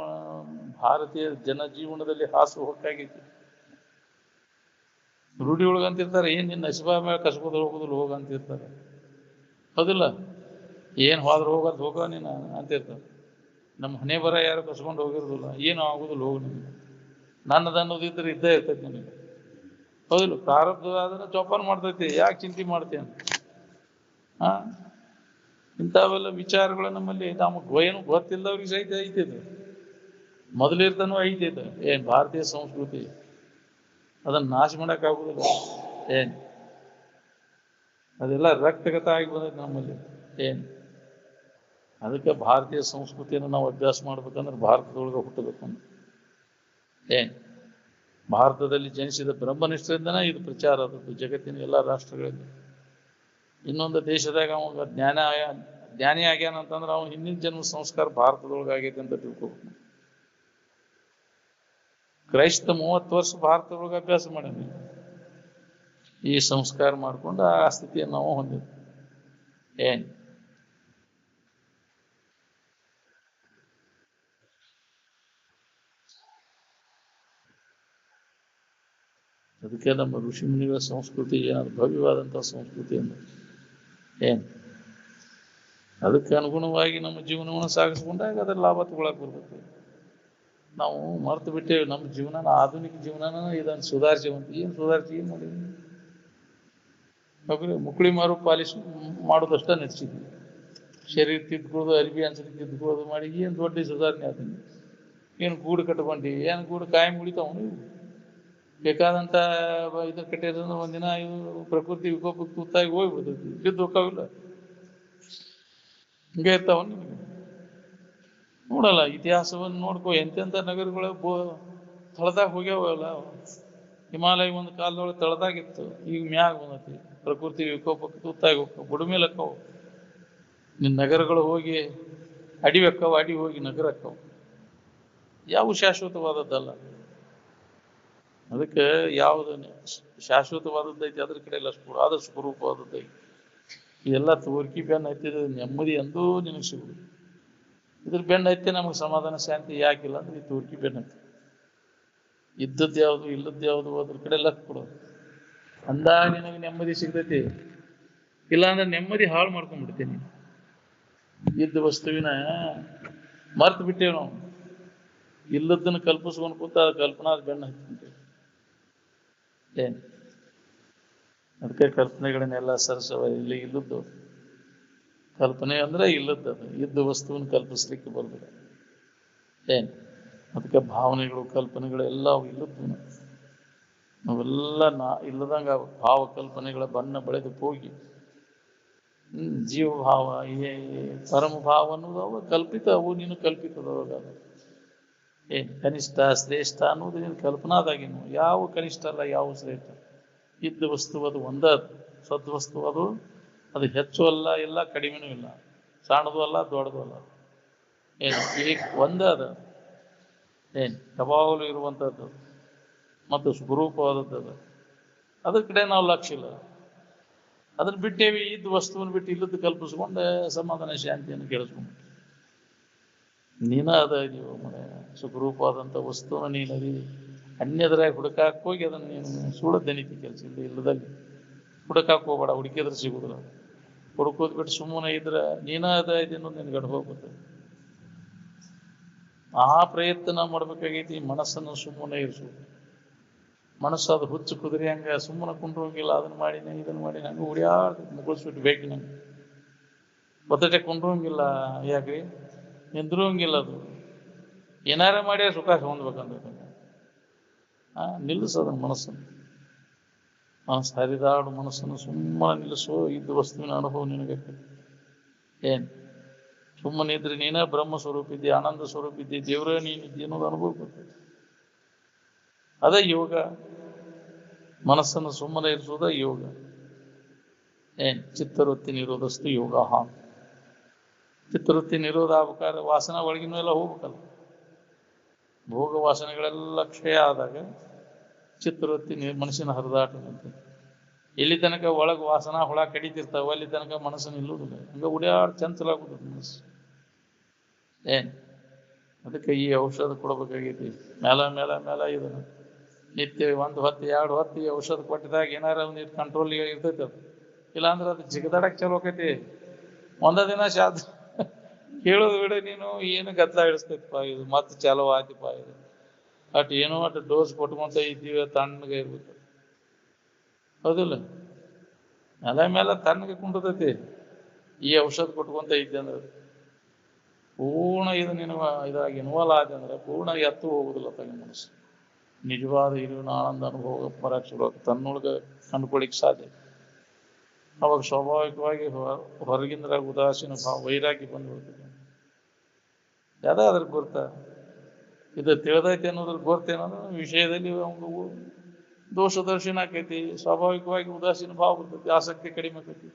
ಭಾರತೀಯ ಜನಜೀವನದಲ್ಲಿ ಹಾಸು ಹೊಕ್ಕಾಗೈತಿ. ರೂಢಿ ಒಳಗಂತಿರ್ತಾರೆ, ಏನ್ ನಿನ್ನ ಹಸಿಬಾ ಮೇಲೆ ಕಸ್ಬೋದು ಹೋಗುದಿಲ್ಲ ಹೋಗ ಅಂತಿರ್ತಾರೆ. ಹೌದಿಲ್ಲ? ಏನ್ ಹೋದ್ರೆ ಹೋಗ ನೀನು ಅಂತಿರ್ತಾರೆ. ನಮ್ಮ ಹಣೆ ಬರ ಯಾರು ಕಸ್ಕೊಂಡು ಹೋಗಿರೋದಿಲ್ಲ, ಏನು ಆಗುದಿಲ್ಲ ಹೋಗಿ ನಿಮಗೆ, ನನ್ನದು ಅನ್ನೋದಿದ್ರೆ ಇದ್ದೇ ಇರ್ತೈತಿ ನಿನಗೆ. ಹೌದಿಲ್ಲ? ಪ್ರಾರಬ್ಧ ಅದನ್ನ ಜೋಪಾನ ಮಾಡ್ತೈತಿ, ಯಾಕೆ ಚಿಂತೆ ಮಾಡ್ತೀಯ ಅಂತ. ಇಂಥವೆಲ್ಲ ವಿಚಾರಗಳು ನಮ್ಮಲ್ಲಿ ನಮಗೆ ಏನು ಗೊತ್ತಿಲ್ಲದವ್ರಿಗೆ ಸಹಿತ ಐತಿದ್ದು, ಮೊದಲಿರ್ತಾನೂ ಐತಿದ್ದು. ಭಾರತೀಯ ಸಂಸ್ಕೃತಿ ಅದನ್ನ ನಾಶ ಮಾಡೋಕ್ಕಾಗುದಿಲ್ಲ. ಅದೆಲ್ಲ ರಕ್ತಗತ ಆಗಿ ಬಂದೈತೆ ನಮ್ಮಲ್ಲಿ. ಅದಕ್ಕೆ ಭಾರತೀಯ ಸಂಸ್ಕೃತಿಯನ್ನು ನಾವು ಅಭ್ಯಾಸ ಮಾಡ್ಬೇಕಂದ್ರೆ ಭಾರತದೊಳಗೆ ಹುಟ್ಟಬೇಕು. ಭಾರತದಲ್ಲಿ ಜನಿಸಿದ ಬ್ರಹ್ಮನಿಷ್ಠರಿಂದನೇ ಇದು ಪ್ರಚಾರ ಆದದ್ದು ಜಗತ್ತಿನ ಎಲ್ಲ ರಾಷ್ಟ್ರಗಳಲ್ಲಿ. ಇನ್ನೊಂದು ದೇಶದಾಗ ಅವಾಗ ಜ್ಞಾನಿ ಆಗ್ಯಾನ ಅಂತಂದ್ರೆ ಅವನು ಹಿಂದಿನ ಜನ್ಮ ಸಂಸ್ಕಾರ ಭಾರತದೊಳಗೆ ಆಗೈತೆ ಅಂತ ತಿಳ್ಕೊಬೇಕು. ಕ್ರೈಸ್ತ 30 ವರ್ಷ ಭಾರತದೊಳಗೆ ಅಭ್ಯಾಸ ಮಾಡ್ಯಾನ, ಈ ಸಂಸ್ಕಾರ ಮಾಡ್ಕೊಂಡು ಆ ಸ್ಥಿತಿಯನ್ನು ನಾವು ಹೊಂದಿದ್ವಿ. ಅದಕ್ಕೆ ನಮ್ಮ ಋಷಿಮುನಿಗಳ ಸಂಸ್ಕೃತಿ ಏನಾದ್ರು ಭವ್ಯವಾದಂಥ ಸಂಸ್ಕೃತಿ ಅಂದ್ರೆ ಅದಕ್ಕೆ ಅನುಗುಣವಾಗಿ ನಮ್ಮ ಜೀವನವನ್ನು ಸಾಗಿಸ್ಕೊಂಡಾಗ ಅದರ ಲಾಭ ತಗೊಳಕ್ ಬರ್ತೈತಿ. ನಾವು ಮರ್ತು ಬಿಟ್ಟೇವೆ ನಮ್ಮ ಜೀವನನ, ಆಧುನಿಕ ಜೀವನನ ಇದನ್ನು ಸುಧಾರಿಸುವಂತ. ಏನು ಸುಧಾರಿಸಿ ಏನು ಮಾಡಿ ಮುಕ್ಳಿ ಮಾರು ಪಾಲಿಶ್ ಮಾಡೋದಷ್ಟ ನಡೆಸಿದ್ವಿ. ಶರೀರ ತಿದ್ಕೊಳ್ಳೋದು, ಅರಿವಿ ಅನ್ಸಲಿ ತಿದ್ಕೊಳ್ಳೋದು ಮಾಡಿ ಏನು ದೊಡ್ಡ ಸುಧಾರಣೆ ಆದ. ಏನು ಗೂಡು ಕಟ್ಕೊಂಡಿ, ಏನು ಗೂಡು ಕಾಯಂ ಉಳಿತಾವ. ಬೇಕಾದಂತ ಇದು ಕಟ್ಟಿರೋದ್ರೆ ಒಂದಿನ ಇವು ಪ್ರಕೃತಿ ವಿಕೋಪಕ್ಕೆ ತುತ್ತಾಗಿ ಹೋಗ್ಬಿಡ್ತೈತಿ, ಬಿದ್ದು ಹೋಗ್ತಾವಿಲ್ಲ, ಹಿಂಗೆ ಇರ್ತಾವ. ನಿಮಗೆ ನೋಡಲ್ಲ, ಇತಿಹಾಸವನ್ನು ನೋಡ್ಕೋ. ಎಂತೆಂಥ ನಗರಗಳು ತಳದಾಗ ಹೋಗ್ಯಾವಲ್ಲ. ಹಿಮಾಲಯ ಒಂದು ಕಾಲದೊಳಗೆ ತಳದಾಗಿತ್ತು, ಈಗ ಮ್ಯಾಗ ಬಂದೈತಿ. ಪ್ರಕೃತಿ ವಿಕೋಪಕ್ಕೆ ತುತ್ತಾಗಿ ಹೋಗ್ತಾವ, ಬುಡುಮೇಲೆ ಅಕ್ಕಾವು. ನಿನ್ನ ನಗರಗಳು ಹೋಗಿ ಅಡಿ ಅಕ್ಕಾವ, ಅಡಿ ಹೋಗಿ ನಗರ ಅಕ್ಕಾವು. ಯಾವ ಶಾಶ್ವತವಾದದ್ದಲ್ಲ. ಅದಕ್ಕೆ ಯಾವುದು ಶಾಶ್ವತವಾದದ್ದೈತಿ ಅದ್ರ ಕಡೆ ಎಲ್ಲ ಆದರ್ಶ ಸ್ವರೂಪವಾದದ್ದೈತಿ. ಇದೆಲ್ಲ ತೋರ್ಕಿ ಬೆನ್ನು ಹತ್ತಿದ ನೆಮ್ಮದಿ ಎಂದೂ ನಿನಗೆ ಸಿಗುದು. ಇದ್ರ ಬೆನ್ನು ಹತ್ತಿ ನಮಗೆ ಸಮಾಧಾನ ಶಾಂತಿ ಯಾಕಿಲ್ಲ ಅಂದ್ರೆ ಈ ತೋರ್ಕಿ ಬೆನ್ನು ಹತ್ತಿ ಇದ್ದದ್ದು ಯಾವುದು ಇಲ್ಲದ್ದು ಯಾವುದು ಅದ್ರ ಕಡೆ ಎಲ್ಲ ಕೊಡೋದು. ಅಂದಾಗ ನಿನಗೆ ನೆಮ್ಮದಿ ಸಿಗ್ತೈತಿ. ಇಲ್ಲಾಂದ್ರೆ ನೆಮ್ಮದಿ ಹಾಳು ಮಾಡ್ಕೊಂಡ್ಬಿಡ್ತೀನಿ. ಇದ್ದ ವಸ್ತುವಿನ ಮರ್ತು ಬಿಟ್ಟೇವೆ ನಾವು. ಇಲ್ಲದನ್ನು ಕಲ್ಪಿಸ್ಕೊಂಡು ಕೂತ ಕಲ್ಪನಾ ಬೆನ್ನು ಹತ್ತಿ ಅದಕ್ಕೆ ಕಲ್ಪನೆಗಳನ್ನೆಲ್ಲ ಸರಸವ. ಇಲ್ಲಿ ಇಲ್ಲದ್ದು ಕಲ್ಪನೆ ಅಂದ್ರೆ ಇಲ್ಲದ್ದು, ಅದು ಇದ್ದ ವಸ್ತುವನ್ನು ಕಲ್ಪಿಸ್ಲಿಕ್ಕೆ ಬರೋದಿಲ್ಲ. ಅದಕ್ಕೆ ಭಾವನೆಗಳು ಕಲ್ಪನೆಗಳು ಎಲ್ಲ ಇಲ್ಲದ್ದು. ನಾವೆಲ್ಲ ಇಲ್ಲದಂಗ ಭಾವ ಕಲ್ಪನೆಗಳ ಬಣ್ಣ ಬೆಳೆದು ಹೋಗಿ ಜೀವಭಾವ ಏ ಪರಮ ಭಾವ ಅನ್ನೋದು ಅವ ಕಲ್ಪಿತ, ಅವು ನೀನು ಕಲ್ಪಿತದವಾಗ ಏನು ಕನಿಷ್ಠ ಶ್ರೇಷ್ಠ ಅನ್ನೋದು ನೀನು ಕಲ್ಪನಾದಾಗಿನು. ಯಾವ ಕನಿಷ್ಠ ಅಲ್ಲ, ಯಾವ ಶ್ರೇಷ್ಠ. ಇದ್ದ ವಸ್ತು ಅದು ಒಂದ, ಸದ್ವಸ್ತು ಅದು. ಅದು ಹೆಚ್ಚು ಅಲ್ಲ, ಇಲ್ಲ ಕಡಿಮೆನೂ ಇಲ್ಲ, ಸಣ್ಣದು ಅಲ್ಲ ದೊಡ್ಡದು ಅಲ್ಲ. ಏನು ಈಗ ಒಂದೇ ಅದ, ಏನು ಯಾವಾಗಲೂ ಇರುವಂಥದ್ದು ಮತ್ತು ಸ್ವರೂಪವಾದದ್ದು ಅದು. ಅದ್ರ ಕಡೆ ನಾವು ಲಕ್ಷ್ಯ ಇಲ್ಲ. ಅದನ್ನ ಬಿಟ್ಟೇವಿ, ಇದ್ದ ವಸ್ತುವನ್ನು ಬಿಟ್ಟು ಇಲ್ಲದ್ದು ಕಲ್ಪಿಸ್ಕೊಂಡು ಸಮಾಧಾನ ಶಾಂತಿಯನ್ನು ಕೇಳಿಸ್ಕೊಂಡು ನೀನ ಅದ ನೀವು ಮನೆ ಸುಖರೂಪವಾದಂಥ ವಸ್ತುವನ್ನು ನೀನು ಅದಿ. ಅನ್ಯದ್ರಾಗ ಹುಡುಕಾಕ್ ಹೋಗಿ ಅದನ್ನು ನೀನು ಸುಳ್ಳದನಿತಿ ಕೆಲಸ ಇಲ್ಲ, ಇಲ್ಲದಲ್ಲಿ ಹುಡುಕಾಕ್ ಹೋಗ್ಬೇಡ, ಹುಡುಕಿದ್ರೆ ಸಿಗುದಿಲ್ಲ. ಹುಡುಕೋದ್ ಬಿಟ್ಟು ಸುಮ್ಮನೆ ಇದ್ರೆ ನೀನ ಅದ ಇದನ್ನು ನಿನ್ ಗಡ್ ಹೋಗ್ಬೋದು. ಆ ಪ್ರಯತ್ನ ಮಾಡ್ಬೇಕಾಗೈತಿ. ಮನಸ್ಸನ್ನು ಸುಮ್ಮನೆ ಇರಿಸುವುದು. ಮನಸ್ಸು ಅದು ಹುಚ್ಚು ಕುದುರೆ ಹಂಗ ಸುಮ್ಮನೆ ಕುಂಡ್ರೋಂಗಿಲ್ಲ. ಅದನ್ನ ಮಾಡಿನ ಇದನ್ನ ಮಾಡಿನ ಹಂಗ ಉಡಿಯಾಡ್ದು ಮುಗಿಸ್ಬಿಟ್ಟು ಬೇಕು ನಂಗೆ ಒತ್ತಟೆ ಕುಂಡ್ರೋಂಗಿಲ್ಲ. ಯಾಕ್ರಿ ನಿಂದ್ರೋಂಗಿಲ್ಲ. ಅದು ಏನಾರ ಮಾಡಿ ಸುಖ ಹೊಂದ್ಬೇಕಂದ್ರೆ ನಿಲ್ಲಿಸೋದನ್ನ ಮನಸ್ಸನ್ನು. ಮನಸ್ಸು ಹರಿದಾಡು ಮನಸ್ಸನ್ನು ಸುಮ್ಮನೆ ನಿಲ್ಲಿಸೋ. ಇದ್ದ ವಸ್ತುವಿನ ಅನುಭವ ನಿನಗೆ ಏನ್ ಸುಮ್ಮನೆ ಇದ್ರೆ ನೀನ ಬ್ರಹ್ಮ ಸ್ವರೂಪ ಇದ್ದಿ, ಆನಂದ ಸ್ವರೂಪ ಇದ್ದಿ, ದೇವರೇ ನೀನಿದ್ದಿ ಅನ್ನೋದು ಅನುಭವ ಬರ್ತದೆ. ಅದೇ ಯೋಗ. ಮನಸ್ಸನ್ನು ಸುಮ್ಮನೆ ಇರಿಸುವುದ ಯೋಗ. ಚಿತ್ತವೃತ್ತಿ ನಿರೋಧಸ್ತು ಯೋಗ. ಚಿತ್ತವೃತ್ತಿ ನಿರೋಧ ಆಗ್ಬೇಕಾದ್ರೆ ವಾಸನ ಒಳಗಿನೂ ಎಲ್ಲ ಹೋಗ್ಬೇಕಲ್ಲ. ಭೋಗ ವಾಸನೆಗಳೆಲ್ಲ ಕ್ಷಯ ಆದಾಗ ಚಿತ್ತವೃತ್ತಿ ಮನಸ್ಸಿನ ಹರಿದಾಟ ನಿಂತ. ಎಲ್ಲಿ ತನಕ ಒಳಗೆ ವಾಸನಾ ಹುಳ ಕಡಿತಿರ್ತಾವ ಅಲ್ಲಿ ತನಕ ಮನಸ್ಸನ್ನು ನಿಲ್ಲುವುದಿಲ್ಲ. ಹಂಗ ಉಡಿಯಾಡ್ ಚಂಚಲಾಗುದು ಮನಸ್ಸು. ಅದಕ್ಕೆ ಈ ಔಷಧ ಕೊಡಬೇಕಾಗೈತಿ. ಮೇಲ ಮೇಲ ಮೇಲ ಇದನ್ನು ನಿತ್ಯ 1 ಹೊತ್ತು 2 ಹೊತ್ತು ಈ ಔಷಧ ಕೊಟ್ಟಿದಾಗ ಏನಾರ ಒಂದು ಕಂಟ್ರೋಲ್ ಇರ್ತೈತೆ ಅದು. ಇಲ್ಲಾಂದ್ರೆ ಅದು ಜಿಗದಾಡಕ್ಕೆ ಚಲೋ ಆಕೈತಿ. ಒಂದ ದಿನ ಶಾದ್ ಕೇಳೋದು ಬಿಡ ನೀನು, ಏನು ಗದ್ದಲ ಹಿಡಿಸ್ತೈತಿಪ್ಪ ಇದು, ಮತ್ತೆ ಚಾಲೋ ಆಯ್ತಿಪ್ಪ ಇದು. ಅಟ್ ಏನೋ ಅಟ್ ಡೋಸ್ ಕೊಟ್ಕೊಂತ ಇದ್ದೀವಿ, ತಣ್ಣಗೆ ಇರ್ಬೇಕು. ಹೌದಿಲ್ಲ? ಮೇಲೆ ಮೇಲೆ ತಣ್ಣಗೆ ಕುಂಟತೈತಿ ಈ ಔಷಧ ಕೊಟ್ಕೊಂತ ಇದ್ದೆ ಅಂದ್ರೆ. ಪೂರ್ಣ ಇದು ನೀನು ಇದಾಗಿ ಇನ್ವಾಲ್ವ್ ಆದ ಅಂದ್ರೆ ಪೂರ್ಣ ಎತ್ತು ಹೋಗುದಿಲ್ಲ ತನ್ನ ಮನಸ್ಸು. ನಿಜವಾದ ಇರುವಿನ ಆನಂದ ಅನುಭವ ಪರಾಕ್ಷರ ತನ್ನೊಳಗೆ ಕಂಡುಕೊಳ್ಳಿಕ್ಕೆ ಸಾಧ್ಯ. ಅವಾಗ ಸ್ವಾಭಾವಿಕವಾಗಿ ಹೊರಗಿಂದ ಉದಾಸೀನ ಭಾವ ವೈರಾಗ್ಯ ಬಂದ್ಬಿಡ್ತದೆ. ಯಾವ್ದಾದ್ರ ಗೊತ್ತ ಇದು ತಿಳಿದೈತಿ ಅನ್ನೋದ್ರ ಗೊತ್ತೇನಂದ್ರೆ ವಿಷಯದಲ್ಲಿ ದೋಷ ದರ್ಶನ ಆಕೈತಿ. ಸ್ವಾಭಾವಿಕವಾಗಿ ಉದಾಸೀನ ಭಾವ ಬರ್ತೈತಿ, ಆಸಕ್ತಿ ಕಡಿಮೆ ಆಕೈತಿ.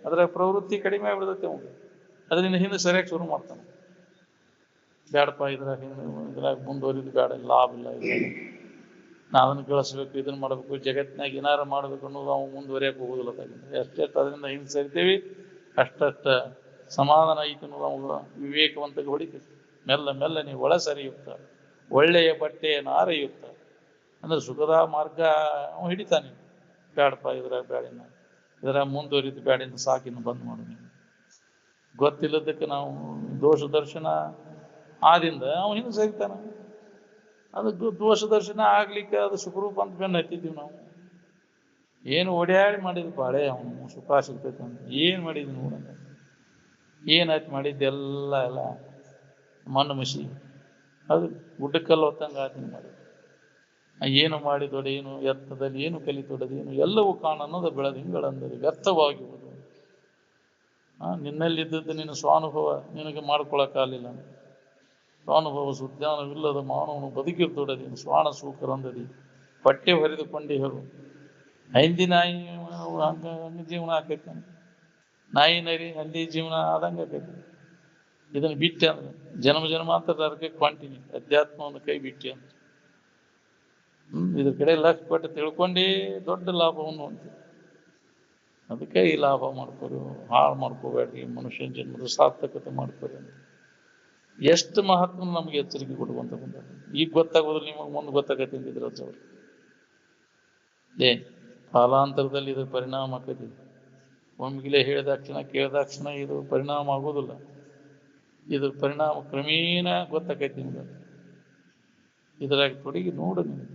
ಅದ್ರಾಗ ಪ್ರವೃತ್ತಿ ಕಡಿಮೆ ಆಗ್ಬಿಡ್ತೈತಿ. ಅವಾಗ ಅದರಿಂದ ಹಿಂದೆ ಸರಿಯಾಗಿ ಶುರು ಮಾಡ್ತಾನೆ. ಬೇಡಪ್ಪ ಇದ್ರಾಗ ಮುಂದುವರಿದು ಬೇಡ, ಲಾಭ ಇಲ್ಲ, ನಾವನ್ನ ಗಳಿಸ್ಬೇಕು, ಇದನ್ನ ಮಾಡ್ಬೇಕು, ಜಗತ್ತಿನಾಗ ಏನಾರ ಮಾಡ್ಬೇಕು ಅನ್ನೋದು ನಾವು ಮುಂದುವರಿಯಕ್ಕೆ ಹೋಗುದಿಲ್ಲ. ಎಷ್ಟೆಷ್ಟು ಅದರಿಂದ ಹಿಂದೆ ಸರಿತೇವಿ ಅಷ್ಟಷ್ಟ ಸಮಾಧಾನ ಐತಿ ಅನ್ನೋದು ಅವಾಗ ವಿವೇಕವಂತಗೆ ಹೊಡಿತೈತಿ. ಮೆಲ್ಲ ಮೆಲ್ಲ ನೀವು ಒಳ ಸರಿಯುತ್ತ, ಒಳ್ಳೆಯ ಬಟ್ಟೆಯನ್ನು ಆರೆಯುತ್ತ ಅಂದ್ರೆ ಸುಖದ ಮಾರ್ಗ ಅವ ಹಿಡಿತಾನೆ. ಬೇಡಪ್ಪ ಇದ್ರಾಗ ಬೇಡಿನ, ಇದ್ರಾಗ ಮುಂದುವರಿದು ಬೇಡಿನ, ಸಾಕಿನ ಬಂದ್ ಮಾಡು. ನೀವು ಗೊತ್ತಿಲ್ಲದಕ್ಕೆ ನಾವು ದೋಷ ದರ್ಶನ ಆದಿಂದ ಅವನು ಹಿಂದೆ ಸರಿತಾನ. ಅದು ದೋಷ ದರ್ಶನ ಆಗ್ಲಿಕ್ಕೆ ಅದು ಸುಖರೂಪ ಅಂತ ಬೆನ್ನು ಹತ್ತಿದ್ದೀವಿ ನಾವು. ಏನು ಓಡ್ಯಾಡಿ ಮಾಡಿದ್ ಬಾಳೆ ಅವನು ಸುಖ ಸಿಗ್ತೈತೆ ಅಂತ ಏನ್ ಮಾಡಿದ್ವಿ ನೋಡಂಗ. ಏನಾಯ್ತು ಮಾಡಿದ್ದೆಲ್ಲ ಎಲ್ಲ ಮಣ್ಣು ಮಸಿ, ಅದು ಗುಡ್ಡಕ್ಕಲ್ಲ ಹೊತ್ತಂಗ ಆತೀನಿ ಮಾಡಿ. ಏನು ಮಾಡಿ ದೊಡ್ಡೇನು ಎತ್ತದಲ್ಲಿ ಏನು ಕಲಿ ದೊಡ್ಡದೇನು ಎಲ್ಲವೂ ಕಾಣನ್ನೋದು ಬೆಳೆದಿಂಗಳಂದರೆ ವ್ಯರ್ಥವಾಗಿ ಹೋದು. ನಿನ್ನಲ್ಲಿದ್ದದ್ದು ನಿನ್ನ ಸ್ವಾನುಭವ ನಿನಗೆ ಮಾಡ್ಕೊಳಕ್ಕಾಗಲಿಲ್ಲ. ಸ್ವಾನುಭವ ಸುಜ್ಞಾನವಿಲ್ಲದ ಮಾನವನು ಬದುಕಿರ್ತೊಡದೇನು ಸ್ವಾಣ ಸೂಕರಂದದಿ ಪಟ್ಟೆ ಹೊರೆದುಕೊಂಡೇ ಹೇಳು. ಹಂದಿ ನಾಯಿ ಹಂಗ ಜೀವನ ಆಕೈತಿ. ನಾಯಿ ನರಿ ಹಂದಿ ಜೀವನ ಆದಂಗೆ ಆಕೈತಿ. ಇದನ್ನು ಬಿಟ್ಟೆ ಅಂದ್ರೆ ಜನ್ಮ ಜನ್ಮಾಂತರ ಅದಕ್ಕೆ ಕ್ವಾಂಟಿನಿ ಅಧ್ಯಾತ್ಮವನ್ನು ಕೈ ಬಿಟ್ಟೆ ಅಂತ. ಇದ್ರ ಕಡೆ ಲಕ್ಷ ಪಟ್ಟು ತಿಳ್ಕೊಂಡೇ ದೊಡ್ಡ ಲಾಭವನ್ನು ಅಂತ. ಅದಕ್ಕೆ ಈ ಲಾಭ ಮಾಡ್ಕೊರಿ, ಹಾಳು ಮಾಡ್ಕೋಬೇಡ್ರಿ, ಮನುಷ್ಯನ ಜನ್ಮದ ಸಾರ್ಥಕತೆ ಮಾಡ್ಕೊರಿ ಅಂತ ಎಷ್ಟು ಮಹಾತ್ಮ ನಮ್ಗೆ ಎಚ್ಚರಿಕೆ ಕೊಡುವಂತ ಬಂದ. ಈಗ ಗೊತ್ತಾಗೋದಿಲ್ಲ, ನಿಮಗೆ ಮುಂದೆ ಗೊತ್ತಾಗತ್ತೆ ಅಂತಿದ್ರು ಅವ್ರು. ಕಾಲಾಂತರದಲ್ಲಿ ಇದ್ರ ಪರಿಣಾಮ ಆಕೈತಿ. ಒಮ್ಗಿಲೆ ಹೇಳಿದಾಕ್ಷಣ ಕೇಳಿದಾಕ್ಷಣ ಇದು ಪರಿಣಾಮ ಆಗೋದಿಲ್ಲ. ಇದ್ರ ಪರಿಣಾಮ ಕ್ರಮೇಣ ಗೊತ್ತಾಕೈತಿ ನಿಮ್ಗೆ. ಇದ್ರಾಗ ತೊಡಗಿ ನೋಡು ನಿಮ್ಗೆ.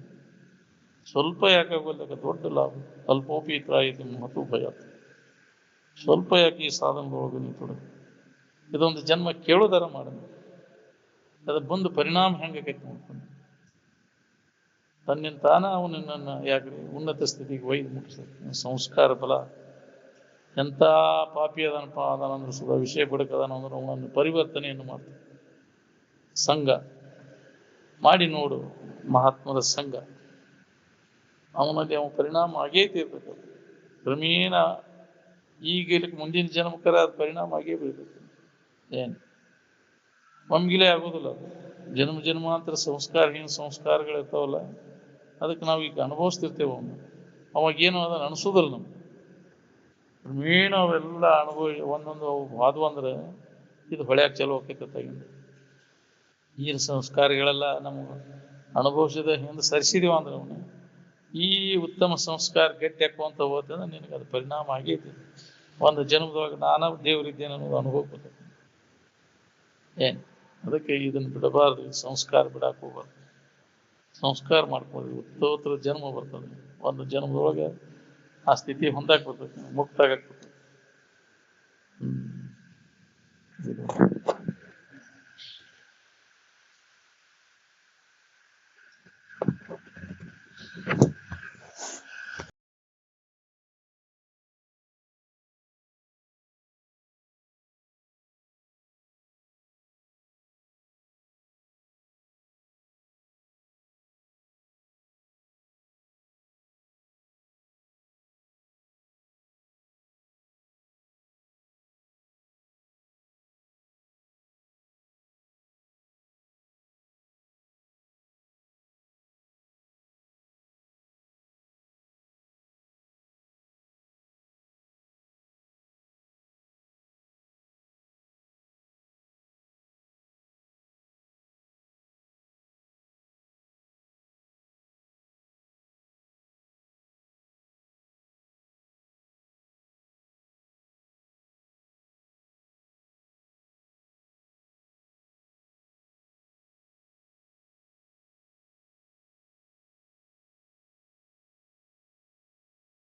ಸ್ವಲ್ಪ ಯಾಕಾಗೋಲ್ಲ, ದೊಡ್ಡ ಲಾಭ. ಅಲ್ಪೋಪಿ ತ್ರಾಯಿತಿ ಮಹತು ಭಯ. ಸ್ವಲ್ಪ ಯಾಕೆ ಈ ಸಾಧನದೊಳಗೆ ನೀವು ತೊಡಗಿ ಇದೊಂದು ಜನ್ಮ ಕೇಳೋದಾರ ಮಾಡೋಣ. ಅದ್ರ ಬಂದು ಪರಿಣಾಮ ಹೆಂಗಾಕೈತಿ ನೋಡ್ಕೊಂಡು ತನ್ನಿಂದ ತಾನ ಅವನು ನಿನ್ನನ್ನು ಯಾಕ್ರಿ ಉನ್ನತ ಸ್ಥಿತಿಗೆ ಒಯ್ದು ಮುಟ್ಟಿಸ್ತೈತಿ. ಸಂಸ್ಕಾರ ಬಲ ಎಂಥ ಪಾಪಿ ಅದನಪ್ಪ ಅದನಂದ್ರೆ ಸುಧಾ ವಿಷಯ ಬಿಡಕದಾನ ಅಂದ್ರೆ ಅವನನ್ನು ಪರಿವರ್ತನೆಯನ್ನು ಮಾಡ್ತಾನೆ. ಸಂಘ ಮಾಡಿ ನೋಡು, ಮಹಾತ್ಮರ ಸಂಘ ಅವನಲ್ಲಿ ಅವನ ಪರಿಣಾಮ ಆಗೇ ತೀರ್ಬೇಕು. ಕ್ರಮೇಣ ಈಗ ಇದಕ್ಕೆ ಮುಂದಿನ ಜನ್ಮಕ್ಕರ ಅದು ಪರಿಣಾಮ ಆಗೇ ಬೀಳ್ಬೇಕು. ಏನು ಒಮ್ಗಿಲೇ ಆಗೋದಿಲ್ಲ ಅದು. ಜನ್ಮ ಜನ್ಮಾಂತರ ಸಂಸ್ಕಾರಹೀನ ಸಂಸ್ಕಾರಗಳಿರ್ತಾವಲ್ಲ, ಅದಕ್ಕೆ ನಾವು ಈಗ ಅನುಭವಿಸ್ತಿರ್ತೇವೆ. ಅವಾಗೇನು ಅದನ್ನು ಅನಿಸೋದಿಲ್ಲ ನಮ್ಗೆ. ಕ್ರಮೇಣ ಅವೆಲ್ಲ ಒಂದೊಂದು ವಾದವು ಅಂದ್ರೆ ಇದು ಹೊಳ್ಯಾಕ ಚಲೋ ಆಕೈತಿಂದ ಈ ಸಂಸ್ಕಾರಗಳೆಲ್ಲ ನಮಗೆ ಅನುಭವಿಸಿದ ಹಿಂದೆ ಸರಿಸಿದೀವ ಅಂದ್ರೆ ಅವನು ಈ ಉತ್ತಮ ಸಂಸ್ಕಾರ ಗಟ್ಟಿ ಹಾಕುವಂತ ಹೋದ್ರೆ ನಿನಗೆ ಅದು ಪರಿಣಾಮ ಆಗೈತಿ. ಒಂದು ಜನ್ಮದೊಳಗೆ ನಾನಾ ದೇವರಿದ್ದೇನೆ ಅನ್ನೋದು ಅನುಭವ ಬರ್ತದೆ. ಏನು ಅದಕ್ಕೆ ಇದನ್ನು ಬಿಡಬಾರ್ದು, ಸಂಸ್ಕಾರ ಬಿಡಾಕ ಹೋಗ್ಬಾರ್ದು. ಸಂಸ್ಕಾರ ಮಾಡ್ಕೊಳ್ಳಿ, ಉತ್ತರೋತ್ತರ ಜನ್ಮ ಬರ್ತದೆ. ಒಂದು ಜನ್ಮದೊಳಗೆ ಆ ಸ್ಥಿತಿ ಹೊಂದಾಕ್ ಬರ್ತದೆ, ಮುಕ್ತ ಆಗಕ್ ಬರ್ತದೆ.